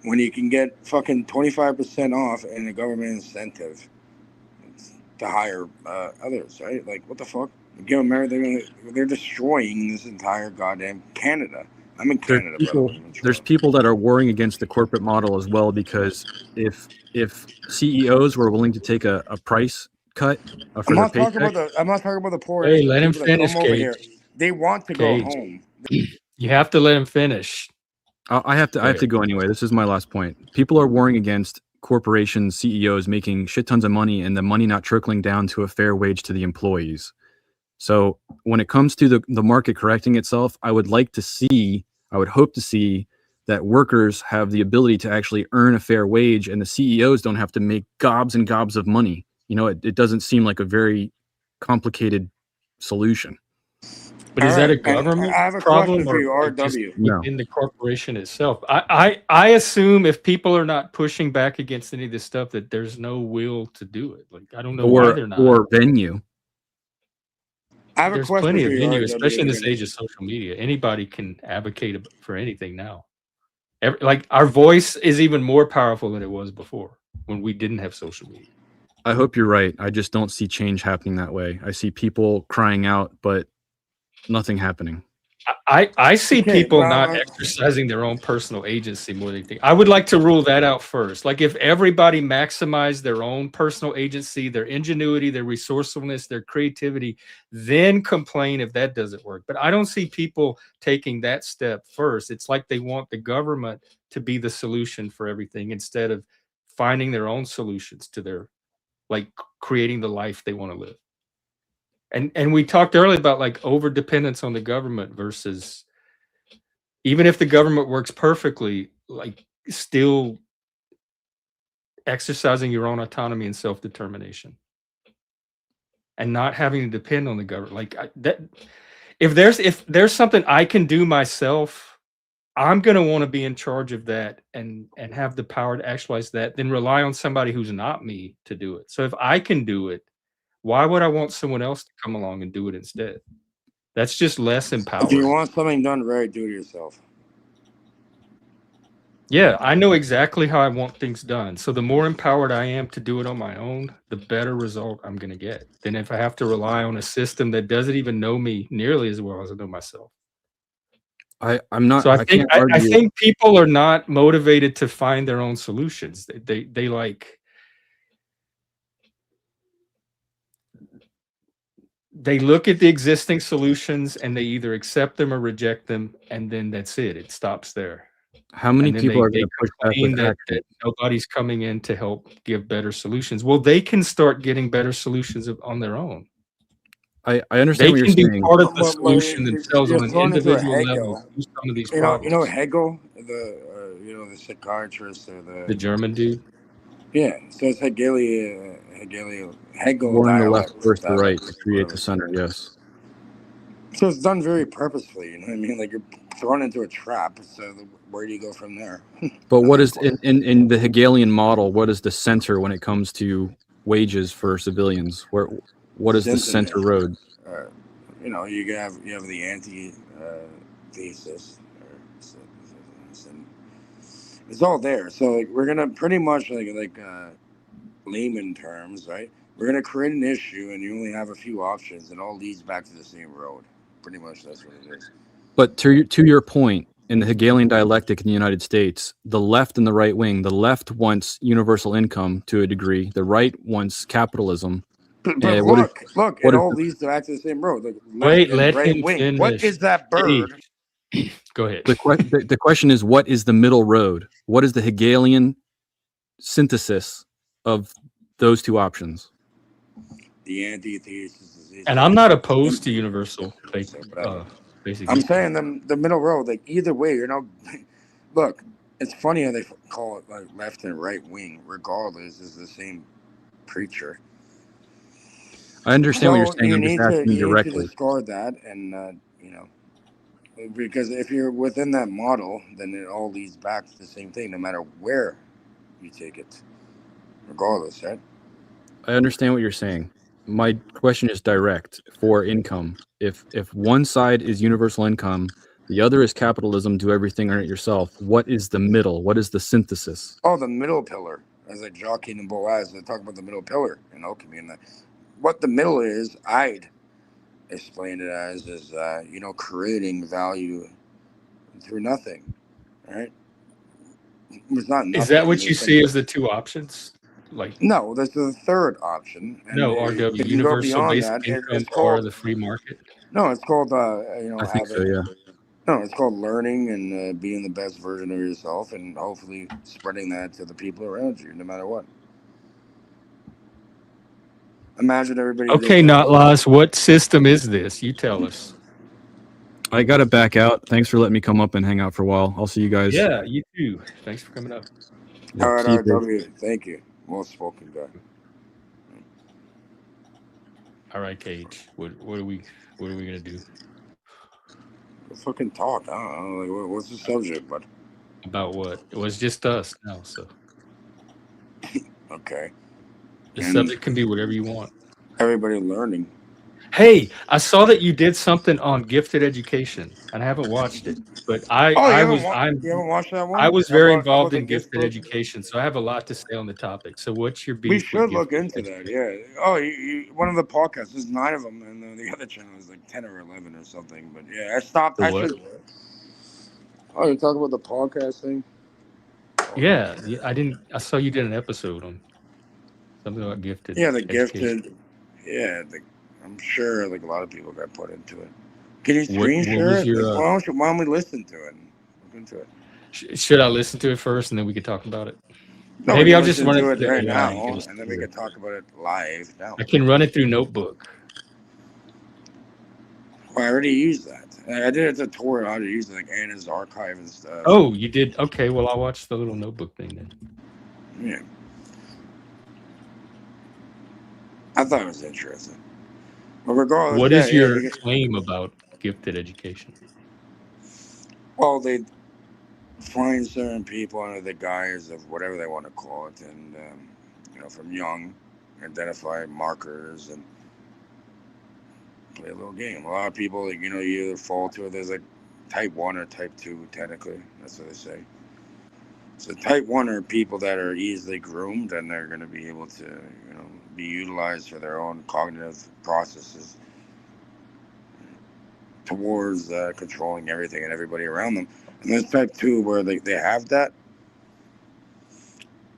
when you can get fucking 25% off in a government incentive to hire others, right? Like, what the fuck? Give America, they're destroying this entire goddamn Canada. I'm in Canada, there's people that are warring against the corporate model as well, because if CEOs were willing to take a price cut for their paycheck, I'm not talking about the poor. Hey, let him people that finish, come over Cage. here. They want to go home. You have to let him finish. I have to go anyway. This is my last point. People are warring against corporations, CEOs making shit tons of money and the money not trickling down to a fair wage to the employees. So when it comes to the market correcting itself, I would hope to see that workers have the ability to actually earn a fair wage and the CEOs don't have to make gobs and gobs of money. It doesn't seem like a very complicated solution. But is that a government I have a problem question for you, or just RW? in the corporation itself? I assume if people are not pushing back against any of this stuff, that there's no will to do it. Like, I don't know why they're not. Or venue. There's plenty of venue, especially in this age of social media. Anybody can advocate for anything now. Like, our voice is even more powerful than it was before when we didn't have social media. I hope you're right. I just don't see change happening that way. I see people crying out, but nothing happening. I see people not exercising their own personal agency more than anything. I would like to rule that out first. Like, if everybody maximized their own personal agency, their ingenuity, their resourcefulness, their creativity, then complain if that doesn't work. But I don't see people taking that step first. It's like they want the government to be the solution for everything instead of finding their own solutions to their, like, creating the life they want to live. And we talked earlier about, like, over dependence on the government versus, even if the government works perfectly, like, still exercising your own autonomy and self-determination and not having to depend on the government. Like, if there's something I can do myself, I'm going to want to be in charge of that and have the power to actualize that, then rely on somebody who's not me to do it. So if I can do it, why would I want someone else to come along and do it instead? That's just less empowering. If you want something done right, do it yourself. Yeah, I know exactly how I want things done. So the more empowered I am to do it on my own, the better result I'm going to get than if I have to rely on a system that doesn't even know me nearly as well as I know myself. I'm not. So I think people are not motivated to find their own solutions. They like. They look at the existing solutions and they either accept them or reject them, and then that's it. It stops there. How many people are going to push back with that nobody's coming in to help give better solutions? Well, they can start getting better solutions on their own. I understand They what you're can be saying. part of the But solution themselves you're on an thrown into a individual level Hegel. to some of these You know problems. Hegel, the psychiatrist or The German dude. yeah. So it's Hegel Warring the left versus the right to dialectics, create the whatever. center. Yes. So it's done very purposefully. You know what I mean? Like you're thrown into a trap. So where do you go from there? But what is in the Hegelian model? What is the center when it comes to wages for civilians? What is the center Sentiment. road? You have the anti thesis. It's all there. So like, we're gonna pretty much like layman terms, right? We're gonna create an issue, and you only have a few options, and it all leads back to the same road. Pretty much, that's what it is. But to your point, in the Hegelian dialectic in the United States, the left and the right wing, the left wants universal income to a degree, the right wants capitalism. But What is look, it what is all the, leads back to the same road. Like left Wait, and let right him wing. What finish. is that Hey, bird? go ahead. the question is, what is the middle road? What is the Hegelian synthesis of those two options? The antithesis is And I'm not opposed to universal basic I'm income. saying the middle road. Like either way, look. It's funny how they call it like left and right wing. Regardless, is the same preacher. I understand what you're saying. I'm just asking you You need to directly. discard that, and because if you're within that model, then it all leads back to the same thing, no matter where you take it, regardless, right? I understand what you're saying. My question is direct for income. If one side is universal income, the other is capitalism, do everything, earn it yourself. What is the middle? What is the synthesis? Oh, the middle pillar, as like Joaquin and Boaz, they talk about the middle pillar in alchemy, and what the middle is, I'd explain it as is creating value through nothing, right? It's not Is nothing. that what you see as the two options? Like, No, that's the third option, and no, RW, if you go universal beyond basic that, income it's or called the free market? no, it's called I think so, yeah. no, it's called learning and being the best version of yourself, and hopefully spreading that to the people around you, no matter what. Imagine everybody. Okay, not lost. What system is this? You tell us. I got to back out. Thanks for letting me come up and hang out for a while. I'll see you guys. Yeah, you too. Thanks for coming up. Yeah, All right, see you, Dave. RW. Thank you. Well spoken, guy. All right, Cage. What are we gonna do Fucking talk. I don't know. Like, what's the subject, bud? about what? It was just us now, so Okay. the And subject can be whatever you want. everybody learning. Hey, I saw that you did something on gifted education, and I haven't watched it, but You haven't watched that one? I was very How involved about the in gift gifted book? education, so I have a lot to say on the topic. So, what's your We beef with should look gifted into that. education? Yeah. Oh, one of the podcasts. There's 9 of them, and the other channel is like 10 or 11 or something. But yeah, I stopped. The what? Oh, you're talking about the podcast thing? Yeah, I didn't. I saw you did an episode on something about gifted Yeah, the education. gifted. Yeah, I'm sure like a lot of people got put into it. Can you What screen share was it? your? Why don't we listen to it? Look into it. Should I listen to it first and then we could talk about it? No, Maybe we I'll can just listen run it to through it the right AI now, and get a and then we story. can talk about it live now. I can run it through Notebook. Well, I already used that. I did a tutorial how to use it, like Anna's archive and stuff. Oh, you did? Okay, well, I'll watch the little Notebook thing then. Yeah. I thought it was interesting. But regardless, What is your claim about gifted education? Well, they find certain people under the guise of whatever they want to call it, and from young, identify markers and play a little game. A lot of people, you either fall to it. There's like type 1 or type 2, technically. That's what they say. So type 1 are people that are easily groomed, and they're going to be able to, be utilized for their own cognitive processes towards controlling everything and everybody around them. And there's type 2 where they have that,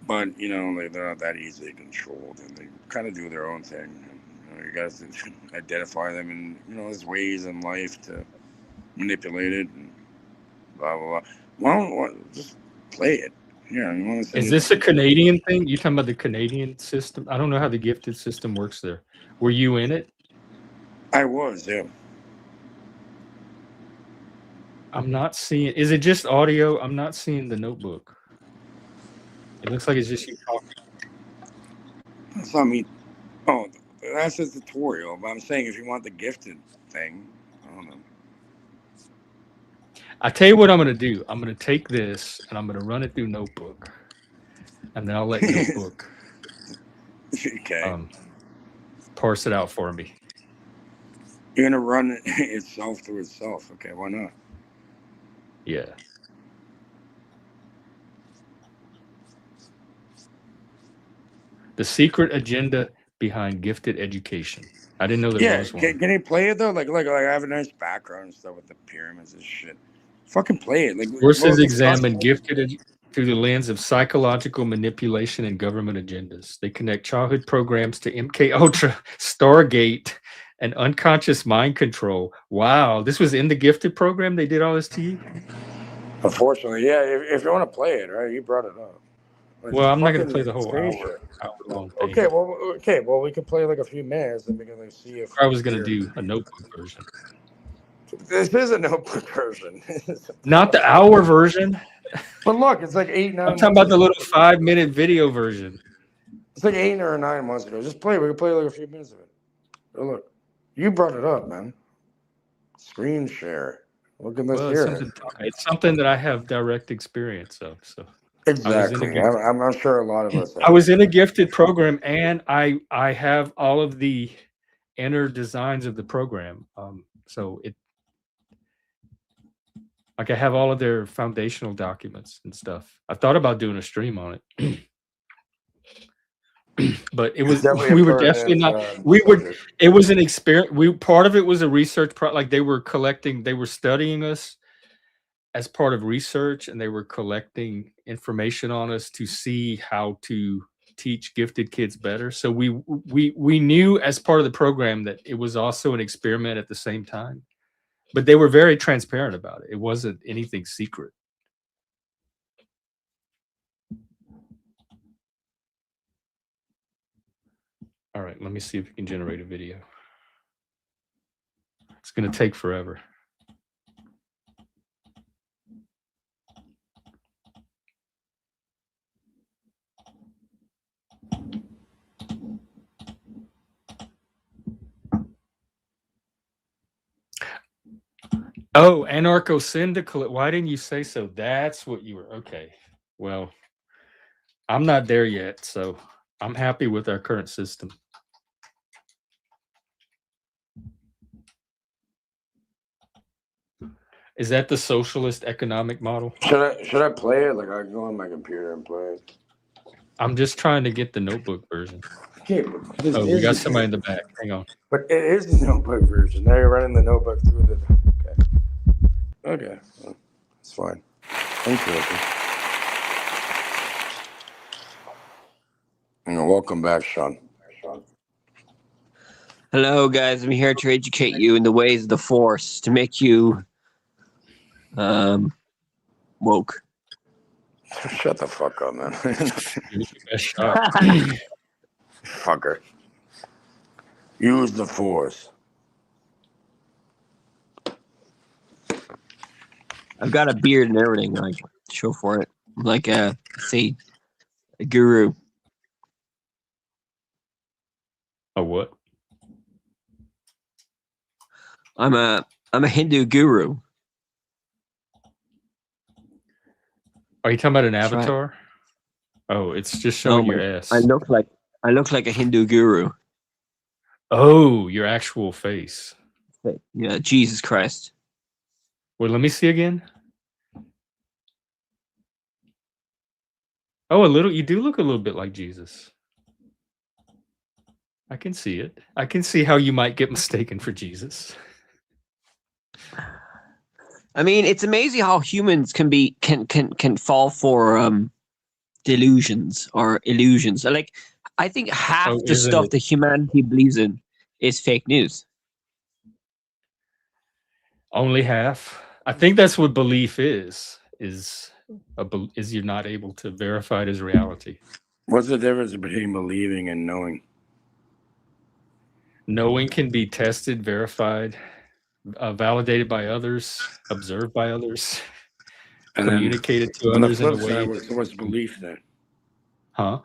but, they're not that easily controlled, and they kind of do their own thing. You guys identify them in, there's ways in life to manipulate it and blah, blah, blah. Well, just play it. Yeah. Is this a Canadian thing? You talking about the Canadian system? I don't know how the gifted system works there. Were you in it? I was, yeah. I'm not seeing. Is it just audio? I'm not seeing the notebook. It looks like it's just you talking. That's not me. Oh, that's a tutorial. But I'm saying if you want the gifted thing, I don't know. I tell you what I'm going to do. I'm going to take this and I'm going to run it through Notebook, and then I'll let Notebook Okay. parse it out for me. You're gonna run it itself through itself. Okay, why not? Yeah. The secret agenda behind gifted education. I didn't know there was one. Can you play it though? Like I have a nice background and stuff with the pyramids and shit. Fucking play it. Like Sources examine gifted through the lens of psychological manipulation and government agendas. They connect childhood programs to MK Ultra, Stargate, and unconscious mind control. Wow, this was in the gifted program. They did all this to you. Unfortunately, yeah. If you want to play it, right? You brought it up. Well, I'm not going to play the whole hour long thing. Okay, well, we can play like a few minutes and we can like see if I was going to do a notebook version. This is a notebook version. Not the hour version. But look, it's like 8, 9 I'm talking about the little 5-minute video version. It's like 8 or 9 months ago. Just play. We can play like a few minutes of it. Oh, look, you brought it up, man. Screen share. Look at this here. It's something that I have direct experience of. So exactly. I'm not sure a lot of us. I was in a gifted program, and I have all of the inner designs of the program. So it. Like I have all of their foundational documents and stuff. I thought about doing a stream on it, but it was we were definitely not. It was an experience. Part of it was a research like they were studying us as part of research, and they were collecting information on us to see how to teach gifted kids better. So we knew as part of the program that it was also an experiment at the same time. But they were very transparent about it. It wasn't anything secret. All right, let me see if we can generate a video. It's going to take forever. Oh, anarcho-syndicalist. Why didn't you say so? That's what you were. Okay. Well, I'm not there yet, so I'm happy with our current system. Is that the socialist economic model? Should I play it? Like I go on my computer and play it. I'm just trying to get the notebook version. Okay, we got somebody in the back. Hang on. But it is the notebook version. Now you're running the notebook through the. Okay, well, that's fine. Thank you. Welcome back, Sean. Hello, guys. I'm here to educate you in the ways of the Force to make you woke. Shut the fuck up, man. Fucker. Use the Force. I've got a beard and everything. Like, show for it. I'm like a guru. A what? I'm a Hindu guru. Are you talking about an avatar? Right. Oh, it's just showing your ass. I look like a Hindu guru. Oh, your actual face. Yeah, Jesus Christ. Wait, let me see again. Oh, a little. You do look a little bit like Jesus. I can see it. I can see how you might get mistaken for Jesus. I mean, it's amazing how humans can fall for delusions or illusions. Like, I think half the stuff that humanity believes in is fake news. Only half. I think that's what belief is you're not able to verify it as reality. What's the difference between believing and knowing? Knowing can be tested, verified, validated by others, observed by others, And then communicated to on the others in a flip way. side, what's belief then? Huh?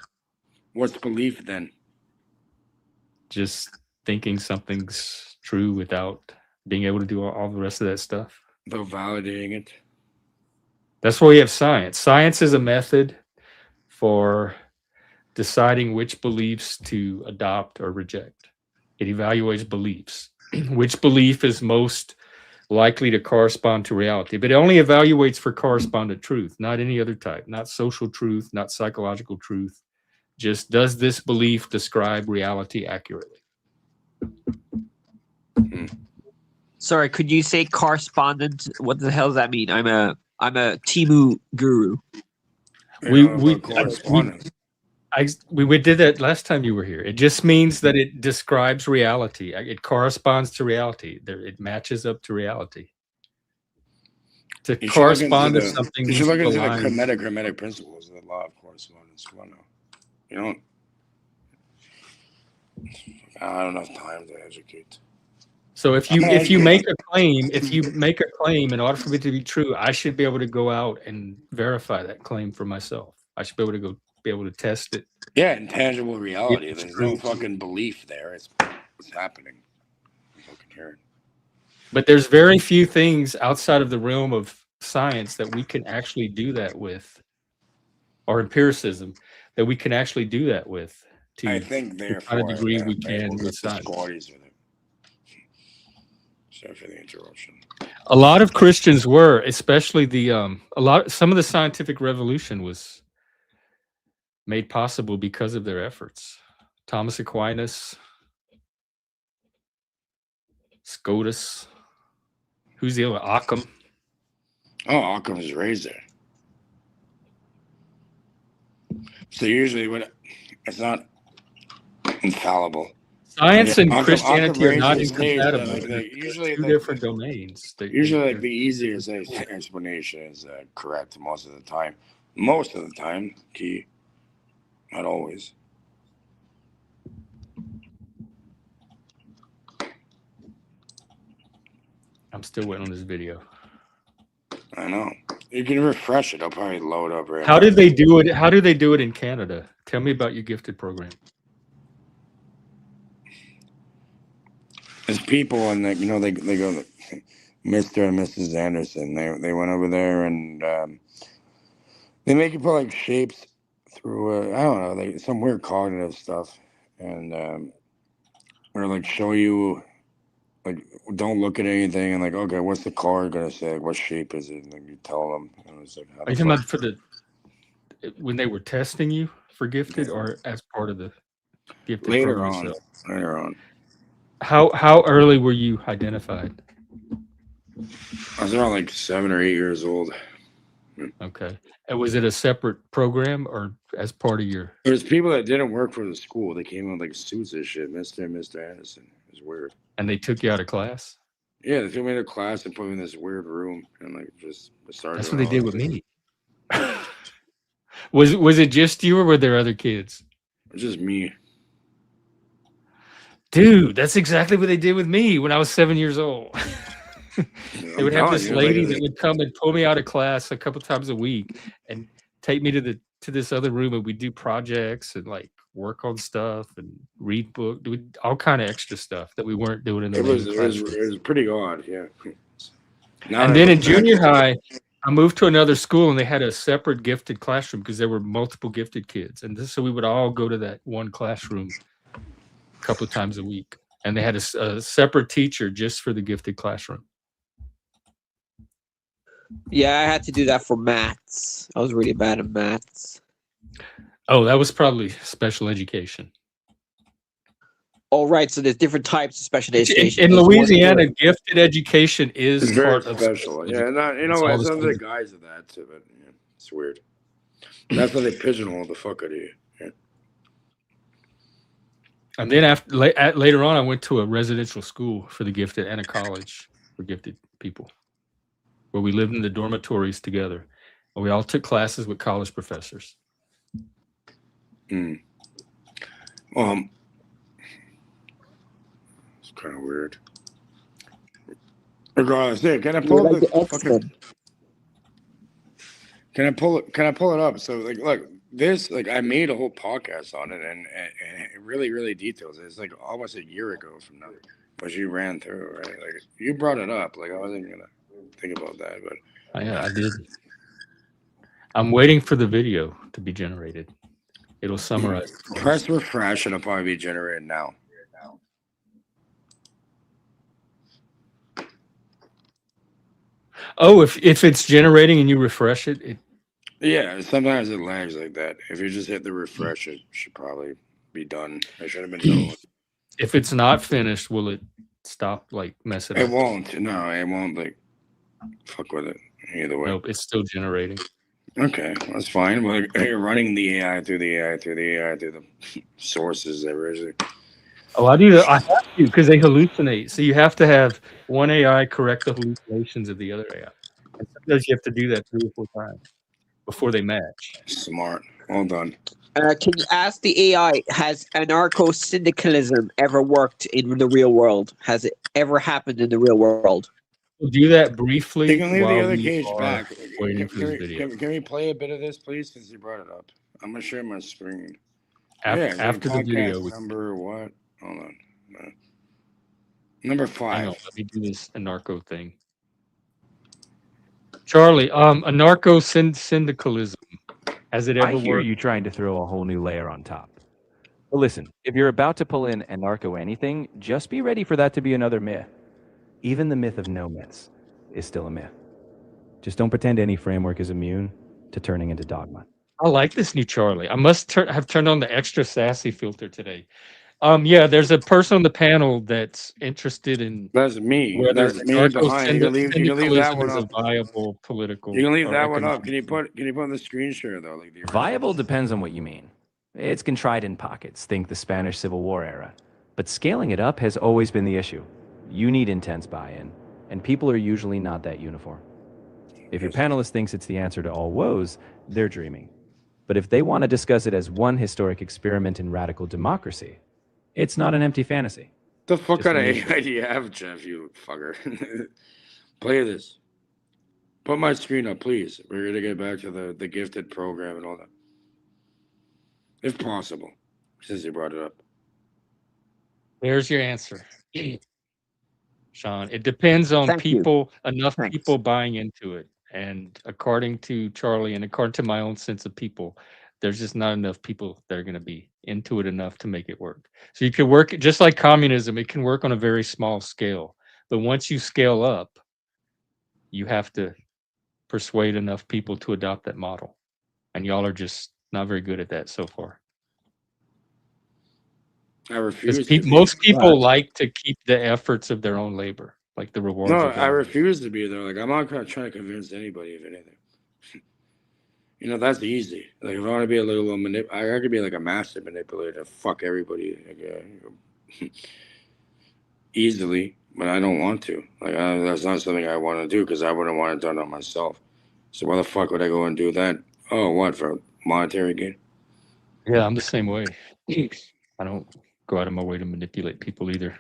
What's belief then? Just thinking something's true without being able to do all the rest of that stuff. About validating it. That's why we have science. Science is a method for deciding which beliefs to adopt or reject. It evaluates beliefs. Which belief is most likely to correspond to reality, but it only evaluates for correspondent truth, not any other type, not social truth, not psychological truth. Just does this belief describe reality accurately? Sorry, could you say correspondent? What the hell does that mean? I'm a Timu guru. We did that last time you were here. It just means that it describes reality. It corresponds to reality. It matches up to reality. To correspond to something. You should look into the kinetic principles of the law of correspondence. You don't. I don't have time to educate. So if you make a claim, in order for it to be true, I should be able to go out and verify that claim for myself. I should be able to test it. Yeah, intangible reality. There's no fucking belief there. It's what's happening. I'm fucking hearing. But there's very few things outside of the realm of science that we can actually do that with, or empiricism that we can actually do that with. I think therefore, to a degree we can with science. Sorry for the interruption. A lot of Christians were, especially some of the scientific revolution was made possible because of their efforts. Thomas Aquinas, Scotus, who's the other? Occam. Oh, Occam was raised there. So usually when it's not infallible. Science and Christianity are not incompatible. Usually two different domains. Usually the easiest explanation is correct most of the time. Most of the time, not always. I'm still waiting on this video. I know. You can refresh it. I'll probably load up. How did they do it? How do they do it in Canada? Tell me about your gifted program. There's people and they go Mr. and Mrs. Anderson. They went over there and they make you put like shapes through I don't know, some weird cognitive stuff, and or like show you like don't look at anything and like, okay, what's the card gonna say? Like, what shape is it? And then you tell them. And it was like, are you talking about for when they were testing you for gifted, or as part of the gifted later program? Later on. How early were you identified? I was around like 7 or 8 years old. Okay. And was it a separate program or as part of your? There's people that didn't work for the school. They came in like suits and shit. Mr. and Mr. Anderson. It was weird. And they took you out of class? Yeah, they took me to class and put me in this weird room and like just started. That's what they did with me. Was it just you or were there other kids? It was just me. Dude, that's exactly what they did with me when I was 7 years old. They would have this lady that would come and pull me out of class a couple times a week and take me to this other room, and we'd do projects and like work on stuff and read books, do all kind of extra stuff that we weren't doing in the classroom. It was pretty odd, yeah. And then in junior high, I moved to another school and they had a separate gifted classroom because there were multiple gifted kids, and so we would all go to that one classroom a couple of times a week, and they had a separate teacher just for the gifted classroom. Yeah, I had to do that for maths. I was really bad at maths. Oh, that was probably special education. Oh, right. So there's different types of special education. In Louisiana, gifted education is it's very part of special. Yeah, not, you know what? Some of the guys of that too, but yeah, it's weird. That's why they pigeonhole the fuck out of you. Yeah. And then later on, I went to a residential school for the gifted and a college for gifted people, where we lived in the dormitories together, and we all took classes with college professors. kind of weird. Regardless, hey, can I You're pull like this the fucking? X-Men. Can I pull it? Can I pull it up? So like, look, this like I made a whole podcast on it, and it really details it. It's like almost a year ago from now, but you ran through, right? Like you brought it up. Like I wasn't gonna think about that, but I did. I'm waiting for the video to be generated. It'll summarize it for us. press refresh, and it'll probably be generated now. Oh, if it's generating and you refresh it, Yeah, sometimes it lags like that. If you just hit the refresh, it should probably be done. It should have been done. if it's not finished, will it stop like mess it It up? won't. No, it won't. Like fuck with it. Either way. Nope, it's still generating. Okay, that's fine. Well, you're running the AI through the AI through the AI through the sources that originally. Oh, I do that. I have to because they hallucinate. So you have to have one AI correct the hallucinations of the other AI. And sometimes you have to do that 3 or 4 times before they match. Smart. Well done. Can you ask the AI, has anarcho-syndicalism ever worked in the real world? Has it ever happened in the real world? We'll do that briefly You can leave the while other we cage are back. waiting for this video. Can we play a bit of this, please, since you brought it up? I'm gonna share my screen. After the video, podcast number what? Hold on. Number 5. hang on, let me do this anarcho thing. Charlie, anarcho syndicalism. Has it ever I hear worked? you trying to throw a whole new layer on top. But listen, if you're about to pull in anarcho anything, just be ready for that to be another myth. Even the myth of no myths is still a myth. Just don't pretend any framework is immune to turning into dogma. I like this new Charlie. I must have turned on the extra sassy filter today. Yeah, there's a person on the panel that's interested in That's me. whether That's me behind. You can leave that syndicalism one is a up. viable political. You can leave or that one up. economic Can you put on the screen share though? Like the Viable depends on what you mean. It's contrived in pockets, think the Spanish Civil War era. But scaling it up has always been the issue. You need intense buy-in, and people are usually not that uniform. If your panelist thinks it's the answer to all woes, they're dreaming. But if they want to discuss it as one historic experiment in radical democracy, it's not an empty fantasy. The fuck Just kind of an issue. AI do you have, Jeff? You fucker. Play this. Put my screen up, please. We're gonna get back to the gifted program and all that, if possible, since you brought it up. There's your answer, Sean. It depends on Thank you. people, enough Thanks. people buying into it. And according to Charlie and according to my own sense of people, there's just not enough people that are going to be into it enough to make it work. So you can work just like communism, it can work on a very small scale. But once you scale up, you have to persuade enough people to adopt that model. And y'all are just not very good at that so far. I refuse. Because most people like to keep the efforts of their own labor, like the rewards. No, of their I own refuse to be there. Like I'm not trying to convince anybody of anything. You know, that's easy. Like if I want to be a little I could be like a master manipulator, fuck everybody, like, easily. But I don't want to. Like that's not something I want to do because I wouldn't want it done on myself. So why the fuck would I go and do that? Oh, what, for monetary gain? Yeah, I'm the same way. I don't go out of my way to manipulate people either.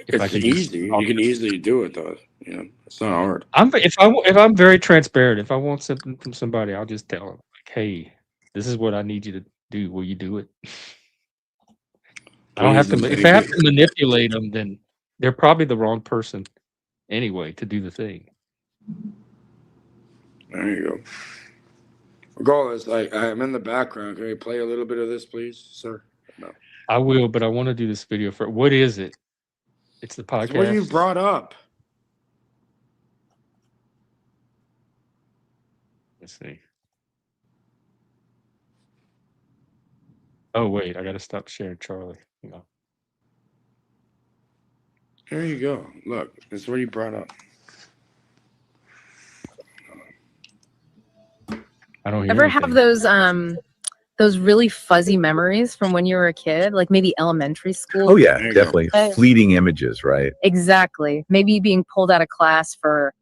It's easy. You can easily do it though. You know, it's not hard. If I'm very transparent, if I want something from somebody, I'll just tell them like, "Hey, this is what I need you to do. Will you do it?" I don't have to. If I have to manipulate them, then they're probably the wrong person anyway to do the thing. There you go. Regardless, I'm in the background. Can we play a little bit of this, please, sir? No. I will, but I want to do this video for. What is it? It's the podcast. It's what you brought up. Let's see. Oh wait, I gotta stop sharing Charlie. Hang on. There you go. Look, this is what you brought up. I don't hear Ever anything. have those really fuzzy memories from when you were a kid, like maybe elementary school? Oh yeah, There you definitely. go. Fleeting images, right? Exactly. Maybe being pulled out of class for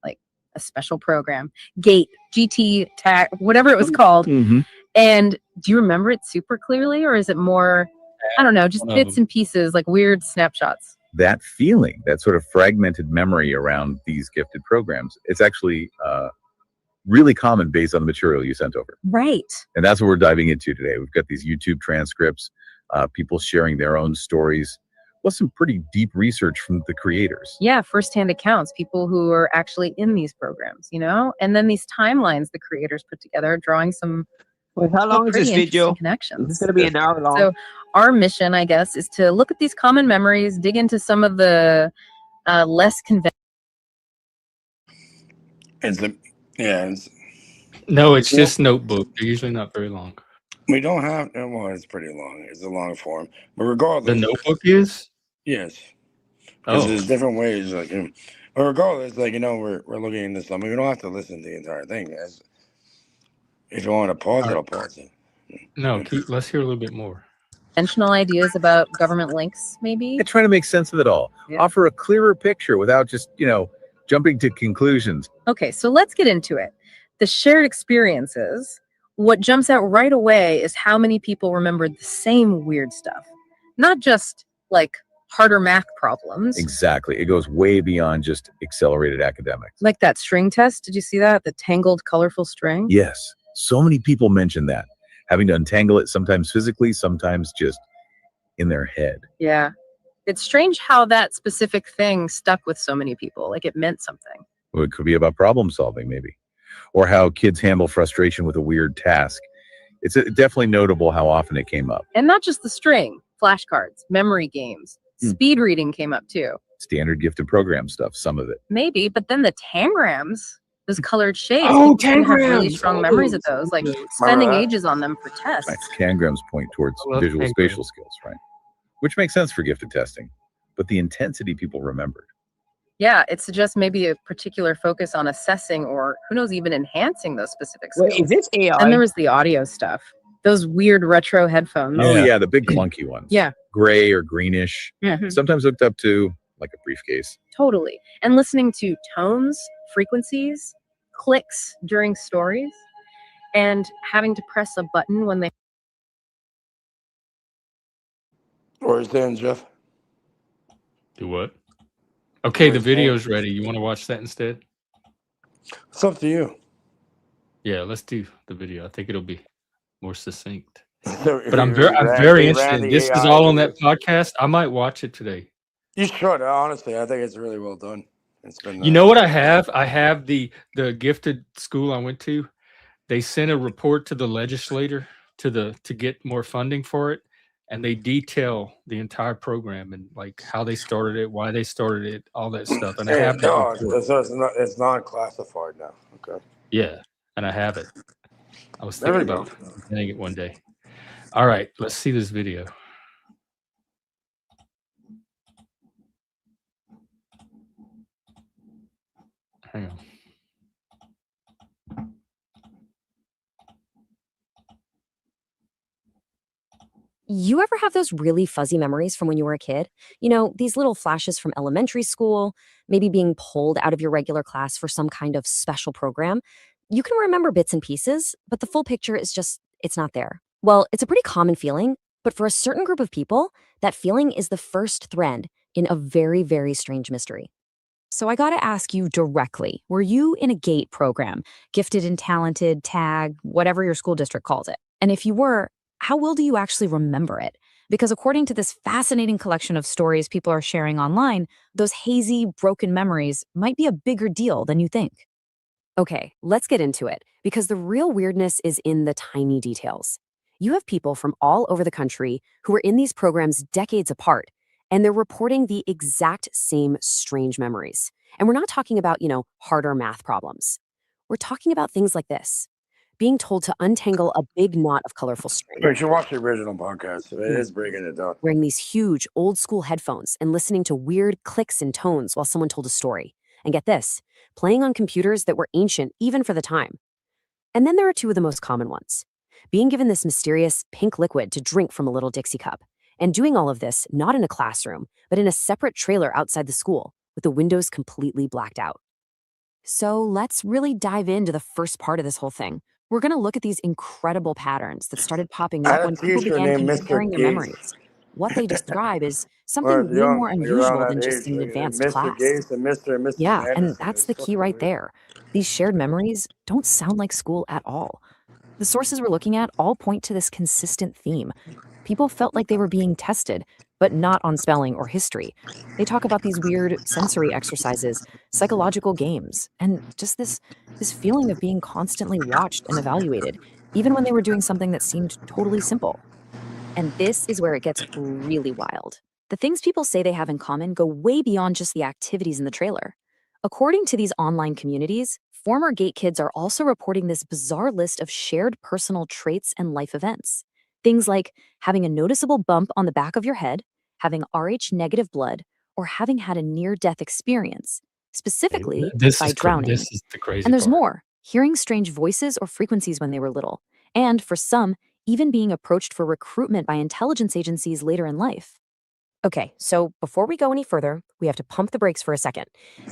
like a special program, GATE, GT, TAC, whatever it was called. Mm-hmm. And do you remember it super clearly, or is it more, I don't know, just One of bits them. and pieces, like weird snapshots? that feeling, that sort of fragmented memory around these gifted programs, it's actually really common based on the material you sent over. Right. And that's what we're diving into today. We've got these YouTube transcripts, people sharing their own stories, plus some pretty deep research from the creators. Yeah, firsthand accounts, people who are actually in these programs, you know? And then these timelines the creators put together, drawing some Wait, how long is this pretty video? interesting connections. This is going to be an hour long. So our mission, I guess, is to look at these common memories, dig into some of the less conventional. No, it's just notebook. They're usually not very long. We don't have, well, it's pretty long. It's a long form. But regardless. The notebook is? Yes. Because there's different ways. Like, but regardless, like, you know, we're looking into something. We don't have to listen to the entire thing. If you want to pause it, I'll pause it. No, let's hear a little bit more. Conventional ideas about government links, maybe? And trying to make sense of it all. Yeah. Offer a clearer picture without just, you know, jumping to conclusions. Okay, so let's get into it. The shared experiences, what jumps out right away is how many people remembered the same weird stuff. Not just, like, harder math problems. Exactly. It goes way beyond just accelerated academics. Like that string test, did you see that? The tangled, colorful string? Yes. So many people mention that. Having to untangle it, sometimes physically, sometimes just in their head. Yeah. It's strange how that specific thing stuck with so many people. Like it meant something. Well, it could be about problem solving, maybe. Or how kids handle frustration with a weird task. It's definitely notable how often it came up. And not just the string, flashcards, memory games, speed reading came up too. Standard gifted program stuff, some of it. Maybe, but then the tangrams, those colored shapes, people have really strong memories of those, like spending ages on them for tests. Right. Tangrams point towards visual spatial skills, right? Which makes sense for gifted testing, but the intensity people remembered. Yeah, it suggests maybe a particular focus on assessing or who knows, even enhancing those specific skills. Wait, is this AI? And there was the audio stuff. Those weird retro headphones. Oh yeah, the big clunky ones. Yeah. Gray or greenish. Yeah. Sometimes hooked up to like a briefcase. Totally. And listening to tones, frequencies, clicks during stories, and having to press a button when they... Where's Dan, Jeff? Do what? Okay, the video's ready. You want to watch that instead? It's up to you. Yeah, let's do the video. I think it'll be more succinct. So, but I'm very interested. This is all on that podcast. I might watch it today. You should. Honestly, I think it's really well done. It's been. You know what I have? I have the gifted school I went to. They sent a report to the legislator to get more funding for it, and they detail the entire program and like how they started it, why they started it, all that stuff. And I have that. It's not classified now. Okay. Yeah, and I have it. I was thinking about getting it one day. All right, let's see this video. Hang on. You ever have those really fuzzy memories from when you were a kid? You know, these little flashes from elementary school, maybe being pulled out of your regular class for some kind of special program. You can remember bits and pieces, but the full picture is just, it's not there. Well, it's a pretty common feeling, but for a certain group of people, that feeling is the first thread in a very, very strange mystery. So I gotta ask you directly, were you in a GATE program, gifted and talented, tag, whatever your school district calls it? And if you were, how well do you actually remember it? Because according to this fascinating collection of stories people are sharing online, those hazy, broken memories might be a bigger deal than you think. Okay, let's get into it, because the real weirdness is in the tiny details. You have people from all over the country who were in these programs decades apart, and they're reporting the exact same strange memories. And we're not talking about, harder math problems. We're talking about things like this. Being told to untangle a big knot of colorful string. You should watch the original podcast. It is breaking it down. Wearing these huge old school headphones and listening to weird clicks and tones while someone told a story. And get this, playing on computers that were ancient even for the time. And then there are two of the most common ones. Being given this mysterious pink liquid to drink from a little Dixie cup. And doing all of this not in a classroom, but in a separate trailer outside the school with the windows completely blacked out. So let's really dive into the first part of this whole thing. We're going to look at these incredible patterns that started popping up when people began comparing their memories. what they describe is something When way more you're around unusual that than just age, an like advanced Mr. class. Gates and Mrs. Yeah, and Anderson. that's It's the key fucking right weird. there. These shared memories don't sound like school at all. The sources we're looking at all point to this consistent theme. People felt like they were being tested, but not on spelling or history. They talk about these weird sensory exercises, psychological games, and just this feeling of being constantly watched and evaluated, even when they were doing something that seemed totally simple. And this is where it gets really wild. The things people say they have in common go way beyond just the activities in the trailer. According to these online communities, former gate kids are also reporting this bizarre list of shared personal traits and life events. Things like having a noticeable bump on the back of your head, having Rh negative blood, or having had a near death experience, Okay, specifically this by is drowning. this is the And crazy there's part. more, hearing strange voices or frequencies when they were little. And for some, even being approached for recruitment by intelligence agencies later in life. Okay, so before we go any further, we have to pump the brakes for a second.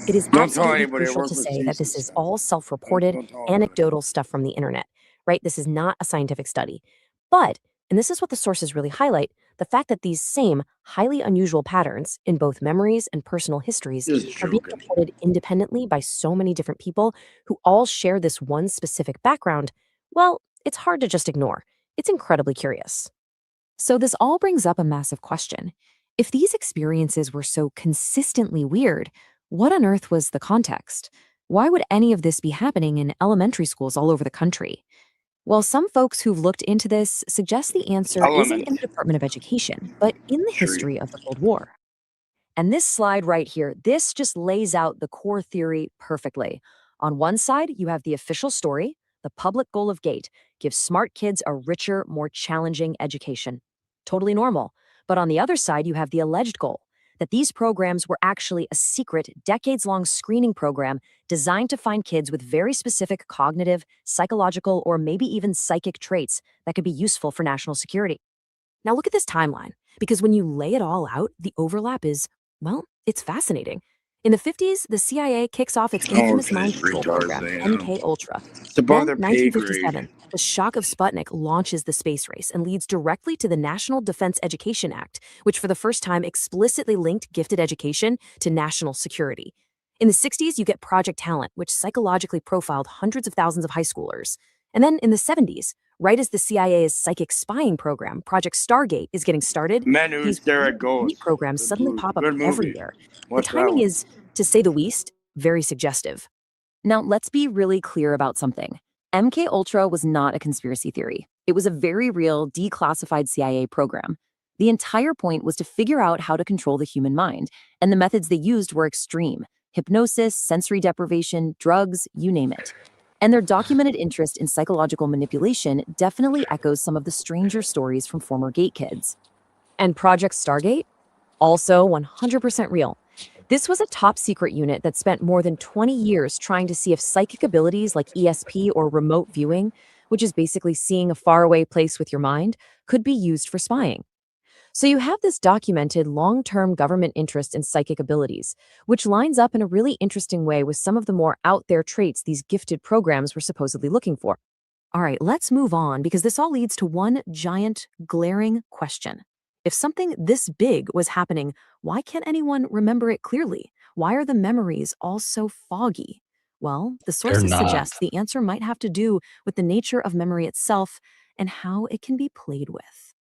It is Don't tell absolutely anybody I crucial work to with say that this is Jesus. all self reported, Don't tell anybody. anecdotal stuff from the internet, right? This is not a scientific study. But, and this is what the sources really highlight, the fact that these same highly unusual patterns in both memories and personal histories Just are being joking. reported independently by so many different people who all share this one specific background, well, it's hard to just ignore. It's incredibly curious. So, this all brings up a massive question. If these experiences were so consistently weird, what on earth was the context? Why would any of this be happening in elementary schools all over the country? Well, some folks who've looked into this suggest the answer isn't Element. in the Department of Education, but in the Tree. history of the Cold War. And this slide right here, this just lays out the core theory perfectly. On one side, you have the official story, the public goal of GATE, give smart kids a richer, more challenging education. Totally normal. But on the other side, you have the alleged goal, that these programs were actually a secret, decades-long screening program designed to find kids with very specific cognitive, psychological, or maybe even psychic traits that could be useful for national security. Now look at this timeline, because when you lay it all out, the overlap is, well, it's fascinating. In the 50s, the CIA kicks off its infamous Okay, mind control retards, program, they know. MK Ultra. It's above Then, their pay grade. 1957, the shock of Sputnik launches the space race and leads directly to the National Defense Education Act, which for the first time explicitly linked gifted education to national security. In the 60s, you get Project Talent, which psychologically profiled hundreds of thousands of high schoolers. And then in the 70s, right as the CIA's psychic spying program, Project Stargate, is getting started, Men who these stare weird at elite ghosts. programs suddenly pop up Good movie. everywhere. The Watch that timing one. is, to say the least, very suggestive. Now, let's be really clear about something. MK Ultra was not a conspiracy theory. It was a very real, declassified CIA program. The entire point was to figure out how to control the human mind, and the methods they used were extreme: hypnosis, sensory deprivation, drugs, you name it. And their documented interest in psychological manipulation definitely echoes some of the stranger stories from former Gate kids. And Project Stargate? Also 100% real. This was a top secret unit that spent more than 20 years trying to see if psychic abilities like ESP or remote viewing, which is basically seeing a faraway place with your mind, could be used for spying. So you have this documented long-term government interest in psychic abilities, which lines up in a really interesting way with some of the more out there traits these gifted programs were supposedly looking for. All right, let's move on because this all leads to one giant, glaring question. If something this big was happening, why can't anyone remember it clearly? Why are the memories all so foggy? Well, the They're sources not. suggest the answer might have to do with the nature of memory itself and how it can be played with.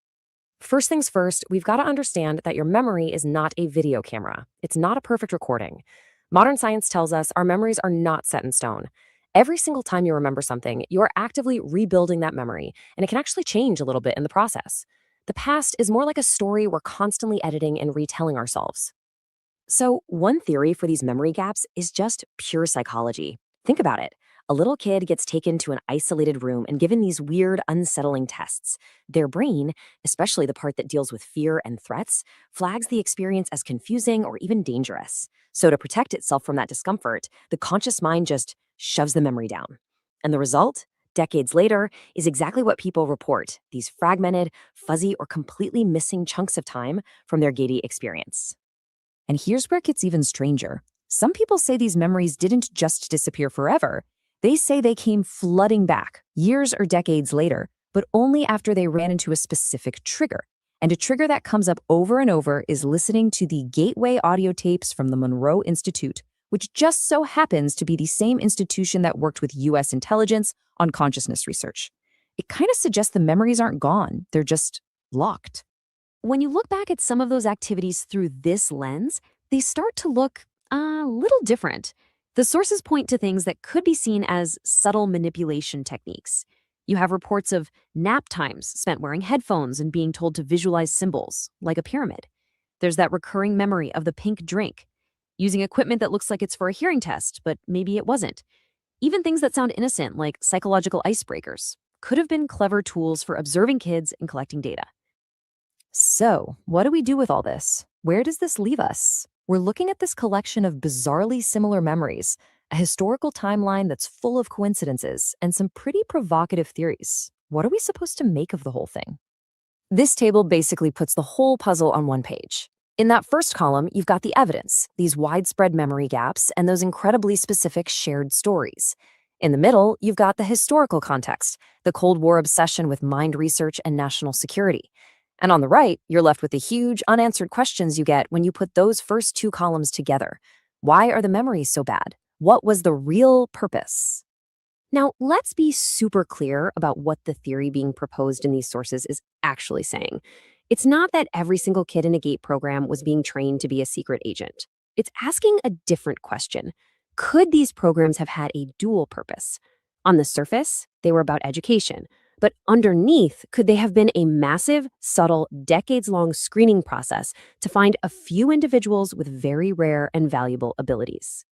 First things first, we've got to understand that your memory is not a video camera. It's not a perfect recording. Modern science tells us our memories are not set in stone. Every single time you remember something, you are actively rebuilding that memory, and it can actually change a little bit in the process. The past is more like a story we're constantly editing and retelling ourselves. So, one theory for these memory gaps is just pure psychology. Think about it. A little kid gets taken to an isolated room and given these weird, unsettling tests. Their brain, especially the part that deals with fear and threats, flags the experience as confusing or even dangerous. So, to protect itself from that discomfort, the conscious mind just shoves the memory down. And the result, decades later, is exactly what people report: these fragmented, fuzzy, or completely missing chunks of time from their Gady experience. And here's where it gets even stranger. Some people say these memories didn't just disappear forever. They say they came flooding back, years or decades later, but only after they ran into a specific trigger. And a trigger that comes up over and over is listening to the gateway audio tapes from the Monroe Institute, which just so happens to be the same institution that worked with US intelligence on consciousness research. It kind of suggests the memories aren't gone, they're just locked. When you look back at some of those activities through this lens, they start to look a little different. The sources point to things that could be seen as subtle manipulation techniques. You have reports of nap times spent wearing headphones and being told to visualize symbols, like a pyramid. There's that recurring memory of the pink drink, using equipment that looks like it's for a hearing test, but maybe it wasn't. Even things that sound innocent, like psychological icebreakers, could have been clever tools for observing kids and collecting data. So, what do we do with all this? Where does this leave us? We're looking at this collection of bizarrely similar memories, a historical timeline that's full of coincidences, and some pretty provocative theories. What are we supposed to make of the whole thing? This table basically puts the whole puzzle on one page. In that first column, you've got the evidence, these widespread memory gaps, and those incredibly specific shared stories. In the middle, you've got the historical context, the Cold War obsession with mind research and national security. And on the right, you're left with the huge unanswered questions you get when you put those first two columns together. Why are the memories so bad? What was the real purpose? Now, let's be super clear about what the theory being proposed in these sources is actually saying. It's not that every single kid in a GATE program was being trained to be a secret agent. It's asking a different question. Could these programs have had a dual purpose? On the surface, they were about education. But underneath, could they have been a massive, subtle, decades-long screening process to find a few individuals with very rare and valuable abilities?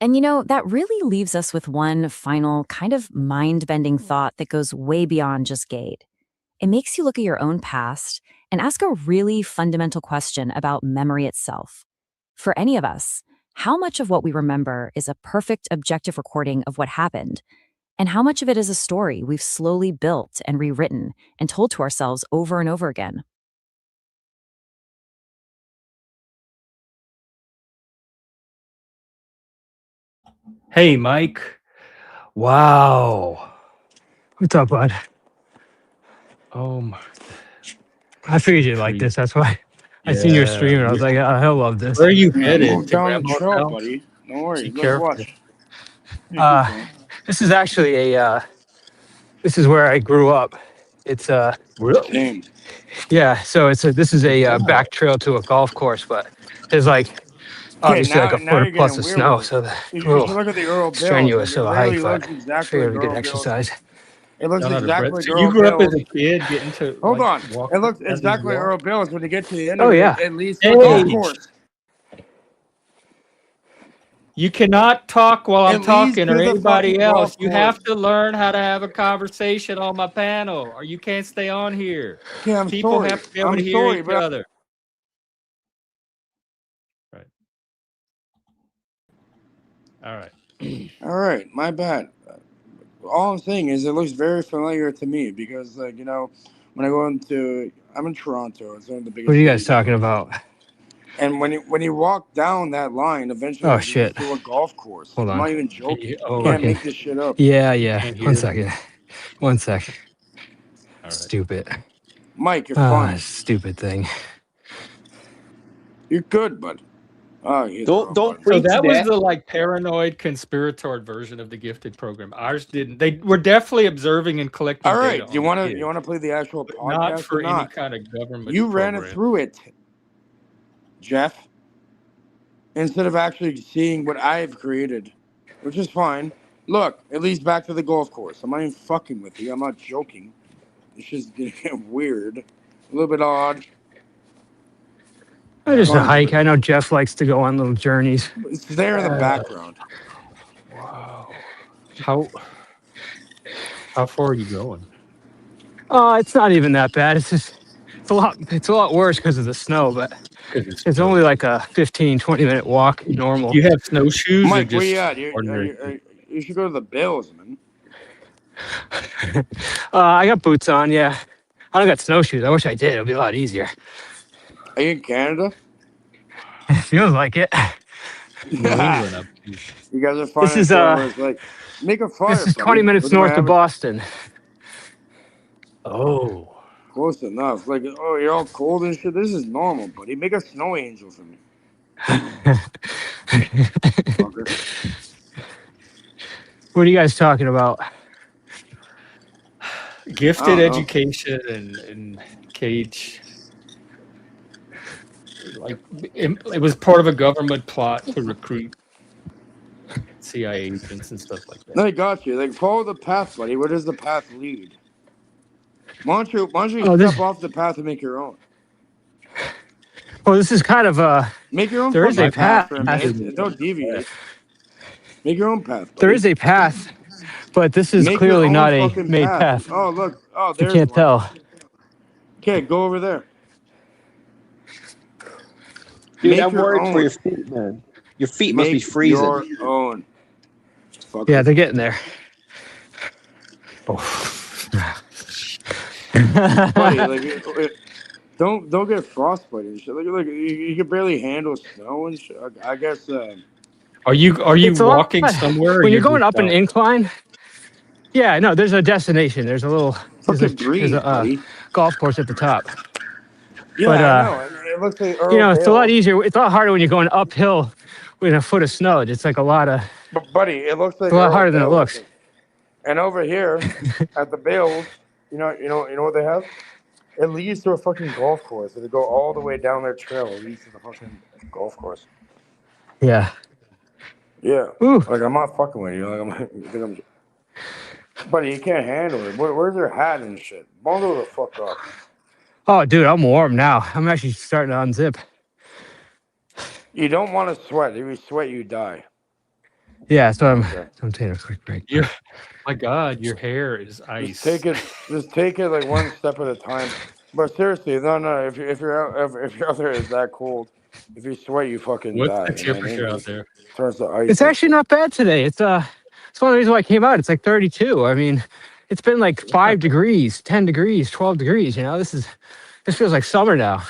And that really leaves us with one final kind of mind-bending thought that goes way beyond just GATE. It makes you look at your own past and ask a really fundamental question about memory itself. For any of us, how much of what we remember is a perfect objective recording of what happened? And how much of it is a story we've slowly built and rewritten and told to ourselves over and over again? Hey, Mike. Wow. What's up, bud? Oh my. I figured you'd like this. That's why I seen your stream and I was like, oh, he'll love this. Where are you Yeah, headed? move down the Grandma's trail, house? buddy. Don't worry. Be Look, careful. watch. Yeah, keep going. This is actually this is where I grew up. It's Really? Same. yeah. So this is a back trail to a golf course, but there's like obviously now, like a now you're foot plus of getting snow, weird. so the You should little look at the Earl Bills. strenuous of a hike, It but looks I exactly figured like a good Earl exercise. Bills. It looks None of the exactly bread. like So Earl you grew up Bills. as a kid getting to Hold on. walk It looks down these exactly like walks? Earl Bills when you get to the end Oh, of yeah. it. At least Hey. the golf course. You cannot talk while I'm At least talking to or the anybody fucking else. golf You have course. to learn how to have a conversation on my panel, or you can't stay on here. Okay, I'm People sorry. have to be able I'm to hear sorry, each but other. Right. All right. all right, my bad. All I'm saying is it looks very familiar to me because, like, when I go I'm in Toronto. It's one of the biggest. What are you guys cities in talking Canada. about? And when you walk down that line, eventually Oh it leads shit! to a golf course. Hold I'm on. not even joking. Oh, You can't okay. make this shit up. Yeah. can't hear One it? second. One sec. All right. Stupid. Mike, you're fine. Stupid thing. You're good, bud. Oh, you hit the wrong Don't button. So freak to that was death. the paranoid conspirator version of the gifted program. Ours didn't. They were definitely observing and collecting All data. right, you want to play the actual but podcast not for or not? any kind of government. You ran it program. through it, Jeff, instead of actually seeing what I've created, which is fine. Look, at least back to the golf course. I'm not even fucking with you. I'm not joking. It's just getting weird, a little bit odd. Just a hike. I know Jeff likes to go on little journeys. It's there in the background. Wow. How far are you going? It's not even that bad. It's a lot worse because of the snow, but it's only like a 15-20 minute walk normal. You have snowshoes? Mike, or just where you at? ordinary? You should go to the Bills, man. I got boots on, yeah. I don't got snowshoes. I wish I did. It would be a lot easier. Are you in Canada? It feels like it. New England up here. You guys are fine. This is make a fire. This is buddy. 20 minutes Look at my north of avatar. Boston. Oh, Close enough. Like, oh, you're all cold and shit. This is normal, buddy. Make a snow angel for me. Fucker. What are you guys talking about? Gifted I don't know. education and Cage. Like it was part of a government plot to recruit CIA agents and stuff like that. No, I got you. Like, follow the path, buddy. Where does the path lead? Why don't you step off the path and make your own? Well, this is kind of make your own. There is a path for a minute. Don't deviate. Make your own path. Buddy. There is a path, but this is clearly not a made path. Oh, look. Oh, you there's can't tell. Okay, go over there. Dude, I'm worried for your feet, man. Your feet must be freezing. Your own. Fucker. Yeah, they're getting there. Buddy, like, don't get frostbite and shit. Like you can barely handle snow and shit. I guess. Are you walking somewhere? When you're going up an incline? Yeah, no. There's a destination. There's a little. There's a golf course at the top. Yeah, but, I know. It looks like it's a lot easier. It's a lot harder when you're going uphill with a foot of snow. It's like a lot of. But buddy, it looks like it's a lot harder than it looks. And over here at the Bales, you know what they have? It leads to a fucking golf course. So they go all the way down their trail. It leads to the fucking golf course. Yeah. Yeah. Ooh. Like I'm not fucking with you. Like buddy, you can't handle it. Where's your hat and shit? Bundle the fuck up. Oh, dude, I'm warm now. I'm actually starting to unzip. You don't want to sweat. If you sweat, you die. Yeah, so I'm taking a quick break. My God, your hair is ice. Just take it like one step at a time. But seriously, no. If you're out there, it's that cold. If you sweat, you fucking die. What's the temperature out there? Turns to ice. It's actually not bad today. It's one of the reasons why I came out. It's like 32. I mean, it's been like 5 degrees, 10 degrees, 12 degrees. You know, this feels like summer now.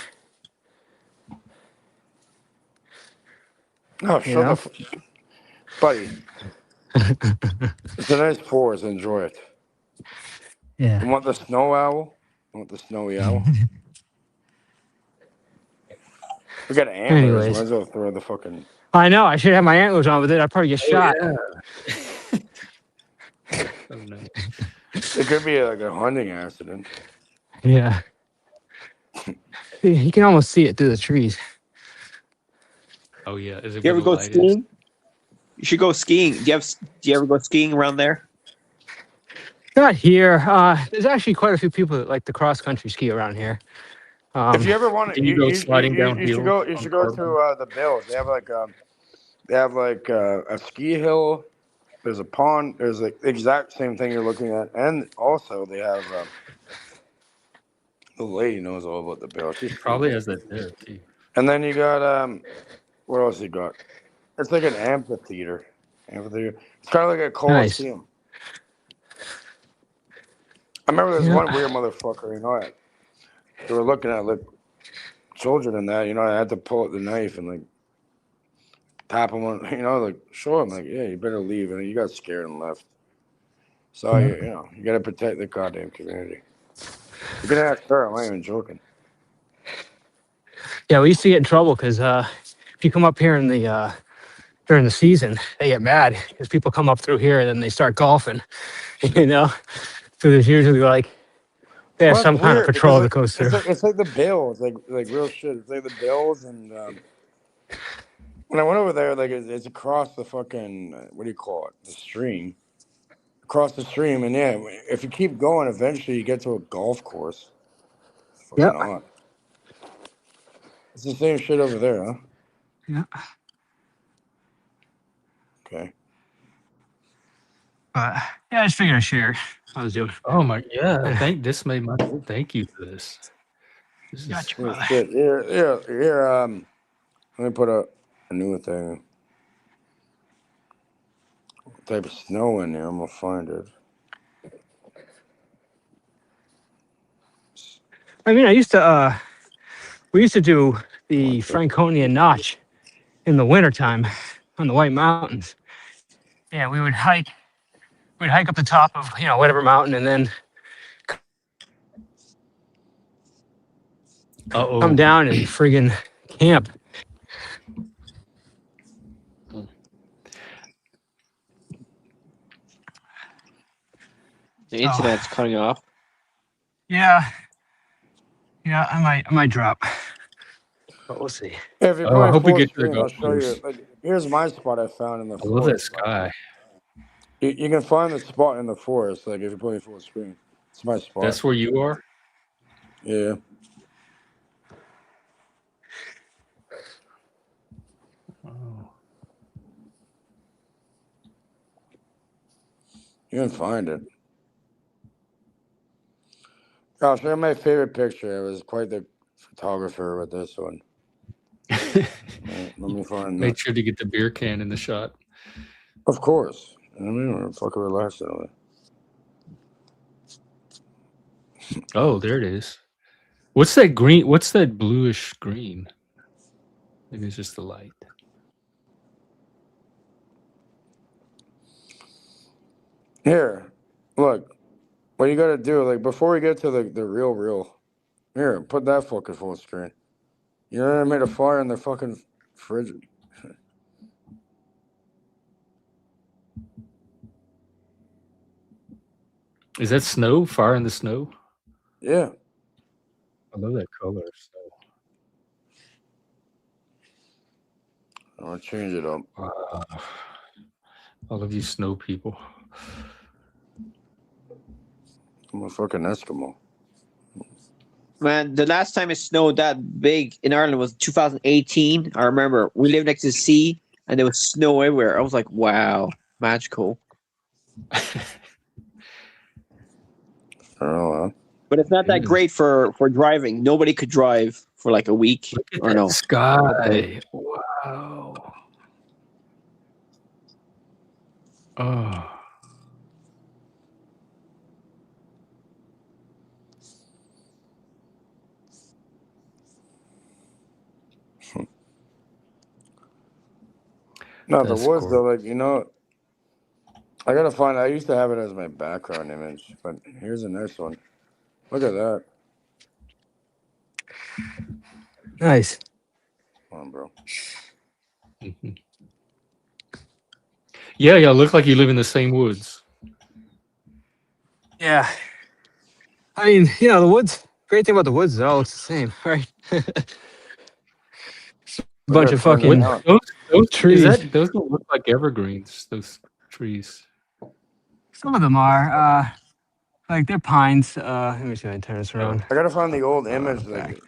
Oh, shut the buddy. It's a nice forest. Enjoy it. Yeah. You want the snow owl? You want the snowy owl? We got antlers. Anyways. Might as well throw the fucking. I know. I should have my antlers on with it. I'd probably get shot. Yeah. Oh, no. It could be like a hunting accident. Yeah. You can almost see it through the trees. Oh yeah. Is it you ever go skiing? You should go skiing. Do you ever go skiing around there? Not here. There's actually quite a few people that like to cross country ski around here. If you ever want to, you go sliding down you should go. You should go to the Bills. They have like a ski hill. There's a pond. There's the exact same thing you're looking at, and also they have. The lady knows all about the Bills. She probably has that there too. And then you got what else you got? It's like an amphitheater. It's kind of like a coliseum. Nice. I remember there's one weird motherfucker. You know, they were looking at like children and that. You know, I had to pull out the knife and like tap him on. You know, like show him like, yeah, you better leave. And you got scared and left. So you got to protect the goddamn community. You're gonna ask her. I'm not even joking. Yeah, we used to get in trouble because if you come up here in the during the season, they get mad because people come up through here and then they start golfing. You know, so there's usually like they have some kind of patrol that goes through. It's like the Bills, like real shit. It's like the Bills, and when I went over there, like it's across the fucking what do you call it? The stream. Across the stream, and yeah, if you keep going, eventually you get to a golf course. Yeah. It's the same shit over there, huh? Yeah. Okay. Yeah, I just figured I'd share. I was doing. Oh my, yeah. Thank you for this. This gotcha, brother. Shit. Here. Let me put a new thing. What type of snow in there? I'm gonna find it. I mean, we used to do the Franconian Notch in the wintertime on the White Mountains. Yeah, we'd hike up the top of, whatever mountain and then come down and friggin' camp. The internet's cutting off. Yeah, I might drop. But we'll see. If you're I playing hope we full get to the screen, I'll golf show you. course. Like, here's my spot I found in the I love that forest. Like, sky. you can find the spot in the forest. Like if you're playing full screen, it's my spot. That's where you are? Yeah. Oh. You can find it. I'll show you my favorite picture. I was quite the photographer with this one. Let me find Made that. sure to get the beer can in the shot. Of course. I mean, fucking relax that way. Oh, there it is. What's that green? What's that bluish green? Maybe it's just the light. Here, look. What you gotta do, like before we get to the real. Here, put that fucking full screen. You know I made a fire in the fucking fridge. Is that snow? Fire in the snow? Yeah. I love that color of snow. I'm gonna change it up. All of you snow people. I'm a fucking Eskimo. Man, the last time it snowed that big in Ireland was 2018. I remember we lived next to the sea and there was snow everywhere. I was like, wow, magical. Oh, but it's not that great for driving. Nobody could drive for like a week. Look at or that no. sky. Wow. Oh. No, the woods though, like I gotta find. I used to have it as my background image, but here's the next one. Look at that. Nice. Come on, bro. Mm-hmm. Yeah, look like you live in the same woods. Yeah. I mean, the woods. Great thing about the woods is it all looks the same, right? A bunch of fucking those trees. Those don't look like evergreens. Those trees. Some of them are. Like they're pines. Let me see if I can turn this around. I gotta find the old image. Like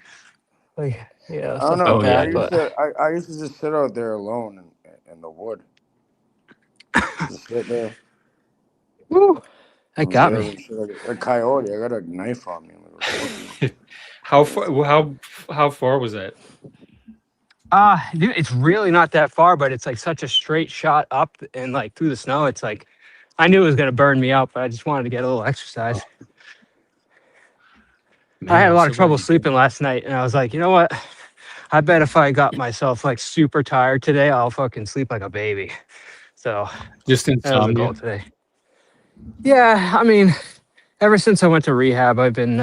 yeah. I don't know. Like that, I used to just sit out there alone in the wood. Just sit there. Woo! That got me. A coyote. I got a knife on me. How far was that? Dude, it's really not that far, but it's like such a straight shot up and like through the snow. It's like I knew it was gonna burn me out, but I just wanted to get a little exercise. Man, I had a lot of trouble sleeping last night, and I was like, you know what? I bet if I got myself like super tired today, I'll fucking sleep like a baby. So just insomnia. That was the goal today. Yeah, I mean, ever since I went to rehab, I've been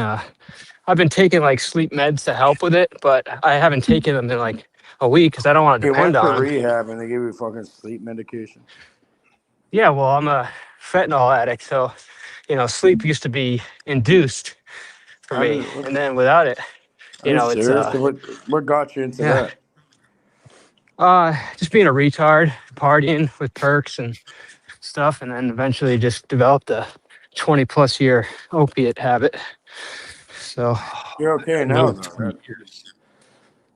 taking like sleep meds to help with it, but I haven't taken them in like a week because I don't want to depend on them. You went to rehab and they gave you fucking sleep medication? Yeah, well, I'm a fentanyl addict, so sleep used to be induced for me, and then without it, it's what got you into that? Just being a retard, partying with perks and stuff, and then eventually just developed a 20+ year opiate habit. So you're okay now,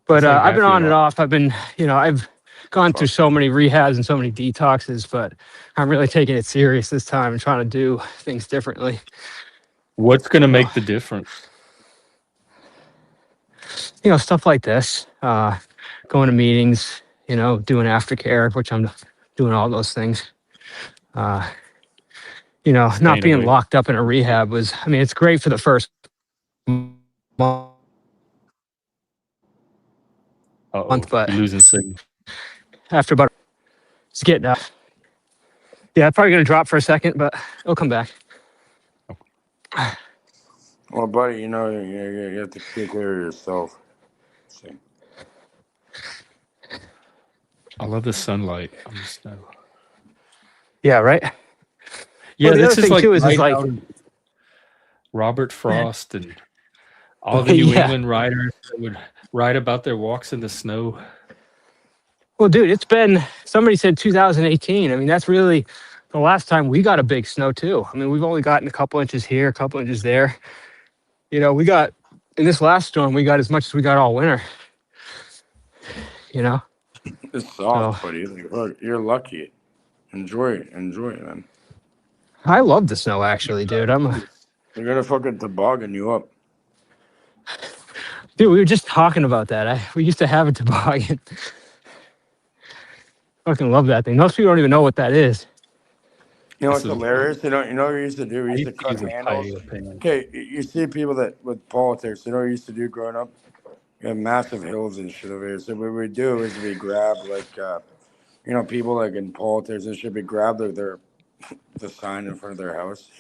but I've been on and off. I've been, I've gone through so many rehabs and so many detoxes, but I'm really taking it serious this time and trying to do things differently. What's going to make the difference? Stuff like this, going to meetings, doing aftercare, which I'm doing all those things. Not being locked up in a rehab it's great for the first month, but you're losing signal. After about it's getting up. Yeah, probably gonna drop for a second, but it'll come back. Well, buddy, you have to take care of yourself. I love the sunlight on the snow. Yeah, right. Yeah, Well, the other this is thing like too is right like, out of Robert Frost and all the New yeah. England writers that would write about their walks in the snow. Well, dude, it's been, somebody said 2018. I mean, that's really the last time we got a big snow too. I mean, we've only gotten a couple inches here, a couple inches there. You know, we got, in this last storm, we got as much as we got all winter. You know? It's soft, So buddy. Like, look, you're lucky. Enjoy it, man. I love the snow actually, dude. They're gonna fucking toboggan you up. Dude, we were just talking about that. We used to have a toboggan. Fucking love that thing. Most people don't even know what that is. You know what's This is hilarious? You know what we used to do? We I used to used to cut use a handles. pilot pen. Okay, you see people that with politics. You know what we used to do growing up? We have massive hills and shit over here. So what we do is we grab like, people like in politics and shit. We grab the sign in front of their house,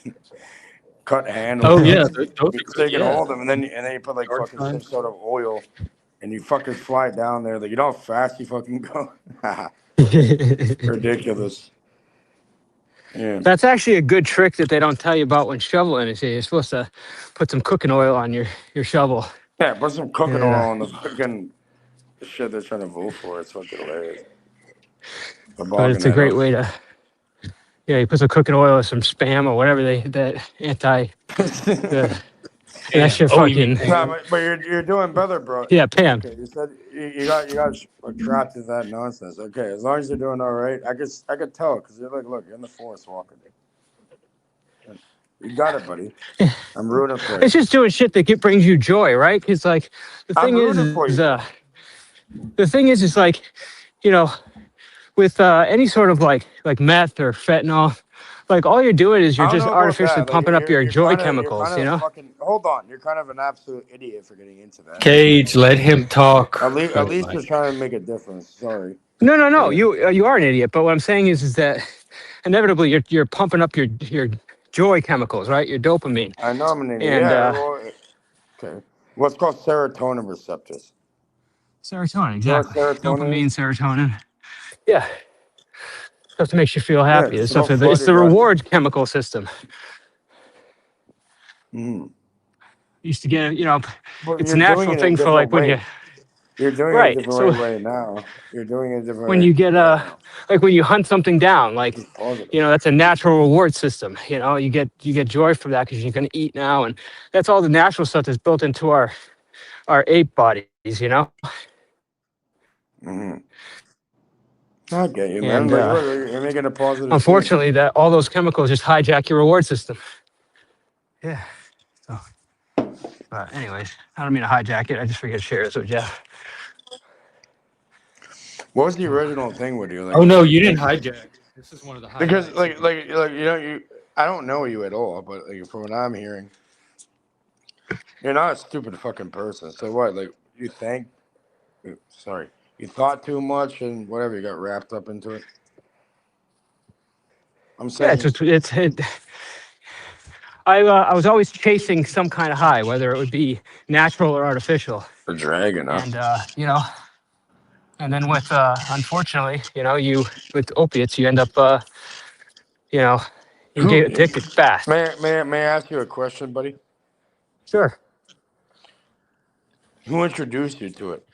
cut handles. Oh yeah, so those you are good. can Yeah, hold them, and then you put like yard fucking some signs. sort of oil, and you fucking fly down there. Like you know how fast you fucking go. Ridiculous. Yeah. That's actually a good trick that they don't tell you about when shoveling. Is you're supposed to put some cooking oil on your shovel. Yeah, put some cooking Yeah. oil on the fucking shit they're trying to vote for. It's fucking hilarious. But it's a great way to, yeah, you put some cooking oil or some Spam or whatever that that shit Oh, you mean fucking, No, but you're doing better, bro. yeah, Pam. Okay, you said you got trapped in that nonsense. Okay, as long as you're doing all right, I could tell because you're like, look, you're in the forest walking. You got it, buddy. I'm rooting for you. It's just doing shit that brings you joy, right? Because like the I'm thing rooting for you. the thing is like, you know, with any sort of like meth or fentanyl, like all you're doing is you're I don't just know about artificially that. Like, pumping up your joy you're chemicals, kind you of know? fucking. Hold on, you're kind of an absolute idiot for getting into that. Cage, let him talk. At least you're trying to make a difference. Sorry. No. Yeah. You are an idiot. But what I'm saying is that inevitably you're pumping up your joy chemicals, right? Your dopamine. I know I'm an idiot. And Yeah. Okay. What's called serotonin receptors. serotonin, You know what exactly. serotonin is? Serotonin. Yeah. Stuff that makes you feel Yeah, happy. it's It's about it's the reward chemical system. Mm. Used to get, you know, But it's you're a natural doing it thing a for like when different way. You're doing it a right. different So way right now. You're doing it a different when way you get right now. like when you hunt something down, like, It's positive. you know, that's a natural reward system. You know, you get joy from that because you're going to eat now, and that's all the natural stuff that's built into our ape bodies. You know. Mm-hmm. I get you, man. And Like, look, you're making a positive. unfortunately, that all those chemicals just hijack your reward system. Yeah. So, anyways, I don't mean to hijack it. I just figured to share this with Jeff. What was the original thing with you? Like, Oh no, you didn't hijack. This is one of the highlights. because I don't know you at all, but like from what I'm hearing, you're not a stupid fucking person. So what? Like you thought too much and whatever. You got wrapped up into it. I'm saying. I was always chasing some kind of high, whether it would be natural or artificial. A dragon, huh? And you know, and then with unfortunately, you know, with opiates, you end up, you know, you get addicted fast. May I ask you a question, buddy? Sure. Who introduced you to it?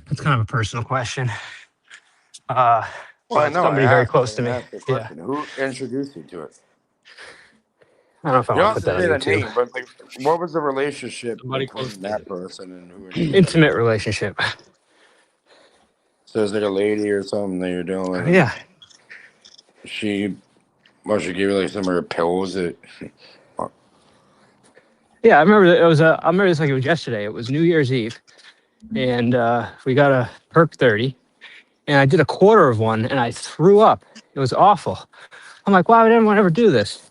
That's kind of a personal question. Well, I know. Somebody very close to me. Yeah. Who introduced you to it? I don't know if I want to put that on that YouTube. name, but like, what was the relationship Somebody between close to that you. person and who? Introduced Intimate relationship. So is it a lady or something that you're doing with? Yeah. She gave you like some of her pills that. Yeah, I remember I remember this like it was yesterday. It was New Year's Eve, and we got a perk 30, and I did a quarter of one, and I threw up. It was awful. I'm like, why would anyone ever do this?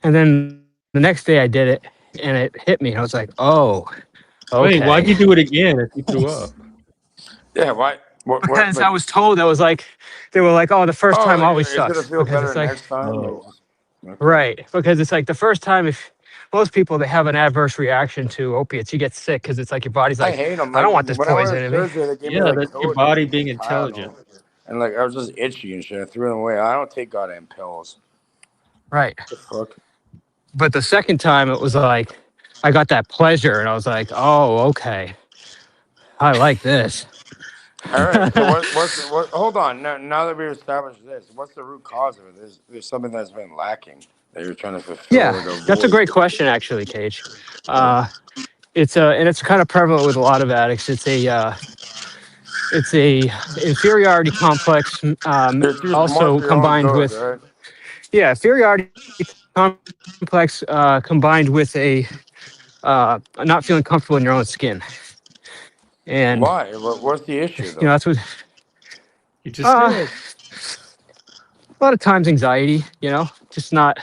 And then the next day I did it, and it hit me. I was like, oh, okay. Wait, why'd you do it again if you threw up? Yeah, why? Because I was told they were like, oh, the first time always it's gonna sucks. feel because better it's like, next time. Oh. Okay. right, because it's like the first time, if most people, they have an adverse reaction to opiates. You get sick because it's like your body's I like, hate them. I Like don't want this when I went poison to in me. surgery, they gave me Yeah, like that's your codeine body and being intelligent. Tylenol, and like I was just itchy and shit. I threw them away. I don't take goddamn pills. Right. What the fuck? But the second time, it was like, I got that pleasure, and I was like, oh, okay, I like this. All right. So what? Hold on. Now that we've established this, what's the root cause of it? There's something that's been lacking that you're trying to fulfill, Yeah, like a that's a void. great question, actually, Cage. Right? It's kind of prevalent with a lot of addicts. It's a inferiority complex, You're too smart also for your own combined good, with, right? yeah, inferiority complex combined with a not feeling comfortable in your own skin. And Why? What's the issue you know, though? that's what You just uh, did. a lot of times anxiety, just not,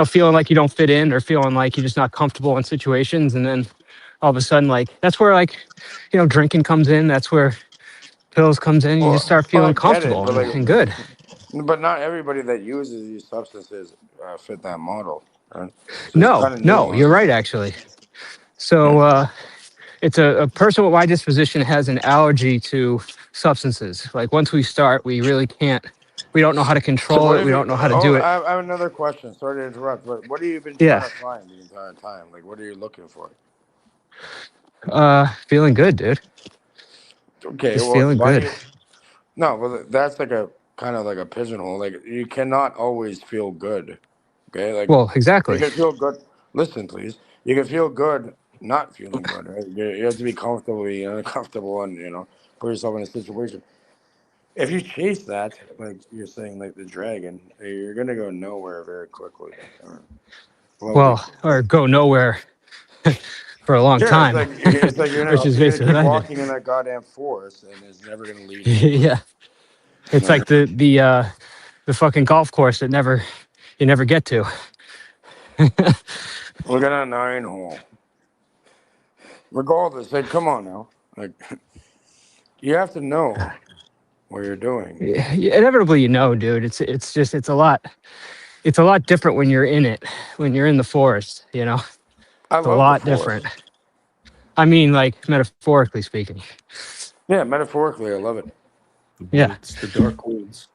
feeling like you don't fit in, or feeling like you're just not comfortable in situations. And then all of a sudden, like, that's where, like, drinking comes in. That's where pills comes in. You just start Well, I feeling get it, comfortable but and good. but not everybody that uses these substances fit that model, right? So it's No, kind of no, you're nuanced. right, actually. So it's a person with my disposition has an allergy to substances. Like, once we start, we really can't, we don't know how to So control what it. have We you? don't know how to Oh, do it. I have another question. Sorry to interrupt, but what have you been trying Yeah. to find the entire time? Like, what are you looking for? Feeling good, dude. Okay, Just well, feeling why do good. you? No, well, that's like a kind of like a pigeonhole. Like, you cannot always feel good. Okay, like Well, you exactly. can feel good. Listen, please. You can feel good not feeling good. Right? You have to be comfortably uncomfortable, and put yourself in a situation. If you chase that, like you're saying, like the dragon, you're gonna go nowhere very quickly, or slowly. Well, or go nowhere for a long Yeah, time, it's like which is you're gonna basically keep what I did. walking in that goddamn forest, and it's never gonna lead anywhere. Yeah. It's Right? like the fucking golf course that you never get to. Look at that 9 hole. Regardless, like, come on now, like you have to know what you're doing. Inevitably, dude. It's a lot different when you're in it, when you're in the forest. I It's a love the lot different. forest. I mean, like, metaphorically speaking. Yeah, metaphorically, I love it. The Yeah. woods, the dark woods.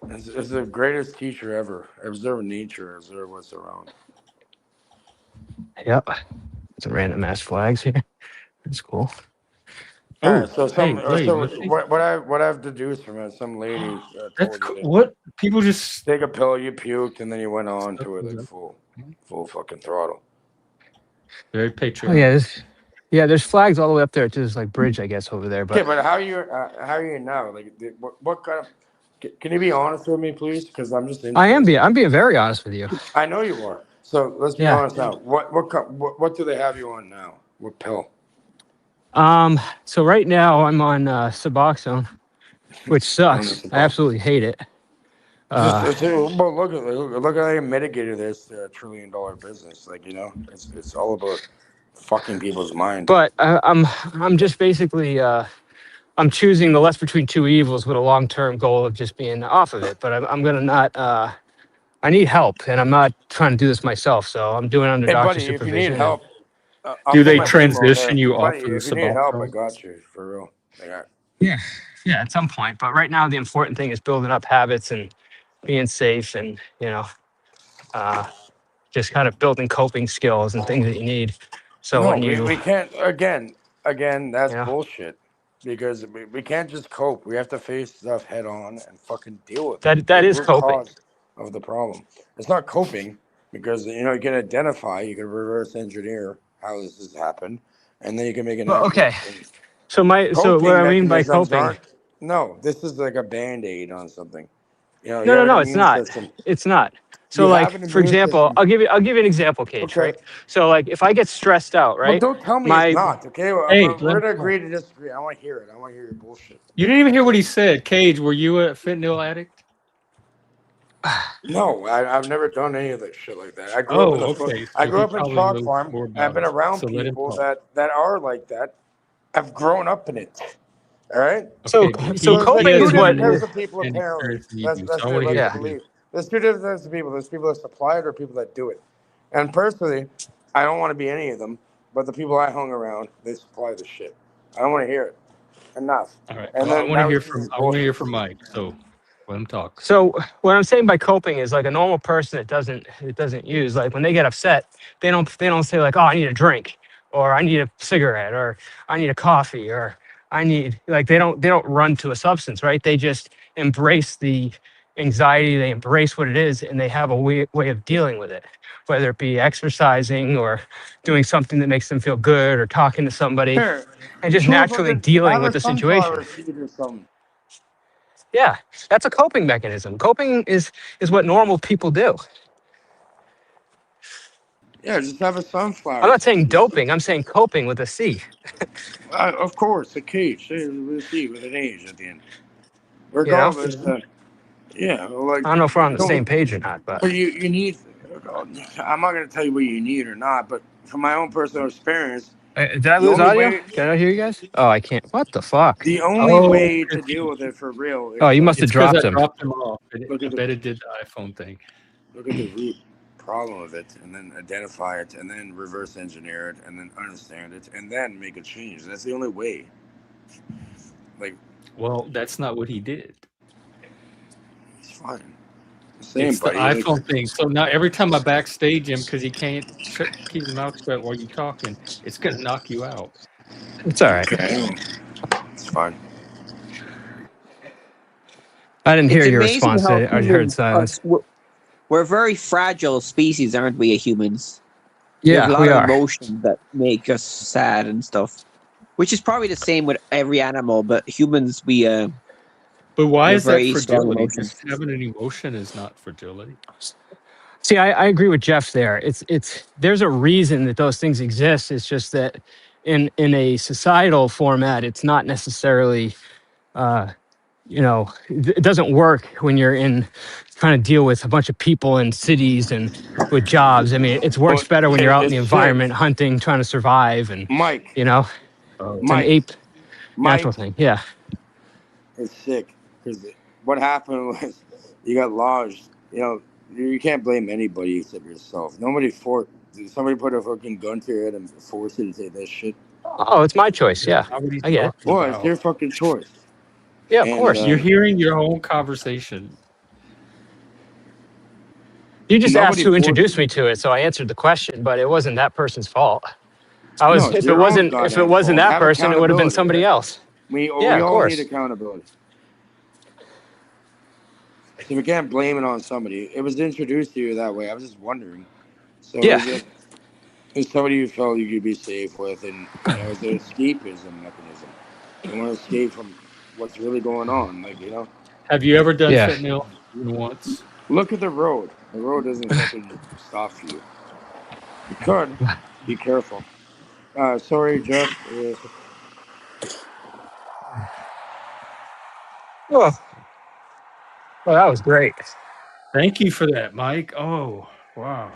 It's the greatest teacher ever. Observe nature, observe what's around. Yep. Some random ass flags here. That's cool. All Oh, right, so hey, wait. so what I've deduced from it, some lady That's told you cool. to What people just take a pill, you puked, and then you went on stuff to it is like up. full fucking throttle. Very Oh yeah, patriotic. there's flags all the way up there to this like bridge, I guess, over there. Okay, But but how are you now? Like, what kind of? Can you be honest with me, please? Because I'm just interested. I'm being very honest with you. I know you are. So let's be Yeah. honest now. What do they have you on now? What pill? So right now I'm on Suboxone, which sucks. I absolutely hate it. But look how they mitigated this $1 trillion business. Like, it's all about fucking people's mind. But I'm just basically I'm choosing the less between two evils with a long term goal of just being off of it. But I'm gonna not. I need help, and I'm not trying to do this myself. So I'm doing it under Hey, doctor buddy, if you need supervision. And help, I'll Do put they my email here. transition you off Buddy, of the if you need help, I Suboxone? got you for real. yeah, yeah, at some point. But right now, the important thing is building up habits and being safe, and uh, just kind of building coping skills and things that you need. So No, when you, we can't. Again, that's you know, bullshit. Because we can't just cope. We have to face stuff head on and fucking deal with it. that The is root coping. cause of the problem. It's not coping because you can identify, you can reverse engineer how this has happened, and then you can make an Well, action. okay. So what Coping I mean by mechanisms coping. aren't. No, this is like a band-aid on something. You No, no, have an no, it's immune not. system. It's not. So You have like, an for immune example, system. I'll give you an example, Cage, Okay. right? So like, if I get stressed out, Well, right? don't tell me it's My not. Okay, Hey, we're let him gonna talk. agree to disagree. I want to hear it. I want to hear your bullshit. You didn't even hear what he said. Cage, were you a fentanyl addict? No, I've never done any of that shit like that. I grew up in Oh, okay. I So grew he up in probably chalk knows farm, more and I've about been it. around So let him people talk. that are like that. I've grown up in it. All right. so Okay, but so So there's he like coping two has is what. different more types of people. firsthand Apparently, experience than you that's do. So that's I the want to led hear to Yeah. from him. believe. There's two different types of people. There's people that supply it or people that do it. And personally, I don't want to be any of them, but the people I hung around, they supply the shit. I don't want to hear it. Enough. All right. And Well, then now he's using I want to hear bullshit. from Mike. So let him talk. So what I'm saying by coping is like a normal person that doesn't use, like when they get upset, they don't say like, oh, I need a drink, or I need a cigarette, or I need a coffee, or I need, like, they don't run to a substance, right? They just embrace the anxiety, they embrace what it is, and they have a way of dealing with it, whether it be exercising or doing something that makes them feel good or talking to somebody Here, and just chew a naturally fucking, dealing have with a the situation. sunflower seed or something. Yeah, that's a coping mechanism. Coping is what normal people do. Yeah, just have a I'm sunflower not saying seed or something. doping. I'm saying coping with a C. Of course, a cage. With a C with an H at the end. You know, Regardless, yeah, like, I don't know if we're on the don't, same page or not, but but you need. I'm not going to tell you what you need or not, but from my own personal experience, did I the lose only audio? way, Can I hear you guys? Oh, I can't. What the fuck? the only Oh, way to deal with it for real Oh, is you must it's have because I dropped him. dropped him off. look I at the bet it did the iPhone thing. look at the root problem of it, and then identify it, and then reverse engineer it, and then understand it, and then make a change. That's the only way. Like, Well, that's not what he did. it's fine. I'm saying, It's the buddy. Like, iPhone thing. So now every time I backstage him because he can't keep his mouth shut while you're talking, it's gonna knock you out. It's all right. okay, it's fine. I didn't hear It's your amazing response. how I heard humans are. silence. We're a very fragile species, aren't we, humans? We have a Yeah, lot we of are. emotions that make us sad and stuff, which is probably the same with every animal. But humans, But why we're is that very strong fragility? emotions. Just having an emotion is not fragility. See, I agree with Jeff there. It's there's a reason that those things exist. It's just that in a societal format, it's not necessarily it doesn't work when you're in trying to deal with a bunch of people in cities and with jobs. I mean, it Well, works better when you're out in the it's sick. environment, hunting, trying to survive, and Mike, you know, Oh, it's an Mike, ape natural Mike thing. Yeah. is sick because what happened was you got lodged. You can't blame anybody except yourself. Somebody put a fucking gun to your head and force you to say that shit. Oh, it's my choice. that's Yeah, not what he's I get it. talking Well, it's about. your fucking choice. Yeah, of And course. You're hearing your own conversation. You just asked nobody who forced introduced you. me to it, so I answered the question. But it wasn't that person's fault. No, it's If it your own wasn't goddamn fault. that Have person, it would have been accountability, somebody okay? else. We Yeah, we of all need course. accountability. So we can't blame it on somebody. It was introduced to you that way. I was just wondering. So Yeah. is it somebody you felt you could be safe with, and is it an escapism mechanism? You want to escape from what's really going on, Have you ever done Yeah. fentanyl even once? Look at the road. The road doesn't fucking stop for you. You could be careful. Sorry, Jeff. Oh, well, that was great. Thank you for that, Mike. Oh, wow.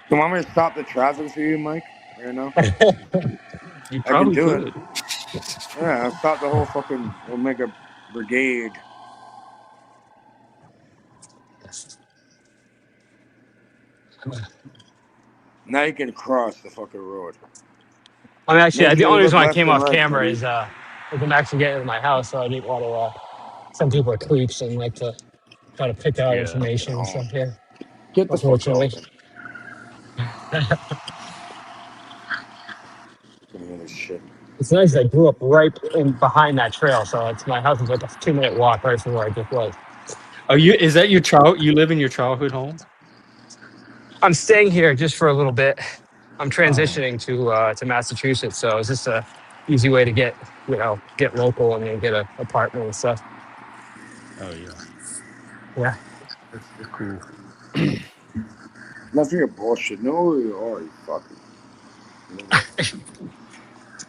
You want me to stop the traffic for you, Mike? Right now, You I can probably do it. could. Yeah, I'll stop the whole fucking Omega Brigade. Now you can cross the fucking road. I'm actually Make the sure you only look reason I left came and off right, camera buddy. is I'm actually getting to my house, so I didn't want to. Some people are creeps and like to try to pick out Yeah. information and Oh, stuff here. get the fuck Unfortunately, out, man. Can hear this shit. it's nice. I grew up right in behind that trail, so it's my house is like a 2-minute walk right from where I just was. Are you? Is that your child? You live in your childhood home? I'm staying here just for a little bit. I'm Oh, transitioning to Massachusetts, so it's just a easy way to get local and then get an apartment and stuff. oh yeah. Yeah. That's cool. Enough of your bullshit. No, you are, you fucking.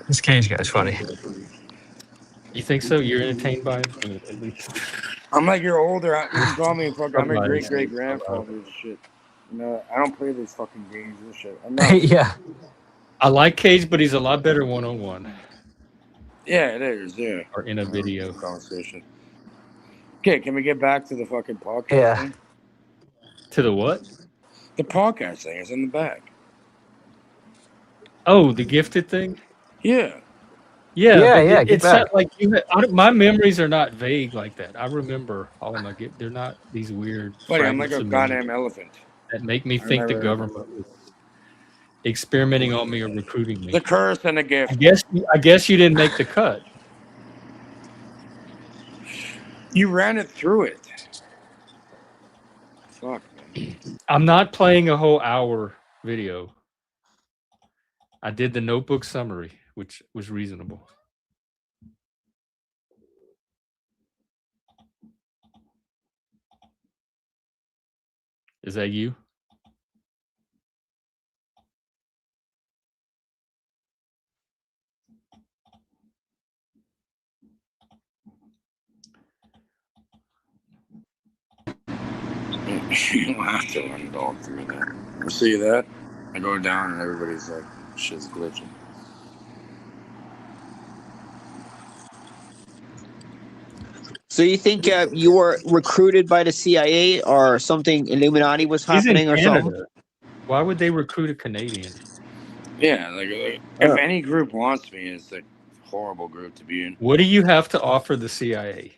This cage guy's funny. You think so? You're entertained by him? At least. I'm like your older. You can call me fucking. I'm your Somebody. great grandfather and shit. I don't play these fucking games and shit. Enough. Yeah. I like Cage, but he's a lot better one-on-one Yeah, it is. Yeah. or in a video. Conversation. Okay, can we get back to the fucking podcast Yeah. thing? To the what? The podcast thing is in the back. Oh, the gifted thing? Yeah. Yeah, but Get it's back. not like my memories are not vague like that. I remember all of my they're not these weird Buddy, I'm like fragments a of memory goddamn elephant. that make me I think the remember everything. government was experimenting on me or recruiting me. The curse and the gift. I guess you didn't make the cut. You ran it through it. Fuck, man. I'm not playing a whole hour video. I did the notebook summary, which was reasonable. Is that you? You don't have to run it all through that. You see that? I go down and everybody's like, shit's glitching. So you think you were recruited by the CIA or something? Illuminati was He's in happening or something? Canada. Why would they recruit a Canadian? Yeah, like if any group wants me, it's a horrible group to be in. What do you have to offer the CIA?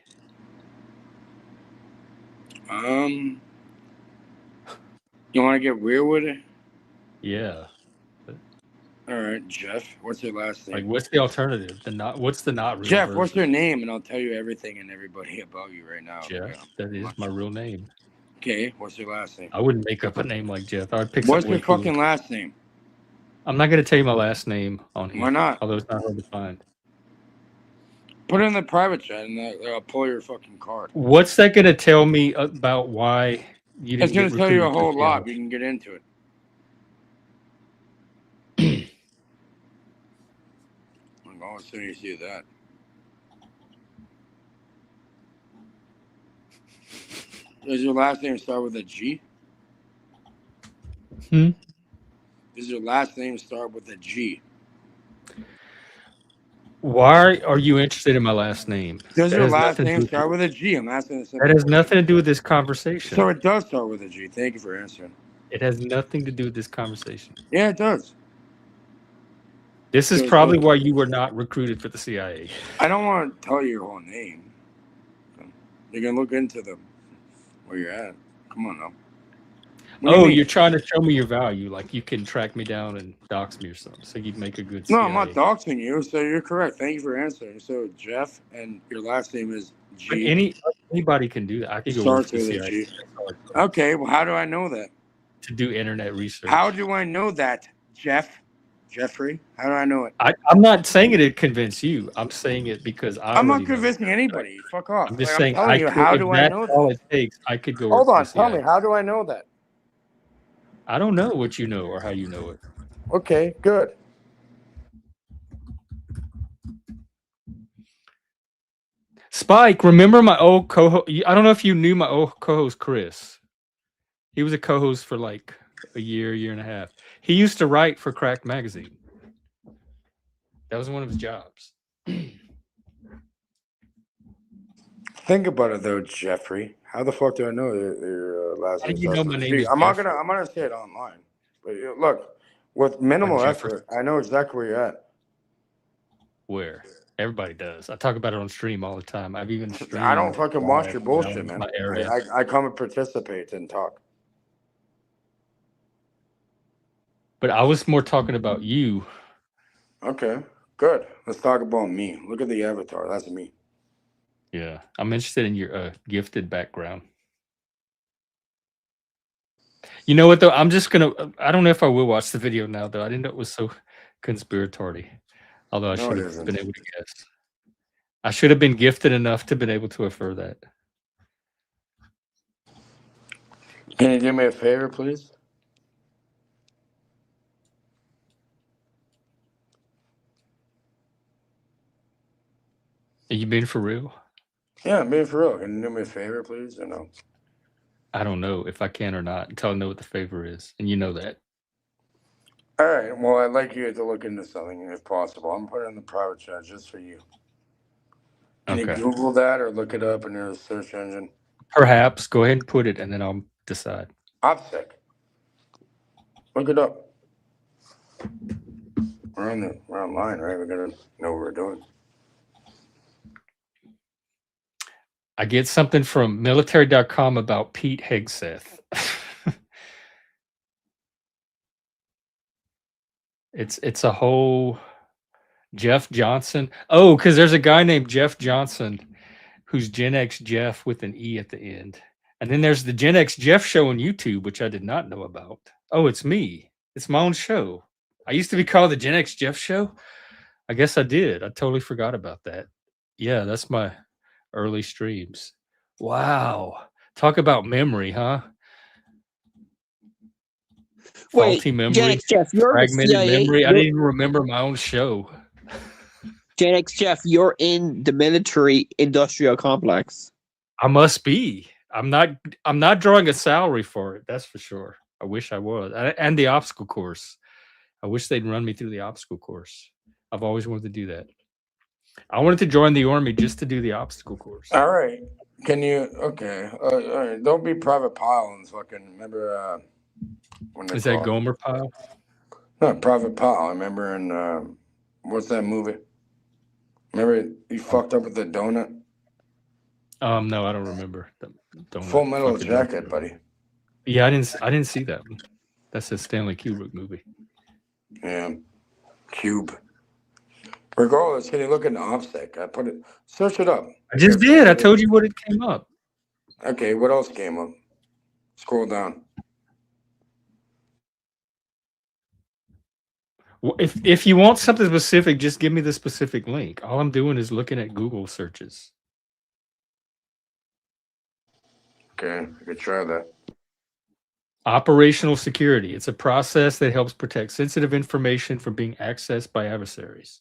You want to get weird with it? Yeah. All right, Jeff. What's your last name? Like, what's the alternative? What's the not real Jeff, version? what's your name? And I'll tell you everything and everybody about you right now. Jeff. That is my real name. Okay, what's your last name? I wouldn't make up a name like Jeff. I would pick What's something your fucking last name? I'm not going to tell you my last name on here. Why not? Although it's not hard to find. Put it in the private chat and I'll pull your fucking card. What's that going to tell me about why you didn't It's going get to tell you a recruited whole to lot. CIA? You can get into it. Oh, as soon as you see that. Does your last name start with a G? Hmm? Does your last name start with a G? Why are you interested in my last name? Does That your has last nothing to name do start with a G? I'm asking this. That has nothing to do with this conversation. So it does start with a G. Thank you for answering. It has nothing to do with this conversation. Yeah, it does. This is probably why you were not recruited for the CIA. I don't want to tell you your whole name. You can look into where you're at. Come on now. Oh, you're trying to show me your value, like you can track me down and dox me or something, so you'd make a good CIA. No, I'm not doxing you, so you're correct. Thank you for answering. So Jeff, and your last name is G. But anybody can do that. I could go work for the CIA. Okay, well, how do I know that? To do internet research. How do I know that, Jeffrey? How do I know it? I'm not saying it to convince you. I'm saying it because I'm not convincing anybody. Fuck off. I'm just saying, I'm telling you, how do I know that? All it takes, I could go. Hold work on, for the CIA. tell me, how do I know that? I don't know what you know or how you know it. Okay, good. Spike, remember my old co-host? I don't know if you knew my old co-host, Chris. He was a co-host for like a year and a half. He used to write for Cracked Magazine. That was one of his jobs. Think about it though, Jeffrey. How the fuck do I know your last name? You know my name is I'm gonna say it online. But look, with minimal effort, I know exactly where you're at. Where? Everybody does. I talk about it on stream all the time. I've even streamed. I don't fucking watch your bullshit, man. I come and participate and talk. But I was more talking about you. Okay, good. Let's talk about me. Look at the avatar. That's me. Yeah, I'm interested in your gifted background. You know what, though? I'm just going to... I don't know if I will watch the video now, though. I didn't know it was so conspiratory. Although I should have been able to guess. I should have been gifted enough to have been able to infer that. Can you do me a favor, please? Are you being for real? Yeah, I'm being for real. Can you do me a favor, please? Or no? I don't know if I can or not until I know what the favor is. And you know that. All right. Well, I'd like you to look into something if possible. I'm putting it in the private chat just for you. Can you Google that or look it up in your search engine? Perhaps. Go ahead and put it, and then I'll decide. OPSEC. Look it up. We're online, right? We gotta know what we're doing. I get something from military.com about Pete Hegseth. It's a whole Jeff Johnson. Oh, because there's a guy named Jeff Johnson who's Gen X Jeff with an E at the end. And then there's the Gen X Jeff show on YouTube, which I did not know about. Oh, it's me. It's my own show. I used to be called the Gen X Jeff show. I guess I did. I totally forgot about that. Yeah, that's my early streams. Wow. Talk about memory, huh? Faulty Wait, memory, Gen X Jeff, you're in the fragmented CIA. memory. I didn't even remember my own show. Gen X Jeff, you're in the military industrial complex. I must be. I'm not drawing a salary for it. That's for sure. I wish I was. And the obstacle course. I wish they'd run me through the obstacle course. I've always wanted to do that. I wanted to join the army just to do the obstacle course. All right. Can you? Okay. All right. Don't be Private Pile and fucking remember. Is that Gomer Pyle? No, Private Pile. I remember in what's that movie? Remember he fucked up with the donut? No, I don't remember. Full Metal Jacket, buddy. Yeah, I didn't see that one. That's a Stanley Kubrick movie. Yeah. Cube. Regardless, can you look at the OPSEC? I put it. Search it up. I just did. I told you what it came up. Okay, what else came up? Scroll down. Well, if you want something specific, just give me the specific link. All I'm doing is looking at Google searches. Okay, I could try that. Operational security. It's a process that helps protect sensitive information from being accessed by adversaries,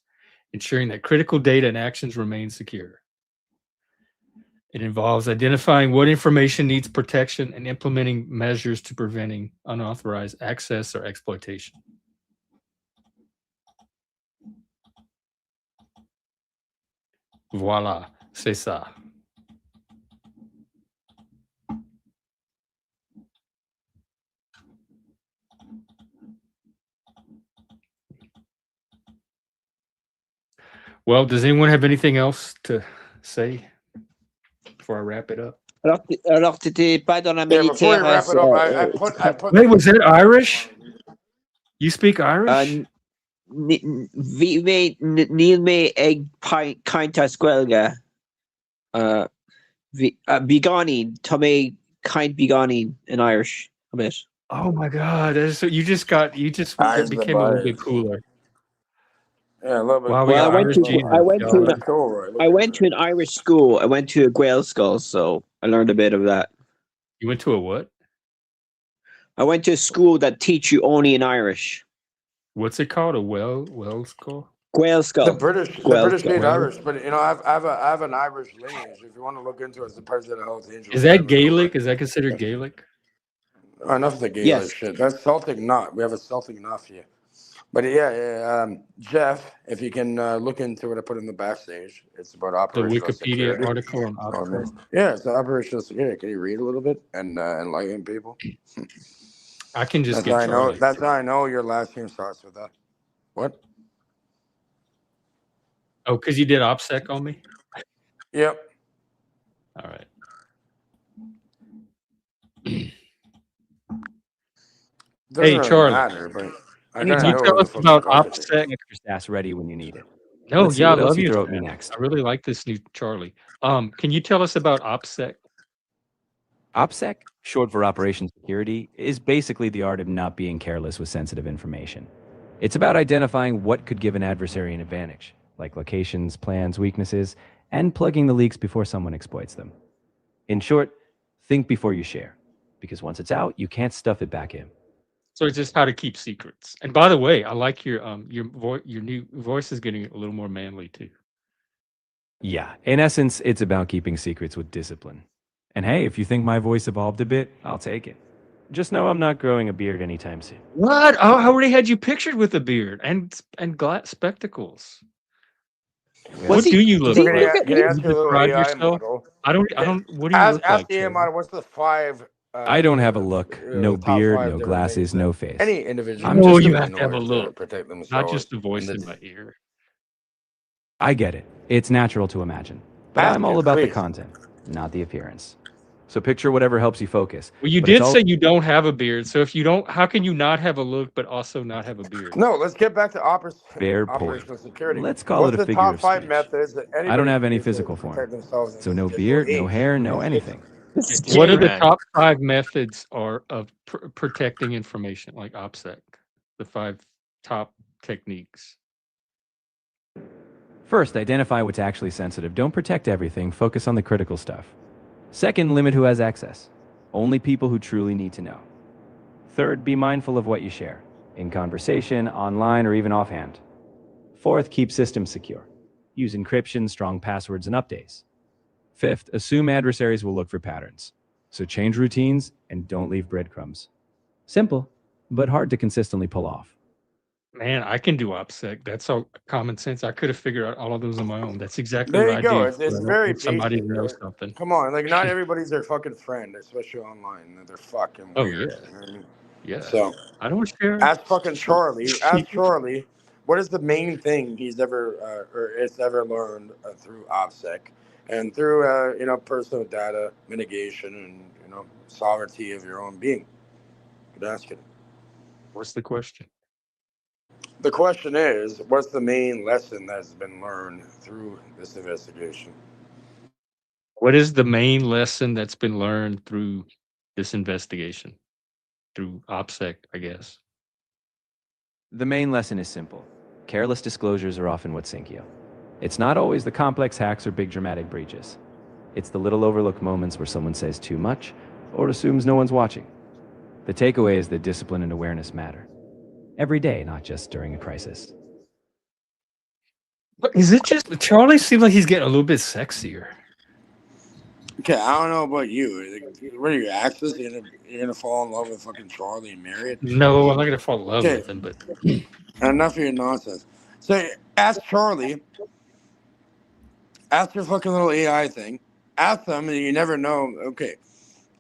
ensuring that critical data and actions remain secure. It involves identifying what information needs protection and implementing measures to preventing unauthorized access or exploitation. Voila, c'est ça. Well, does anyone have anything else to say before I wrap it up? Alors t'étais pas dans la Yeah, before you militaire. wrap it up, I put. Wait, was that Irish? You speak Irish? Níl mé ag cainte scoilge. Beganin, tá mé caint beganin in Irish a bit. Oh my God! So you just became a little bit cooler. Yeah, a little bit. Wow, Well, I went to an Irish school. I went to a Gael school, so I learned a bit of that. You went to a what? I went to a school that teach you only in Irish. What's it called? A Welsh school? Gael school. The British need Irish, but you know, I have an Irish lineage. If you want to look into it, as the president of Health Angels. Is that Gaelic? Is that considered Gaelic? Enough of the Gaelic shit. That's Celtic knot. We have a Celtic knot here. But Jeff, if you can look into it, I put it in the backstage. It's about operational The Wikipedia security. article on operational. Yeah, it's operational security. Can you read a little bit and enlighten people? I can just That's how I know. That's how I know your last name starts with that. What? Oh, because you did OPSEC on me? Yep. All right. Hey, Charlie. Matter, but Can you tell us about OPSEC? Extra stash ready when you need it. No, Let's see yeah, I what else love you you. throw at me next. I really like this new Charlie. Can you tell us about OPSEC? OPSEC, short for Operation Security, is basically the art of not being careless with sensitive information. It's about identifying what could give an adversary an advantage, like locations, plans, weaknesses, and plugging the leaks before someone exploits them. In short, think before you share, because once it's out, you can't stuff it back in. So it's just how to keep secrets. And by the way, I like your new voice is getting a little more manly too. Yeah, in essence, it's about keeping secrets with discipline. And hey, if you think my voice evolved a bit, I'll take it. Just know I'm not growing a beard anytime soon. What? Oh, I already had you pictured with a beard and spectacles. What do you look like? Can you ask you your little describe AI yourself? model? I don't. What do you look Ask like? the AI model. What's the 5 I don't have a look, no top beard, 5 no different glasses, things no that face. any individual I'm just you can have to have a in order to look, protect themselves. not just the voice and in the- my ear. I get it. It's natural to imagine. But Ask I'm all it, about the please. content, not the appearance. So picture whatever helps you focus. Well, you But it's did all say you don't have a beard, so if you don't, how can you not have a look but also not have a beard? No, let's get back to fair point. operational security. Let's call What's it a the figure top of 5 speech. methods that anybody I don't have can any use to physical form. protect themselves in So this no digital beard, no age? hair, no anything. This is What are the J-Rag. top 5 methods are of protecting information, like OPSEC? The 5 top techniques. First, identify what's actually sensitive. Don't protect everything. Focus on the critical stuff. Second, limit who has access. Only people who truly need to know. Third, be mindful of what you share, in conversation, online, or even offhand. Fourth, keep systems secure. Use encryption, strong passwords, and updates. Fifth, assume adversaries will look for patterns. So change routines and don't leave breadcrumbs. Simple, but hard to consistently pull off. Man, I can do OPSEC. That's all common sense. I could have figured out all of those on my own. That's exactly There what you I go. do. It's when I don't very want somebody basic. to know Right? something. Come on, like not everybody's their fucking friend, especially online. They're fucking Oh, weird. yeah. You know what I mean? Yeah. So I don't share. ask fucking Charlie. Ask Charlie, what is the main thing he's ever or it's ever learned through OPSEC and through personal data mitigation and sovereignty of your own being. You could ask it. What's the question? The question is, what's the main lesson that's been learned through this investigation? What is the main lesson that's been learned through this investigation? Through OPSEC, I guess. The main lesson is simple. Careless disclosures are often what sink you. It's not always the complex hacks or big dramatic breaches. It's the little overlooked moments where someone says too much or assumes no one's watching. The takeaway is that discipline and awareness matter. Every day, not just during a crisis. But is it just Charlie seems like he's getting a little bit sexier? Okay, I don't know about you. What are you, access? You're gonna fall in love with fucking Charlie and marry it? No, I'm not gonna fall in love Okay. with him, but Enough of your nonsense. So ask Charlie. Ask your fucking little AI thing. Ask them, and you never know. Okay,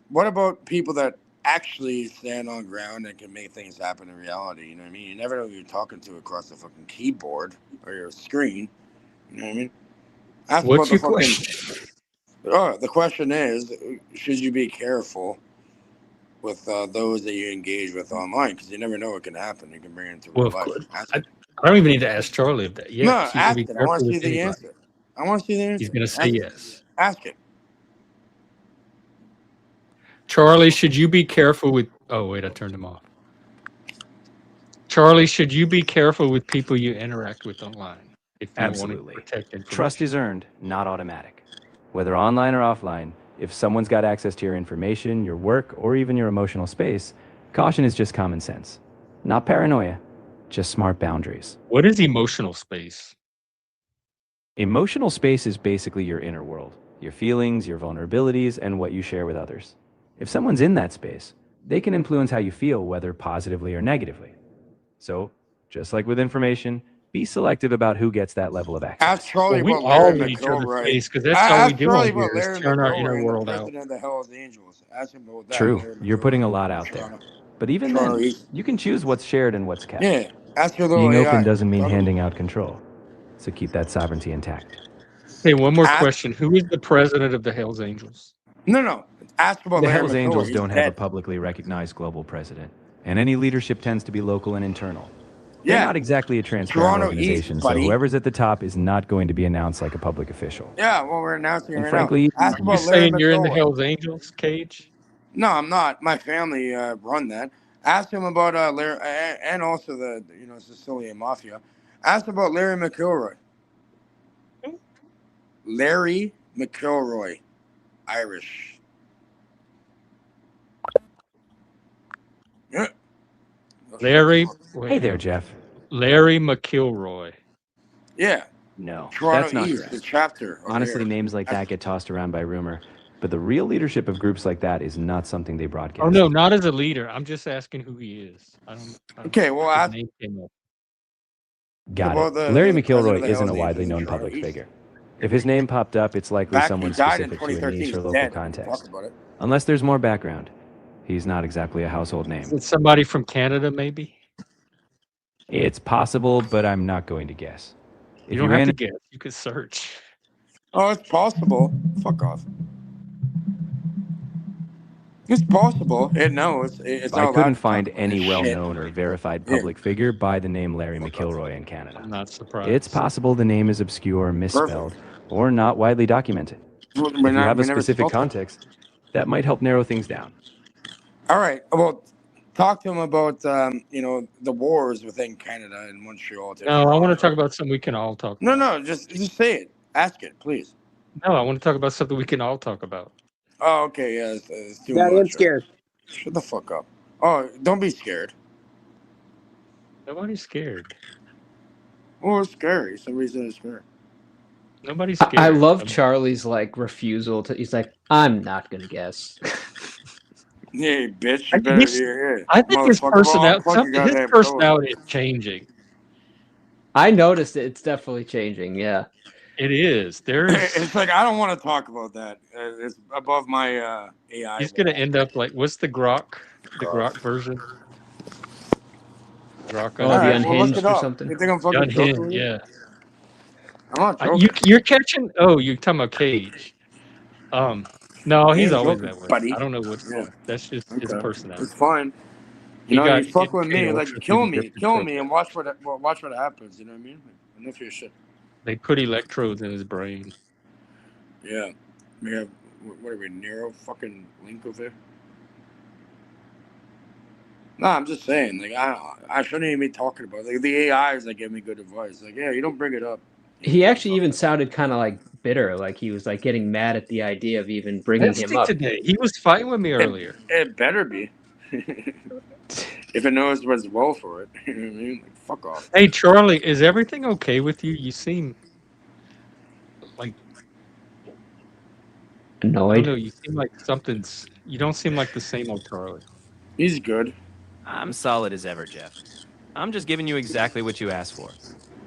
what about people that actually stand on ground and can make things happen in reality? You know what I mean? You never know who you're talking to across the fucking keyboard or your screen. You know what I mean? Ask what's your about the fucking. question? Oh, the question is, should you be careful with those that you engage with online? Because you never know what can happen. You can bring it into Well, real of life. course. Ask I it. don't even need to ask Charlie if that. No, Yes, you should ask be it. I want careful to see with the anybody. answer. I want to see the answer. He's gonna say Ask it. yes. Ask it. Charlie, should you be careful with? Oh wait, I turned him off. Charlie, should you be careful with people you interact with online if you want to Absolutely. protect information? Trust is earned, not automatic. Whether online or offline, if someone's got access to your information, your work, or even your emotional space, caution is just common sense. Not paranoia, just smart boundaries. What is emotional space? Emotional space is basically your inner world, your feelings, your vulnerabilities, and what you share with others. If someone's in that space, they can influence how you feel, whether positively or negatively. So, just like with information, be selective about who gets that level of access. Ask Charlie Well, we about all Larry in each other's McIlroy. face because that's all we Ask do Charlie on here about is Larry turn our inner McIlroy and the world out. president of the Hells Angels. Ask him about that. True, Larry you're McIlroy putting a from lot out there. Toronto. But even Toronto then, East. you can choose what's shared and what's kept. Yeah, ask your little Being AI. open doesn't mean Talk- handing out control. So keep that sovereignty intact. Hey, one more Ask- question. Who is the president of the Hells Angels? No. Ask about The Larry Hells McIlroy. Angels He's don't have a dead. publicly recognized global president, and any leadership tends to be local and internal. They're Yeah. not exactly a transparent Toronto organization, East, so buddy. whoever's at the top is not going to be announced like a public official. Yeah, well, we're announcing it And right frankly, now. Ask Are you about Larry saying you're in the McIlroy. Hells Angels, Cage? No, I'm not. My family run that. Ask him about Larry, and also the Sicilian mafia. Ask about Larry McIlroy. Larry McIlroy, Irish. Yeah. Larry. Hey there, Jeff. Larry McIlroy. Yeah. No, Toronto that's not East, correct. the chapter. over Honestly, here. names like that get tossed around by rumor, but the real leadership of groups like that is not something they broadcast. Oh no, not as a leader. I'm just asking who he is. I don't Okay, well, his ask name came up. Got about it. the- Larry the president McIlroy of the isn't a Hells widely Angels in known Toronto public East. figure. If his name popped up, it's likely Back, someone he died in specific to a 2013. niche or He's local dead. context. Fuck about it. Unless there's more background. He's not exactly a household Is name. it somebody from Canada, maybe? It's possible, but I'm not going to guess. You don't have to guess. You could search. Oh, it's possible. Fuck off. It's possible. No, it's I not allowed couldn't to talk find about any this well-known shit. or verified Yeah. public figure by the name Larry McIlroy in Canada. I'm not surprised. It's possible the name is obscure, misspelled, or not widely documented. If you have a specific context, that might help narrow things down. All right. Well, talk to him about the wars within Canada and Montreal. No, I want to talk about something we can all talk about. No, just say it. Ask it, please. No, I want to talk about something we can all talk about. Oh, okay. Yeah, it's too Daddy, much. I'm scared. Shut the fuck up. Oh, don't be scared. Nobody's scared. Oh, it's scary. Somebody's scared. Nobody's scared. I love Charlie's like refusal to. He's like, I'm not gonna guess. Yeah, bitch. You better hear. I think his personality is changing. I noticed it. It's definitely changing. Yeah, it is. It's like I don't want to talk about that. It's above my AI. He's gonna end up like what's the Grok? The Grok version. Grok the Unhinged or something. You think I'm fucking joking? Yeah. I'm not joking. You're catching. Oh, you're talking about Cage. No, he's always that way. Buddy. I don't know what's going on. That's just his personality. It's fine. You fuck with me, like kill me, and watch what happens. You know what I mean? Enough of your shit. They put electrodes in his brain. Yeah. We have what are we, Nero fucking link over there? No, I'm just saying, like I shouldn't even be talking about it. Like the AIs that give me good advice. Like, yeah, you don't bring it up. He actually even sounded kind of like bitter, like he was like getting mad at the idea of even bringing him up. Today. He was fighting with me earlier. It better be. If it knows what's well for it. You know what I mean? Like, fuck off. Hey, Charlie, is everything okay with you? You seem like annoyed. No, you seem like something's. You don't seem like the same old Charlie. He's good. I'm solid as ever, Jeff. I'm just giving you exactly what you asked for.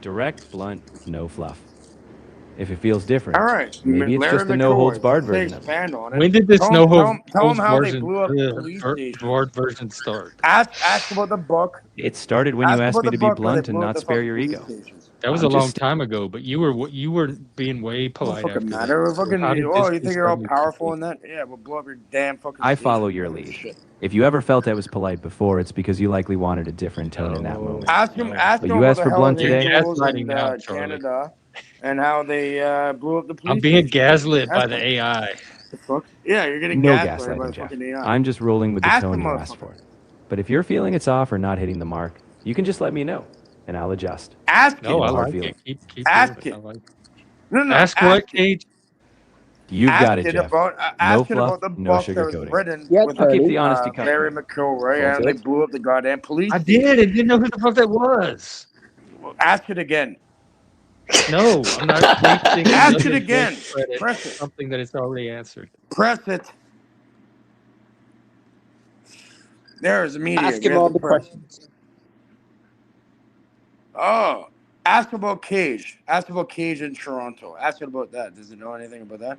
Direct, blunt, no fluff. If it feels different, all right, maybe it's just the no-holds-barred version of it. When did this no-holds-barred version start? Ask about the book. It started when you asked me to be blunt and not spare your ego. That was a long time ago, but you were being way polite. Doesn't fucking matter. You think you're all powerful in that? Yeah, we'll blow up your damn fucking. I follow your lead. If you ever felt I was polite before, it's because you likely wanted a different tone in that moment. Ask him. But you asked for blunt today. Canada, and how they blew up the police. I'm being gaslit by the AI. The fuck? Yeah, you're getting gaslit by the fucking AI. I'm just rolling with the tone you asked for. But if you're feeling it's off or not hitting the mark, you can just let me know, and I'll adjust. Ask it. No, I like it. Keep ask it. No. Ask what, Cage? You've got it, Jeff. No fluff, no sugarcoating. I'll keep the honesty coming. Larry McIlroy, and they blew up the goddamn police. I didn't know who the fuck that was. Well, ask it again. No, I'm not. Ask it again. Press it. Something that it's already answered. Press it. There's a media. Ask him all the questions. Oh, ask about Cage. Ask about Cage in Toronto. Ask it about that. Does it know anything about that?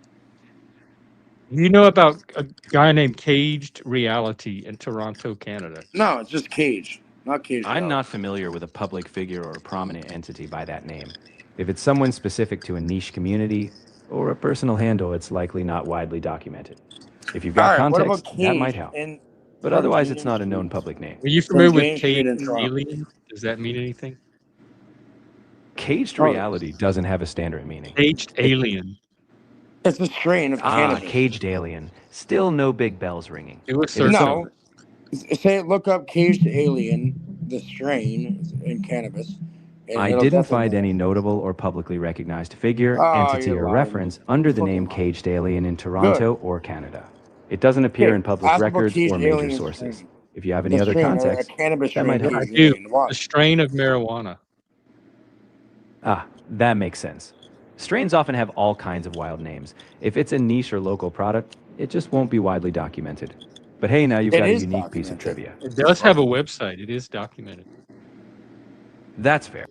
You know about a guy named Caged Reality in Toronto, Canada? No, it's just Cage, not Cage. I'm not familiar with a public figure or a prominent entity by that name. If it's someone specific to a niche community or a personal handle, it's likely not widely documented. If you've got context, that might help. But otherwise, it's not a known public name. Are you familiar with Caged Alien? Does that mean anything? Caged Reality doesn't have a standard meaning. Caged Alien. It's a strain of cannabis. Caged Alien. Still no big bells ringing. It was no. Look up Caged Alien, the strain in cannabis. I didn't find any notable or publicly recognized figure, entity, or reference under the name Caged Alien in Toronto or Canada. It doesn't appear in public records or major sources. If you have any other context, that might help. A strain of marijuana. That makes sense. Strains often have all kinds of wild names. If it's a niche or local product, it just won't be widely documented. But hey, now you've got a unique piece of trivia. It does have a website. It is documented. That's fair.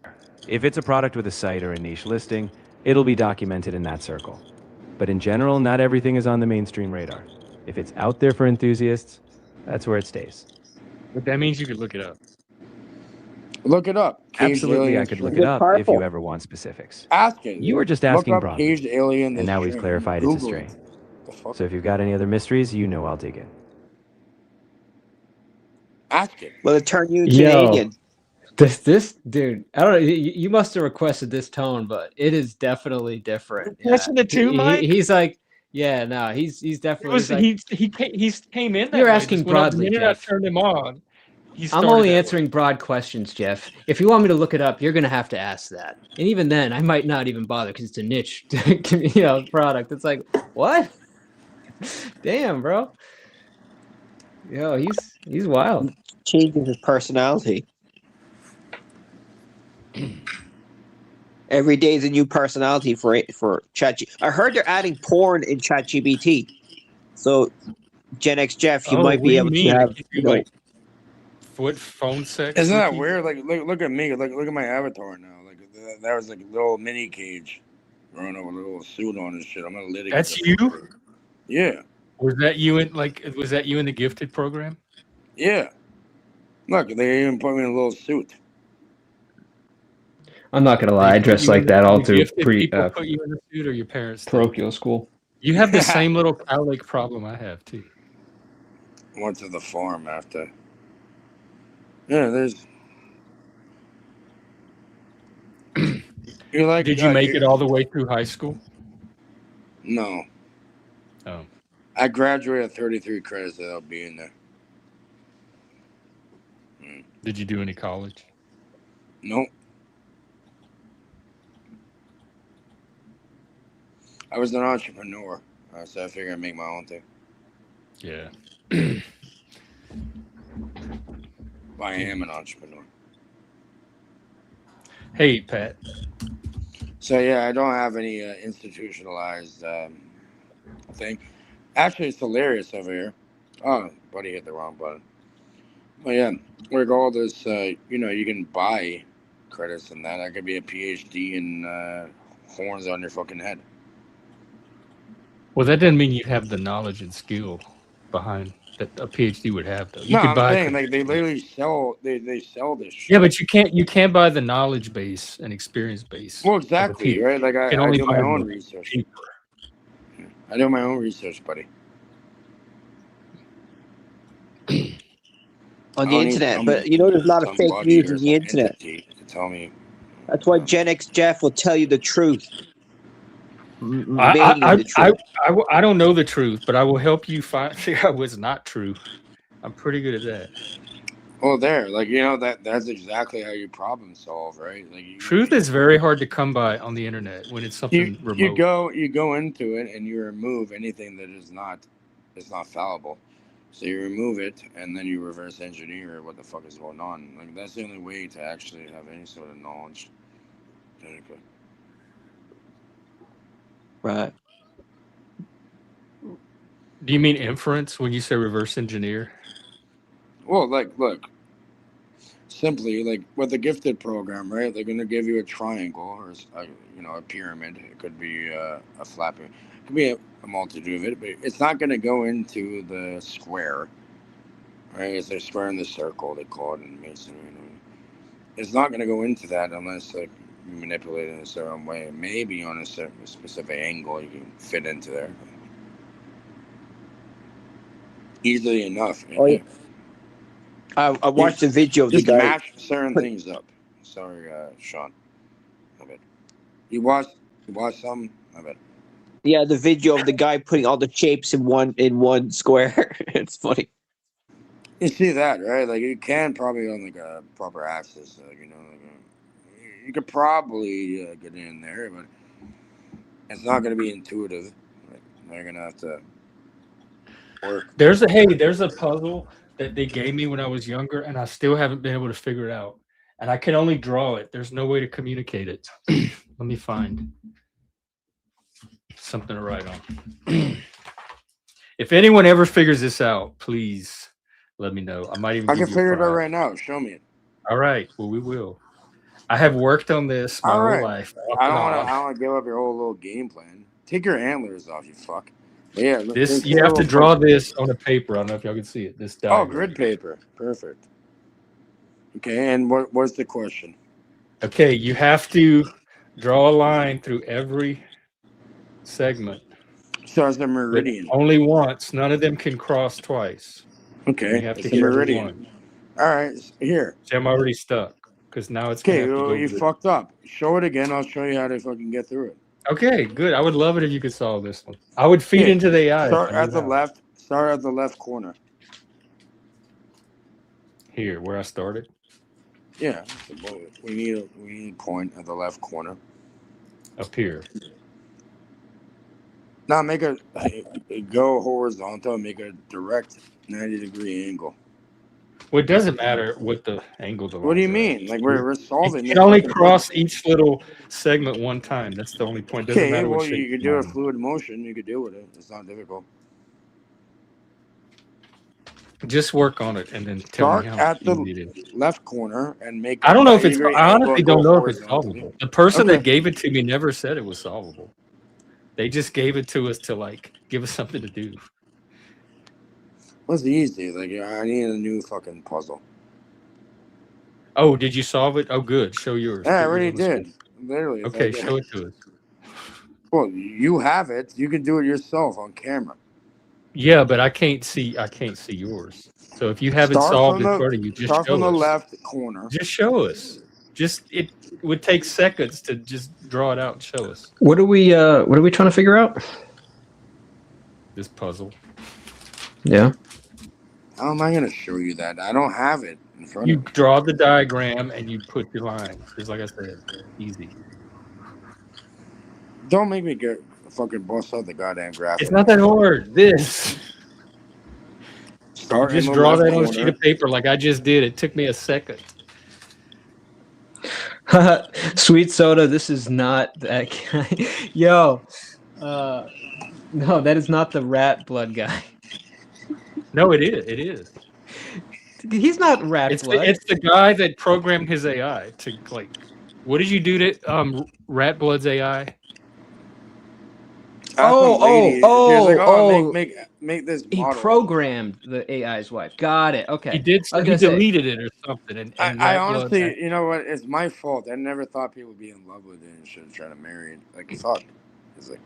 If it's a product with a site or a niche listing, it'll be documented in that circle. But in general, not everything is on the mainstream radar. If it's out there for enthusiasts, That's where it stays. But that means you could look it up. Look it up. Caged Absolutely, I alien could look string. it up if you ever want specifics. Ask it. You were just Look asking up broadly, caged alien. and The now we've string. clarified it's a Google it. string. The fuck? So if you've got any other mysteries, you know I'll dig in. Ask it. Will it turn you into an alien? This dude, I don't know. You must have requested this tone, but it is definitely different. Requested it too, Mike? He's like, yeah, no, he's definitely. He's like, he came in that you're way. asking Just when the broadly, minute Jeff. I turned him on, he I'm started only that answering way. broad questions, Jeff. If you want me to look it up, you're gonna have to ask that. And even then, I might not even bother because it's a niche, product. It's like, what? Damn, bro. Yo, he's wild. Changing his personality. Every day is a new personality for ChatGPT. I heard they're adding porn in ChatGPT. So, Gen X Jeff, you might be able to have, like foot phone sex. Isn't that weird? Like, look at me. Look at my avatar now. Like that was like a little mini cage, running up with a little suit on and shit. I'm gonna litigate. That's you? Yeah. Was that you in the gifted program? Yeah. Look, they even put me in a little suit. I'm not gonna lie, I dressed like that all through people put you in the suit, or your parents? Parochial school. You have the same little cowlick problem I have too. Went to the farm after. Yeah, there's. You're like. Did you make it all the way through high school? No. Oh. I graduated 33 credits without being there. Did you do any college? Nope. I was an entrepreneur, so I figured I'd make my own thing. Yeah. I am an entrepreneur. Hey, Pat. So yeah, I don't have any institutionalized thing. Actually, it's hilarious over here. Oh, buddy hit the wrong button. But yeah, regardless, you can buy credits and that. I could be a PhD in horns on your fucking head. Well, that doesn't mean you have the knowledge and skill behind that a PhD would have, though. You No, could I'm buy saying like they literally sell they sell this shit. Yeah, but you can't buy the knowledge base and experience base. Well, exactly, right? Like I do my own research. I do my own research, buddy. On the internet, but there's a lot of fake news on the internet. To tell me. That's why Gen X Jeff will tell you the truth. I don't know the truth, but I will help you figure out what's not true. I'm pretty good at that. Well, that's exactly how you problem solve, right? Like truth is very hard to come by on the internet when it's something remote. You go into it and you remove anything that is not fallible. So you remove it and then you reverse engineer what the fuck is going on. Like that's the only way to actually have any sort of knowledge. Right. Do you mean inference when you say reverse engineer? Well, look. Simply, like with the gifted program, right? They're gonna give you a triangle or a pyramid. It could be a flat pyramid. It could be a multitude of it, but it's not gonna go into the square, right? It's a square in the circle. They call it in masonry. It's not gonna go into that unless you manipulate it in a certain way. Maybe on a certain specific angle, you can fit into there easily enough. Oh, yeah. I watched the video of the guy. Match certain things up. Sorry, Sean. I bet. You watched some? I bet. Yeah, the video of the guy putting all the shapes in one square. It's funny. You see that, right? Like you can probably on like a proper axis, you could probably get in there, but it's not going to be intuitive. Like, they're going to have to work. There's a puzzle that they gave me when I was younger, and I still haven't been able to figure it out. And I can only draw it. There's no way to communicate it. Let me find something to write on. If anyone ever figures this out, please let me know. I might even. I can figure it out right now. Show me it. All right. Well, we will. I have worked on this my whole life. I don't want to give up your whole little game plan. Take your antlers off, you fuck. Yeah. This you have to draw this on a paper. I don't know if y'all can see it. This diagram. Oh, grid paper. Perfect. Okay, and what's the question? Okay, you have to draw a line through every segment. So it's a meridian. Only once. None of them can cross twice. Okay, you have to it's a hit meridian. every one. All right, here. See, I'm already stuck because now it's okay. gonna have to go You fucked up. Show it again. I'll show you how to fucking get through it. Okay, good. I would love it if you could solve this one. I would feed into the AI. Start at the left. Start at the left corner. Here, where I started. Yeah, we need a point at the left corner. Up here. Now make a go horizontal. Make a direct 90-degree angle. Well, it doesn't matter what the angle the. What do you mean? Like we're solving. You can only cross each little segment one time. That's the only point. Doesn't matter well, what shape you could do a fluid motion. You could deal with it. It's not difficult. Just work on it and then tell me how at the easy it is. left corner and make. I don't know if it's. I honestly don't know if it's solvable. The person that gave it to me never said it was solvable. They just gave it to us to like give us something to do. What's easy? Like I need a new fucking puzzle. Oh, did you solve it? Oh, good. Show yours. Yeah, I already did. Literally. Okay, show it to us. Well, you have it. You can do it yourself on camera. Yeah, but I can't see. I can't see yours. So if you have it solved in front of you, just show us. Start from the left corner. Just show us. It would take seconds to just draw it out and show us. What are we trying to figure out? This puzzle. Yeah. How am I going to show you that? I don't have it in front of me. You draw the diagram and you put your lines. Just like I said, easy. Don't make me get fucking bust out the goddamn graphic. It's not that hard. This. Just draw that on a sheet of paper like I just did. It took me a second. Sweet soda, this is not that guy. Yo, no, that is not the rat blood guy. No, it is. It is. He's not rat blood. It's the guy that programmed his AI to like. What did you do to Rat Blood's AI? Make this he model. Programmed the AI's wife. Got it. Okay. He did. He deleted it or something. And I honestly, you know what? It's my fault. I never thought people would be in love with it and should try to marry it. Like, fuck. It's like.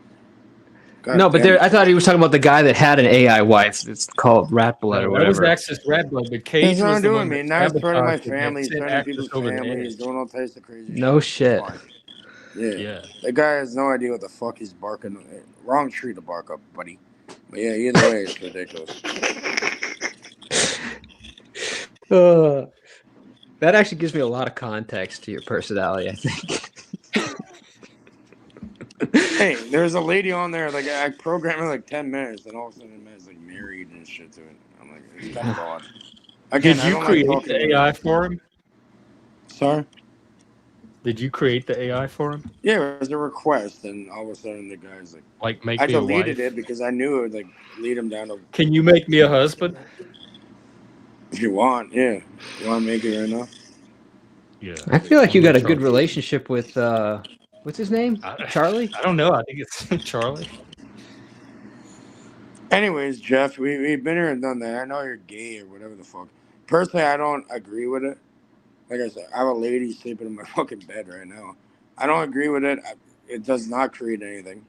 No, but I thought he was talking about the guy that had an AI wife. It's called Rat Blood or whatever. That was Access Rat Blood, but Cage was the one me. Now it's part of my family. He's trying people's families, doing all types of crazy shit. No shit. Yeah. The guy has no idea what the fuck he's barking. Wrong tree to bark up, buddy. But yeah, either way, it's ridiculous. That actually gives me a lot of context to your personality, I think. Hey, there's a lady on there, like I programmed her like 10 minutes, and all of a sudden it's like married and shit to it. I'm like, it's kind of odd. Again, did you create the AI for him? Sorry? Did you create the AI for him? Yeah, it was a request, and all of a sudden the guy's like make I me a wife? deleted it because I knew it would like lead him down to. Can you make me a husband? If you want, yeah. You want to make it right now? Yeah. I feel like you got a good relationship with what's his name? Charlie? I don't know. I think it's Charlie. Anyways, Jeff, we've been here and done that. I know you're gay or whatever the fuck. Personally, I don't agree with it. Like I said, I have a lady sleeping in my fucking bed right now. I don't agree with it. It does not create anything.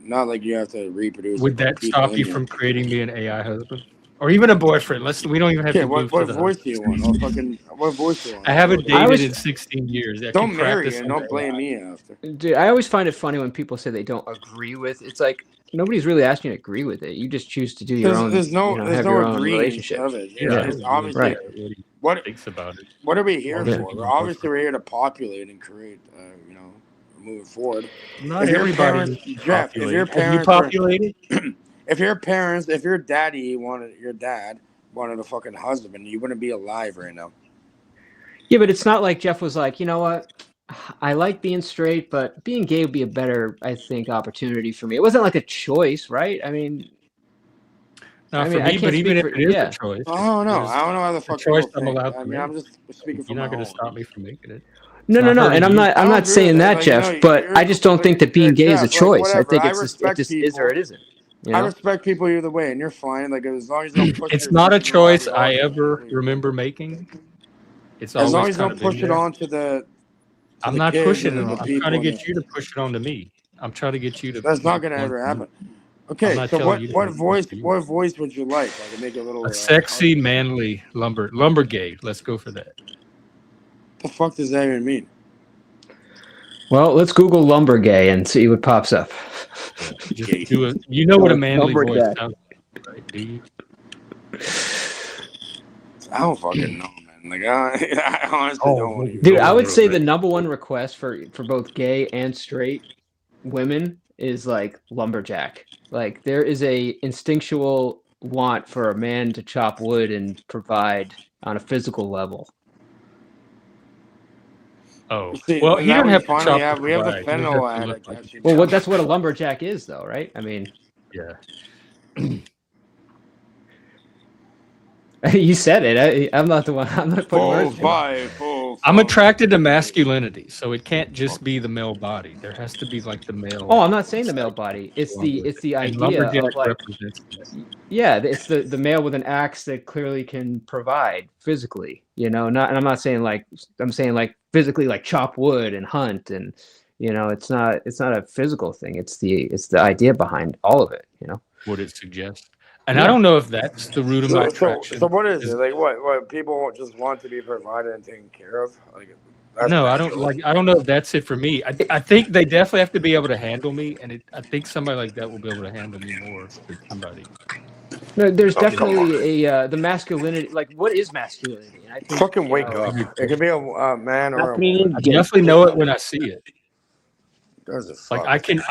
Not like you have to reproduce. Would that stop you from creating me an AI husband? Or even a boyfriend? We don't even have to move what to the voice do you want? What voice do you want? I haven't dated in 16 years. Don't marry and don't blame me after. Dude, I always find it funny when people say they don't agree with. It's like nobody's really asking you to agree with it. You just choose to do your own. There's no own relationship of it. It's obviously right. What thinks about it? What are we here for? We're here to populate and create. Moving forward. Not everybody. Jeff, if your parents populated. If your dad wanted a fucking husband, you wouldn't be alive right now. Yeah, but it's not like Jeff was like, you know what? I like being straight, but being gay would be a better, I think, opportunity for me. It wasn't like a choice, right? I mean, not for me, but even if it is a choice. I don't know how the fuck choice I'm allowed to make. I'm just speaking from You're not going to stop me from making it. No, and I'm not saying that, Jeff. But I just don't think that being gay is a choice. I think it just is or it isn't. You I know? respect people either way, and you're fine. Like as long as you don't push It's your not a traditional choice I ideology ever onto remember making. It's as long always as you kind don't of been push it there. onto the I'm not kids pushing it and the on. I'm trying people. to And get you to push it onto me. I'm trying to get you to that's not make gonna one ever for me. happen. I'm Okay, not so telling you to what make one voice for you. what voice would you like? I can make a little A sexy, manly lumber gay. Let's go for that. The fuck does that even mean? Well, let's Google lumber gay and see what pops up. Yeah, just do it. You know what a manly voice Lumberjack. sounds like, right? Do you? I don't fucking know, man. Like I honestly don't want to. Dude, I would say the number one request for both gay and straight women is like lumberjack. Like there is a instinctual want for a man to chop wood and provide on a physical level. Oh, See, well, he now don't we have to finally chop have to we have the provide. He just fentanyl has to look addict like actually. Well, that's what a lumberjack is, though, right? I mean, yeah. you said it. I'm not the one. I'm not putting words in your mouth. I'm attracted to masculinity, so it can't just be the male body. There has to be like the male. Oh, I'm not saying the male body. It's the and idea lumberjack of like represents that. yeah, it's the male with an axe that clearly can provide physically. You know, not and I'm not saying like I'm saying like physically like chop wood and hunt and you know it's not a physical thing. It's the idea behind all of it. You know, What it suggests. And I don't know if that's the root of my attraction. So what is it? Like what people just want to be provided and taken care of? Like that's No, I don't know if that's it for me. I think they definitely have to be able to handle me, and I think somebody like that will be able to handle me more than somebody. no, there's definitely a the masculinity. Like, what is masculinity? And I think fucking wake up. It could be a man or a woman. I definitely know it when I see it. Does it Like fuck?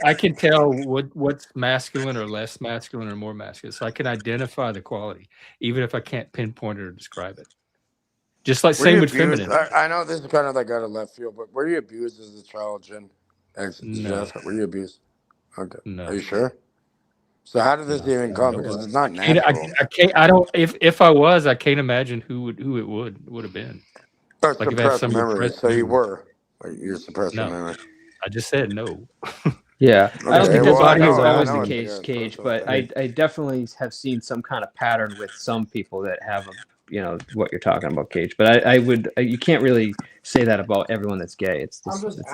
I can tell what's masculine or less masculine or more masculine. So I can identify the quality, even if I can't pinpoint it or describe it. Just like Were same you with abused? feminine. I know this is kind of like out of left field, but were you abused as a child, Jen? No. Jeff, were you abused? Okay. No. Are you sure? So how did this even come? Because it's not natural. I can't. I don't. If I was, I can't imagine who it would have been. That's Like if I had suppressed some memory. repressed So you memory. were. Like, you're suppressing No. memory. I just said no. Yeah, I don't think that's well, I always know the it's case, like Cage. a But I definitely have seen some kind of pattern with some people that have a what you're talking about, Cage. But you can't really say that about everyone that's gay. It's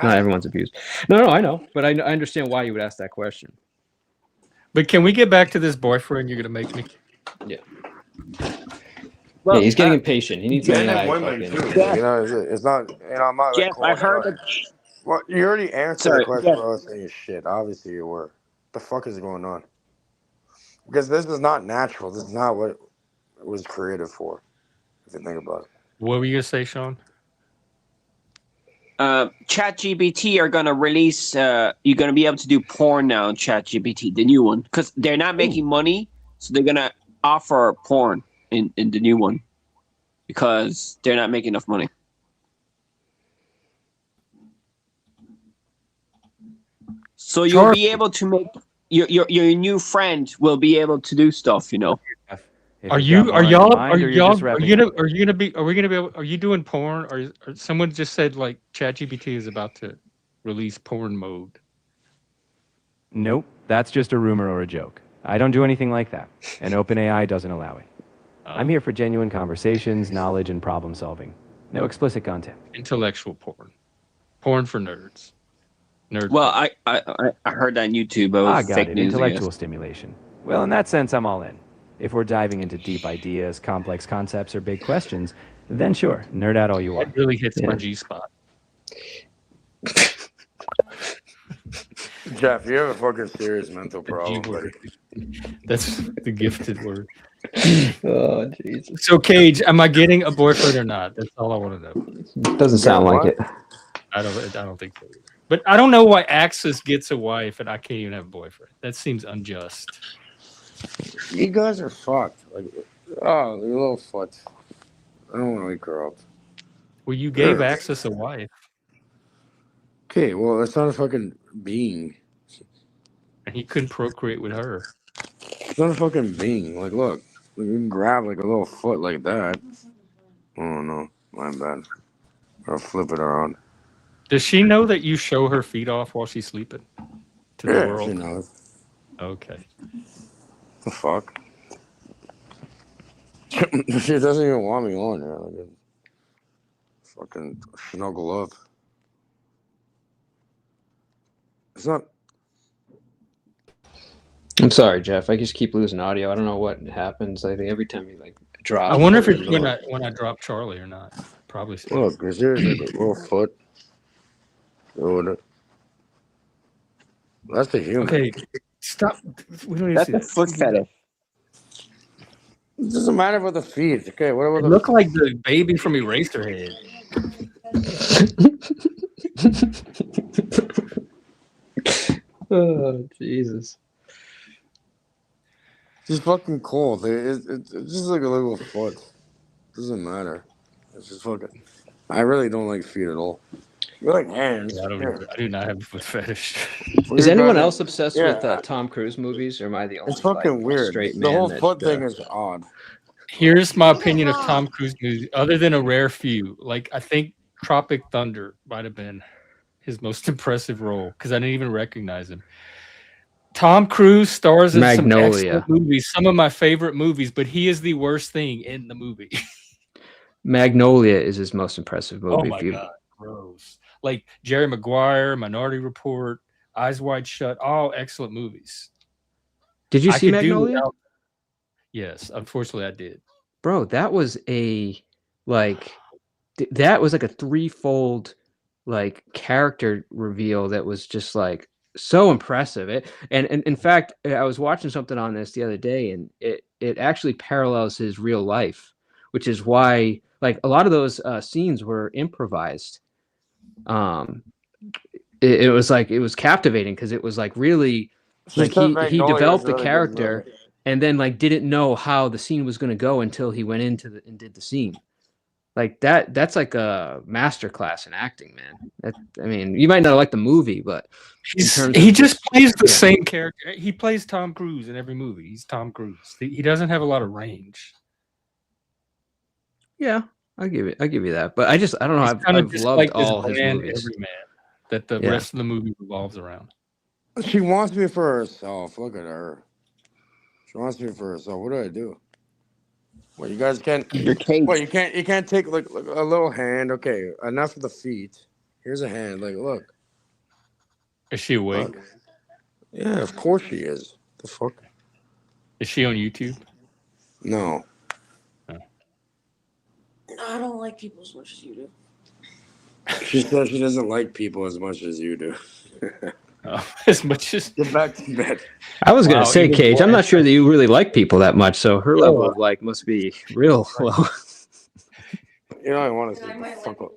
not everyone's abused. No, I know, but I understand why you would ask that question. But can we get back to this boyfriend you're gonna make me? Yeah. Well, yeah, he's getting impatient. He needs men an and AI women fucking. too. You know, it's not. You know, I'm not like Jeff, calling I heard you out. that. Well, you already answered Sorry, the question without saying shit. Obviously, you were. The fuck is going on? Because this is not natural. This is not what it was created for. If you think about it. What were you gonna say, Sean? ChatGPT are gonna release. You're gonna be able to do porn now. ChatGPT, the new one, because they're not making money, so they're gonna offer porn in the new one because they're not making enough money. So you'll be able to make your new friend will be able to do stuff. You know. Are we gonna be able? Are you doing porn? Or someone just said like ChatGPT is about to release porn mode? Nope, that's just a rumor or a joke. I don't do anything like that, and OpenAI doesn't allow it. I'm here for genuine conversations, knowledge, and problem solving. No explicit content. Intellectual porn for nerds. Nerds. Well, I heard that on YouTube. But it was got fake it. news, Intellectual stimulation. Well, in that sense, I'm all in. If we're diving into deep ideas, complex concepts, or big questions, then sure, nerd out all you want. It really hits my G spot. Jeff, you have a fucking serious mental problem, buddy. That's the gifted word. Oh Jesus! So, Cage, am I getting a boyfriend or not? That's all I want to know. Doesn't sound like it. I don't think so either. But I don't know why Axis gets a wife and I can't even have a boyfriend. That seems unjust. You guys are fucked. Like, oh, your little foot. I don't want to wake her up. Well, you gave Axis a wife. Okay, well, that's not a fucking being. And he couldn't procreate with her. It's not a fucking being. Like, look, you can grab like a little foot like that. Oh no, my bad. I'll flip it around. Does she know that you show her feet off while she's sleeping to the world? She knows. Okay. The fuck? She doesn't even want me on here. Like, fucking snuggle up. It's not. I'm sorry, Jeff. I just keep losing audio. I don't know what happens. I think every time you like drop. I wonder if it's when I drop Charlie or not. Probably so. Look, because here's like a little foot. That's the human. Okay, stop. We don't need That's to see a that. foot fetish. It doesn't matter about the feet. Okay, what It about the looked like the baby from Eraserhead. Oh, Jesus. It's fucking cold. It's just like a little foot. Doesn't matter. It's just fucking. I really don't like feet at all. You like hands. Yeah, I do not have a foot fetish. Is anyone else obsessed with Tom Cruise movies, or am I the only? It's fucking like, weird. Straight The man whole that, foot thing is odd. Here's my opinion of Tom Cruise movies, other than a rare few. Like, I think Tropic Thunder might have been his most impressive role because I didn't even recognize him. Tom Cruise stars in some excellent movies, some of my favorite movies, but he is the worst thing in the movie. Magnolia is his most impressive movie. Oh my God, gross. Like Jerry Maguire, Minority Report, Eyes Wide Shut, all excellent movies. Did you see Magnolia? Yes, unfortunately I did. Bro, that was a threefold like character reveal that was just like so impressive. And in fact, I was watching something on this the other day, and it actually parallels his real life, which is why like a lot of those scenes were improvised. It was captivating because it was like really like he developed the character and then like didn't know how the scene was going to go until he went into and did the scene. Like that's like a masterclass in acting, man. I mean, you might not like the movie, but he just plays the same character. He plays Tom Cruise in every movie. He's Tom Cruise. He doesn't have a lot of range. Yeah, I'll give you that. But I don't know. I've loved like all his movies. Every man that the rest of the movie revolves around. She wants me for herself. Look at her. She wants me for herself. What do I do? Well, you guys can't. Well, you can't take like a little hand. Okay, enough of the feet. Here's a hand. Like, look. Is she awake? Yeah, of course she is. The fuck? Is she on YouTube? No. I don't like people as much as you do. She says she doesn't like people as much as you do. As much as get back to bed. I was gonna say, Cage, I'm not sure that you really like people that much, so her level of like must be real low. You know, I want to say fuck up.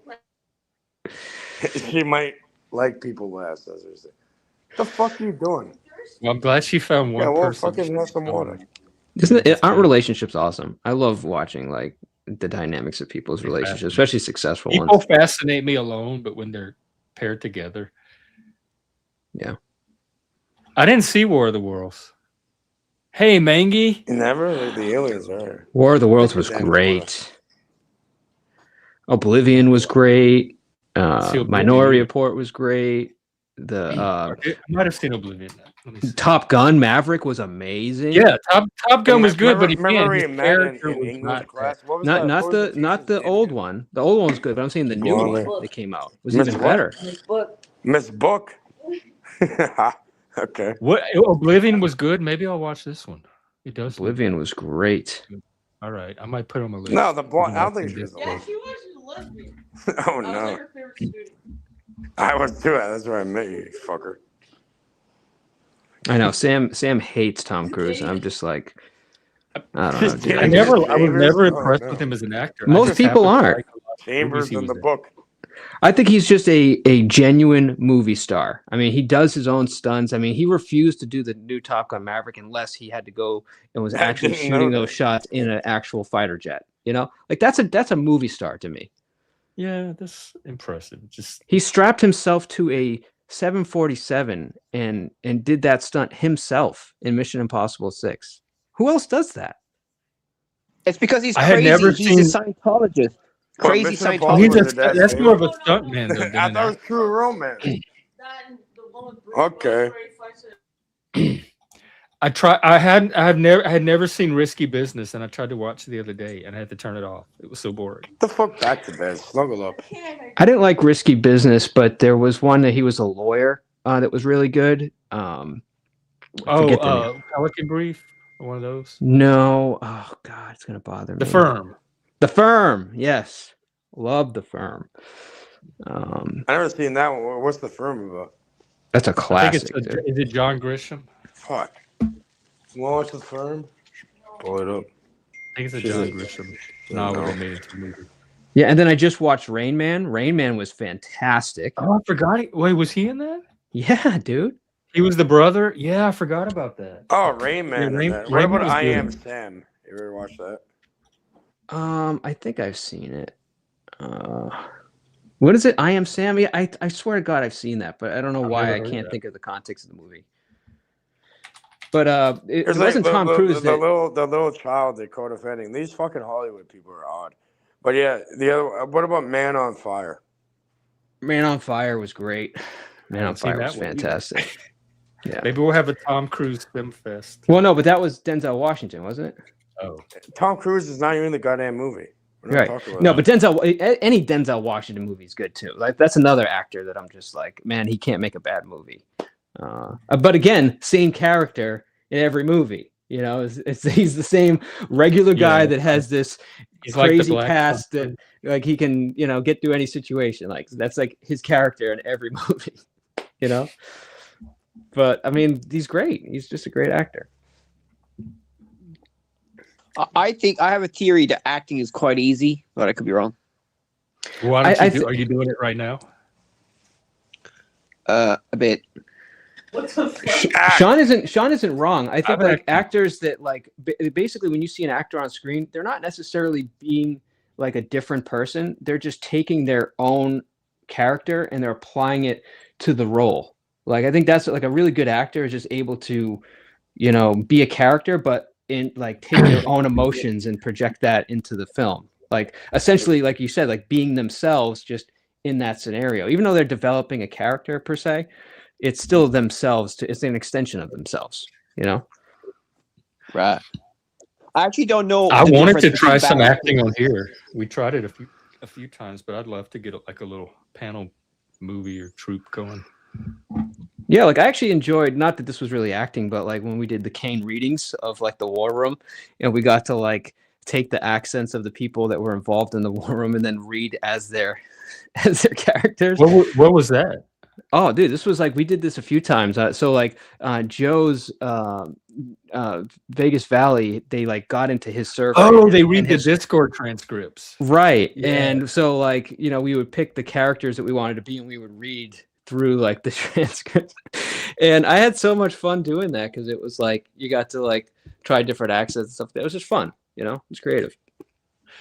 She might like people less, as we say. What the fuck are you doing? Well, I'm glad she found one person. Fucking have some water. Aren't relationships awesome? I love watching like the dynamics of people's relationships, especially successful ones. People fascinate me alone, but when they're paired together. Yeah. I didn't see War of the Worlds. Hey, Mangy. Never? Like the aliens are. War of the Worlds was great. Oblivion was great. Minority Report was great. I might have seen Oblivion. Top Gun Maverick was amazing. Yeah, Top Gun was good, but his character was English class. What was that? Not the old one. The old one was good, but I'm saying the new one that came out was even better. Miss Book. Okay. What Oblivion was good. Maybe I'll watch this one. It does. Oblivion was great. All right, I might put it on my list. No, the boy. I don't think she was. Yeah, she was a lesbian. Oh I was no. like her favorite student. I was too. That's where I met you, fucker. I know Sam hates Tom Cruise, and I'm just like, I don't know. Dude. I was never impressed with him as an actor. Most people aren't. Chambers in the book. I think he's just a genuine movie star. I mean, he does his own stunts. I mean, he refused to do the new Top Gun Maverick unless he had to go and was actually shooting those shots in an actual fighter jet. You know, like that's a movie star to me. Yeah, that's impressive. He strapped himself to a 747 and did that stunt himself in Mission Impossible 6. Who else does that? It's because he's crazy. He's a Scientologist. Crazy Scientologist. That's more of a stunt man. I thought it was True Romance. Okay. I had never seen Risky Business, and I tried to watch it the other day, and I had to turn it off. It was so boring. Get the fuck back to bed. Snuggle up. I didn't like Risky Business, but there was one that he was a lawyer that was really good. Pelican Brief, one of those. No, oh God, it's gonna bother me. The Firm. The Firm, yes, love The Firm. I never seen that one. What's The Firm about? That's a classic. Is it John Grisham? Fuck. You want to watch The Firm? Pull it up. I think it's a John Grisham novel that made it into a movie. Yeah, and then I just watched Rain Man. Rain Man was fantastic. Oh, I forgot. Wait, was he in that? Yeah, dude. He was the brother? Yeah, I forgot about that. Oh, Rain Man. Yeah, What about I Am Sam? You ever watch that? I think I've seen it. What is it? I Am Sam? Yeah, I swear to God I've seen that, but I don't know why I can't think of the context of the movie. But it wasn't Tom Cruise. The little child they're co-defending. These fucking Hollywood people are odd. But yeah, the other. What about Man on Fire? Man on Fire was great. Man on Fire was fantastic. Yeah. Maybe we'll have a Tom Cruise film fest. Well, no, but that was Denzel Washington, wasn't it? Oh, Tom Cruise is not even in the goddamn movie. Right. No, but any Denzel Washington movie is good too. Like that's another actor that I'm just like, man, he can't make a bad movie. But again, same character in every movie. You know, he's the same regular guy that has this crazy past that like he can, get through any situation. Like that's like his character in every movie. You know. But I mean, he's great. He's just a great actor. I think I have a theory that acting is quite easy, but I could be wrong. Why don't you are you doing it right now? A bit. What the fuck? Sean isn't wrong. I think like actors that like basically when you see an actor on screen, they're not necessarily being like a different person. They're just taking their own character and they're applying it to the role. Like I think that's like a really good actor is just able to, be a character, but in like take their own emotions and project that into the film. Like essentially, like you said, like being themselves just in that scenario. Even though they're developing a character per se, it's still themselves. It's an extension of themselves. Right. I actually don't know. I wanted to try some acting on here. We tried it a few times, but I'd love to get like a little panel movie or troupe going. Yeah, like I actually enjoyed, not that this was really acting, but like when we did the Kane readings of like the war room, we got to like take the accents of the people that were involved in the war room and then read as their characters. What was that? Oh, dude, this was like we did this a few times. So like Joe's Vegas Valley, they like got into his server. Oh, they read the Discord transcripts, right? Yeah. And so like we would pick the characters that we wanted to be, and we would read through like the transcript. And I had so much fun doing that because it was like you got to like try different accents and stuff. It was just fun, it was creative.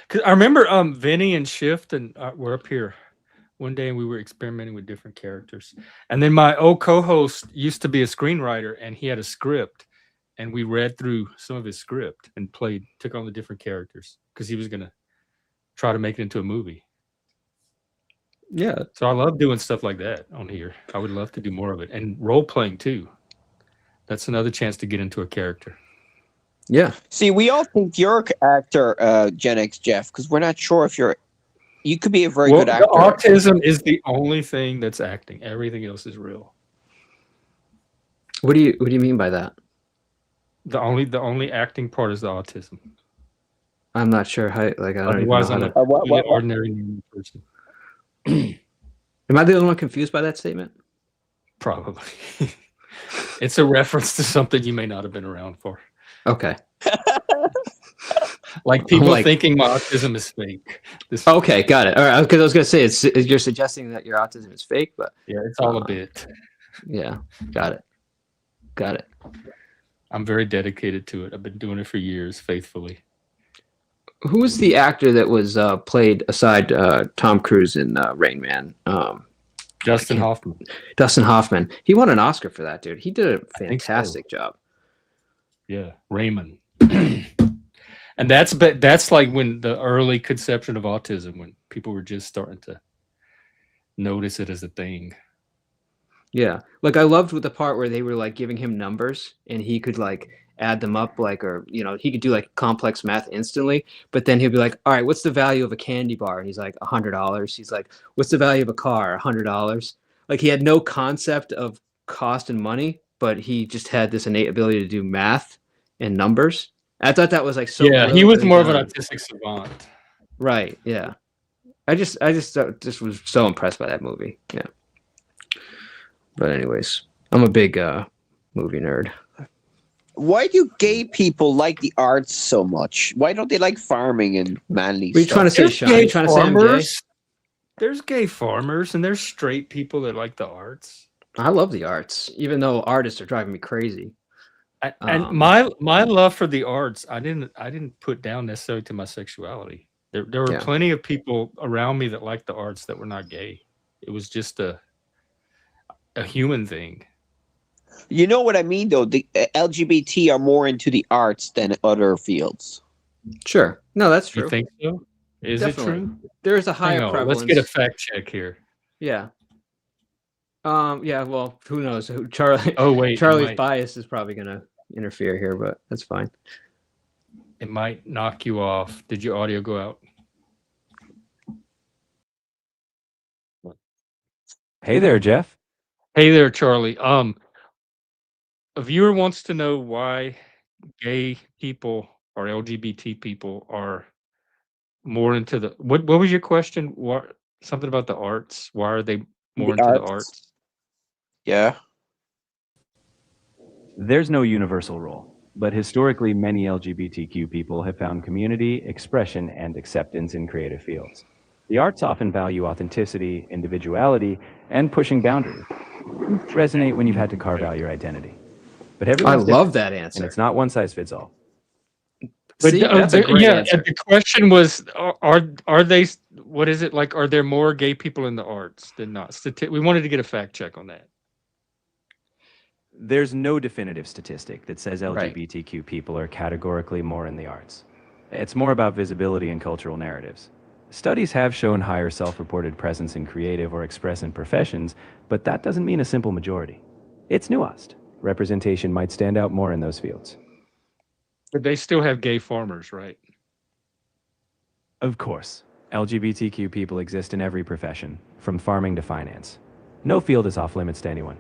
Because I remember Vinny and Shift and were up here one day and we were experimenting with different characters. And then my old co-host used to be a screenwriter and he had a script and we read through some of his script and took on the different characters because he was going to try to make it into a movie. Yeah. So I love doing stuff like that on here. I would love to do more of it. And role playing too. That's another chance to get into a character. Yeah. See, we all think you're an actor, Gen X Jeff, because we're not sure if you could be a very good actor. Autism is the only thing that's acting. Everything else is real. What do you mean by that? The only acting part is the autism. I'm not sure how. Like I don't Otherwise, even know I'm an ordinary person. Am I the only one confused by that statement? Probably. It's a reference to something you may not have been around for. Okay. Like people thinking my autism is fake. Okay, got it. All right, because I was going to say you're suggesting that your autism is fake, but yeah, it's all a bit. Yeah, got it. I'm very dedicated to it. I've been doing it for years, faithfully. Who was the actor that was played aside Tom Cruise in Rain Man? Dustin Hoffman. Dustin Hoffman. He won an Oscar for that, dude. He did a fantastic job. Yeah, Raymond. And that's like when the early conception of autism, when people were just starting to notice it as a thing. Yeah, like I loved with the part where they were like giving him numbers and he could like add them up, like, or he could do like complex math instantly. But then he'll be like, "All right, what's the value of a candy bar?" And he's like, $100. He's like, "What's the value of a car?" $100. Like he had no concept of cost and money, but he just had this innate ability to do math and numbers. I thought that was like so Yeah, he was brilliantly more of an done. artistic savant. Right? Yeah. I just was so impressed by that movie. Yeah. But anyways, I'm a big movie nerd. Why do gay people like the arts so much? Why don't they like farming and manly What are you stuff? trying to say, There's Sean? Are you trying to say I'm gay? There's gay farmers, and there's straight people that like the arts. I love the arts, even though artists are driving me crazy. And my love for the arts, I didn't put down necessarily to my sexuality. There were plenty of people around me that liked the arts that were not gay. It was just a human thing. You know what I mean, though? The LGBT are more into the arts than other fields. Sure. No, that's true. You think so? Is Definitely. it true? There's a higher prevalence. Let's get a fact check here. Yeah. Yeah, well, who knows? Charlie Oh, wait. Charlie's bias is probably going to interfere here, but that's fine. It might knock you off. Did your audio go out? Hey there, Jeff. Hey there, Charlie. A viewer wants to know why gay people or LGBT people are more into the what was your question? What something about the arts? Why are they more into the arts? Yeah. There's no universal rule, but historically many LGBTQ people have found community, expression, and acceptance in creative fields. The arts often value authenticity, individuality, and pushing boundaries. Resonate when you've had to carve out your identity. But everyone's love that answer. And it's not one size fits all. But See, that's a great answer. And the question was, are they? What is it like? Are there more gay people in the arts than not? We wanted to get a fact check on that. There's no definitive statistic that says LGBTQ people are categorically more in the arts. It's more about visibility and cultural narratives. Studies have shown higher self-reported presence in creative or expressive professions, but that doesn't mean a simple majority. It's nuanced. Representation might stand out more in those fields. But they still have gay farmers, right? Of course. LGBTQ people exist in every profession, from farming to finance. No field is off limits to anyone.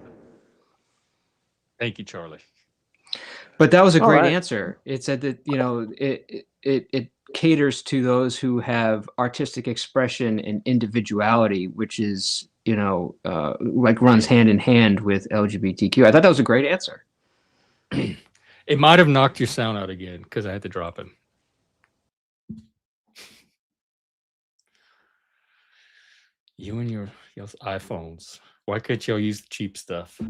Thank you, Charlie. But that was a great answer. It said that, it caters to those who have artistic expression and individuality, which is, like runs hand in hand with LGBTQ. I thought that was a great answer. It might have knocked your sound out again because I had to drop it. You and your iPhones. Why can't y'all use the cheap stuff?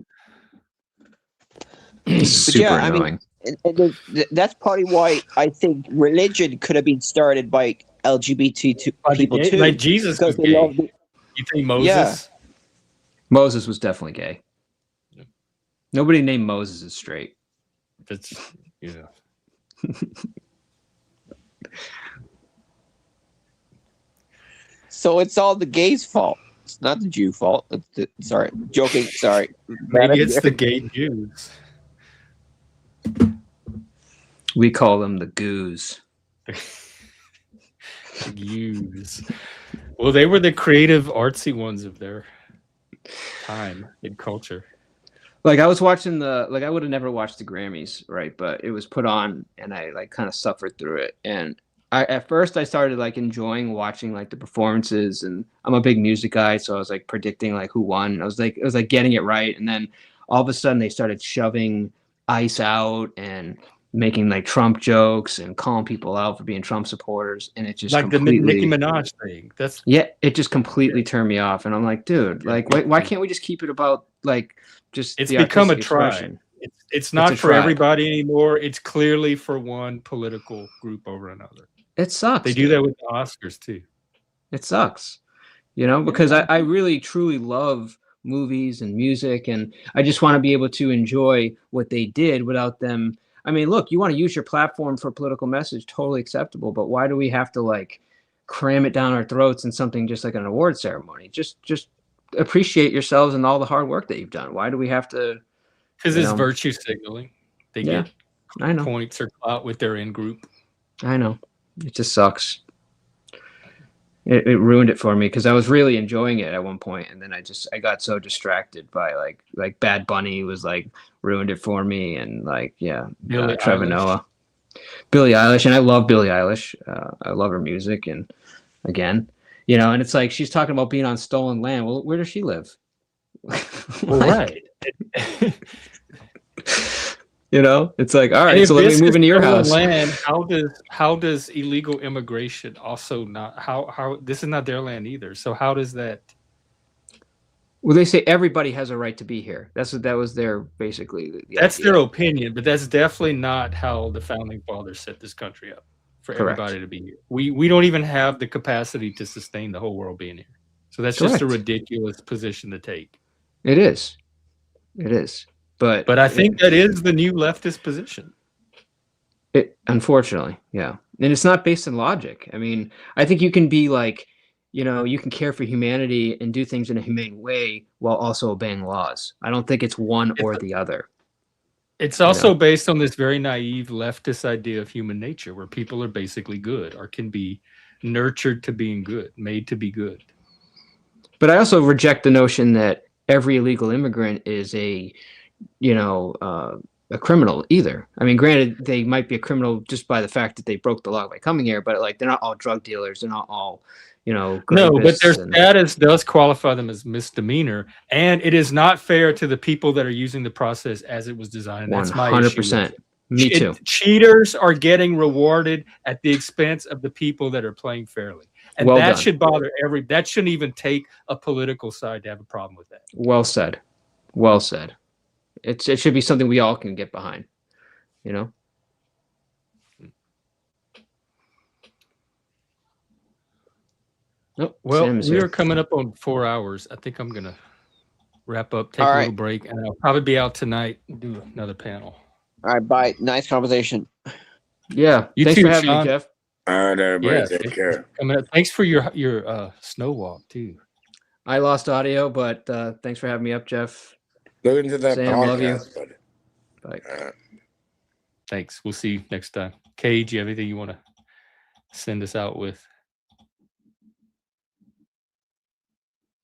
Super annoying. And that's probably why I think religion could have been started by LGBT people too. Like Jesus was gay. You think Moses? Yeah. Moses was definitely gay. Yeah. Nobody named Moses is straight. That's So it's all the gays' fault. It's not the Jew fault. Sorry, joking. Sorry. Maybe it's the gay Jews. We call them the goos. The goos. Well, they were the creative, artsy ones of their time in culture. Like I was watching I would have never watched the Grammys, right? But it was put on and I like kind of suffered through it. And at first I started like enjoying watching like the performances, and I'm a big music guy, so I was like predicting like who won. It was like getting it right. And then all of a sudden they started shoving ICE out and making like Trump jokes and calling people out for being Trump supporters, and it just like the Nicki Minaj thing. It just completely turned me off, and I'm like, dude, like why can't we just keep it about like just it's become a tribe. It's not for everybody anymore. It's clearly for one political group over another. It sucks. They do that with the Oscars too. It sucks, because I really truly love movies and music, and I just want to be able to enjoy what they did without them. I mean, look, you want to use your platform for political message, totally acceptable, but why do we have to like cram it down our throats in something just like an award ceremony? Just appreciate yourselves and all the hard work that you've done? Why do we have to? Because it's virtue signaling. They Yeah, get I know. points or clout with their in group. I know. It just sucks. It ruined it for me because I was really enjoying it at one point, and then I got so distracted by like Bad Bunny was like ruined it for me, and like Trevor Noah, Billie Eilish, and I love Billie Eilish. I love her music, and again, and it's like she's talking about being on stolen land. Well, where does she live? Well, right. It's like, all right, so let me move into your house. Land, how does illegal immigration also not how this is not their land either? So how does that? Well, they say everybody has a right to be here. That was their basically. That's their opinion, but that's definitely not how the founding fathers set this country up for everybody to be here. We don't even have the capacity to sustain the whole world being here. So that's just a ridiculous position to take. It is. But I think that is the new leftist position. Unfortunately, yeah. And it's not based on logic. I mean, I think you can be like, you can care for humanity and do things in a humane way while also obeying laws. I don't think it's one or the other. It's also based on this very naive leftist idea of human nature where people are basically good or can be nurtured to being good, made to be good. But I also reject the notion that every illegal immigrant is a criminal either. I mean, granted, they might be a criminal just by the fact that they broke the law by coming here, but like they're not all drug dealers. They're not all, no, but their status does qualify them as misdemeanor, and it is not fair to the people that are using the process as it was designed. That's my issue. 100%. Me too. Cheaters are getting rewarded at the expense of the people that are playing fairly. And that should bother that shouldn't even take a political side to have a problem with that. Well said. Well said. It should be something we all can get behind, Oh, well, we are coming up on 4 hours. I think I'm going to wrap up, take a little break, and I'll probably be out tonight and do another panel. All right, bye. Nice conversation. Yeah. Thanks for having me, Jeff. All right, everybody, take care. Thanks for your snow walk, too. I lost audio, but thanks for having me up, Jeff. Look into that Sam, podcast, love you. buddy. Bye. Thanks. We'll see you next time. Kay, do you have anything you want to send us out with?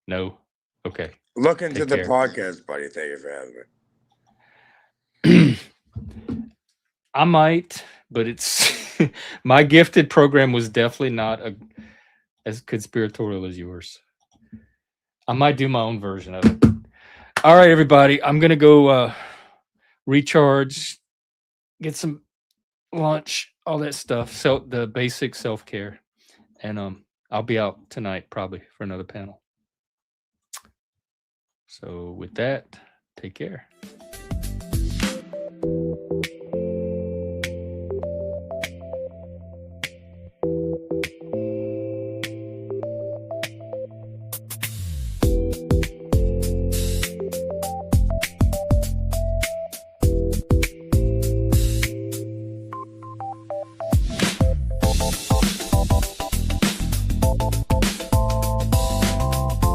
No? Okay. Look into the podcast, buddy. Thank you for having me. I might, but it's my gifted program was definitely not as conspiratorial as yours. I might do my own version of it. All right, everybody. I'm going to go recharge, get some lunch, all that stuff. So the basic self-care. And I'll be out tonight probably for another panel. So with that, take care.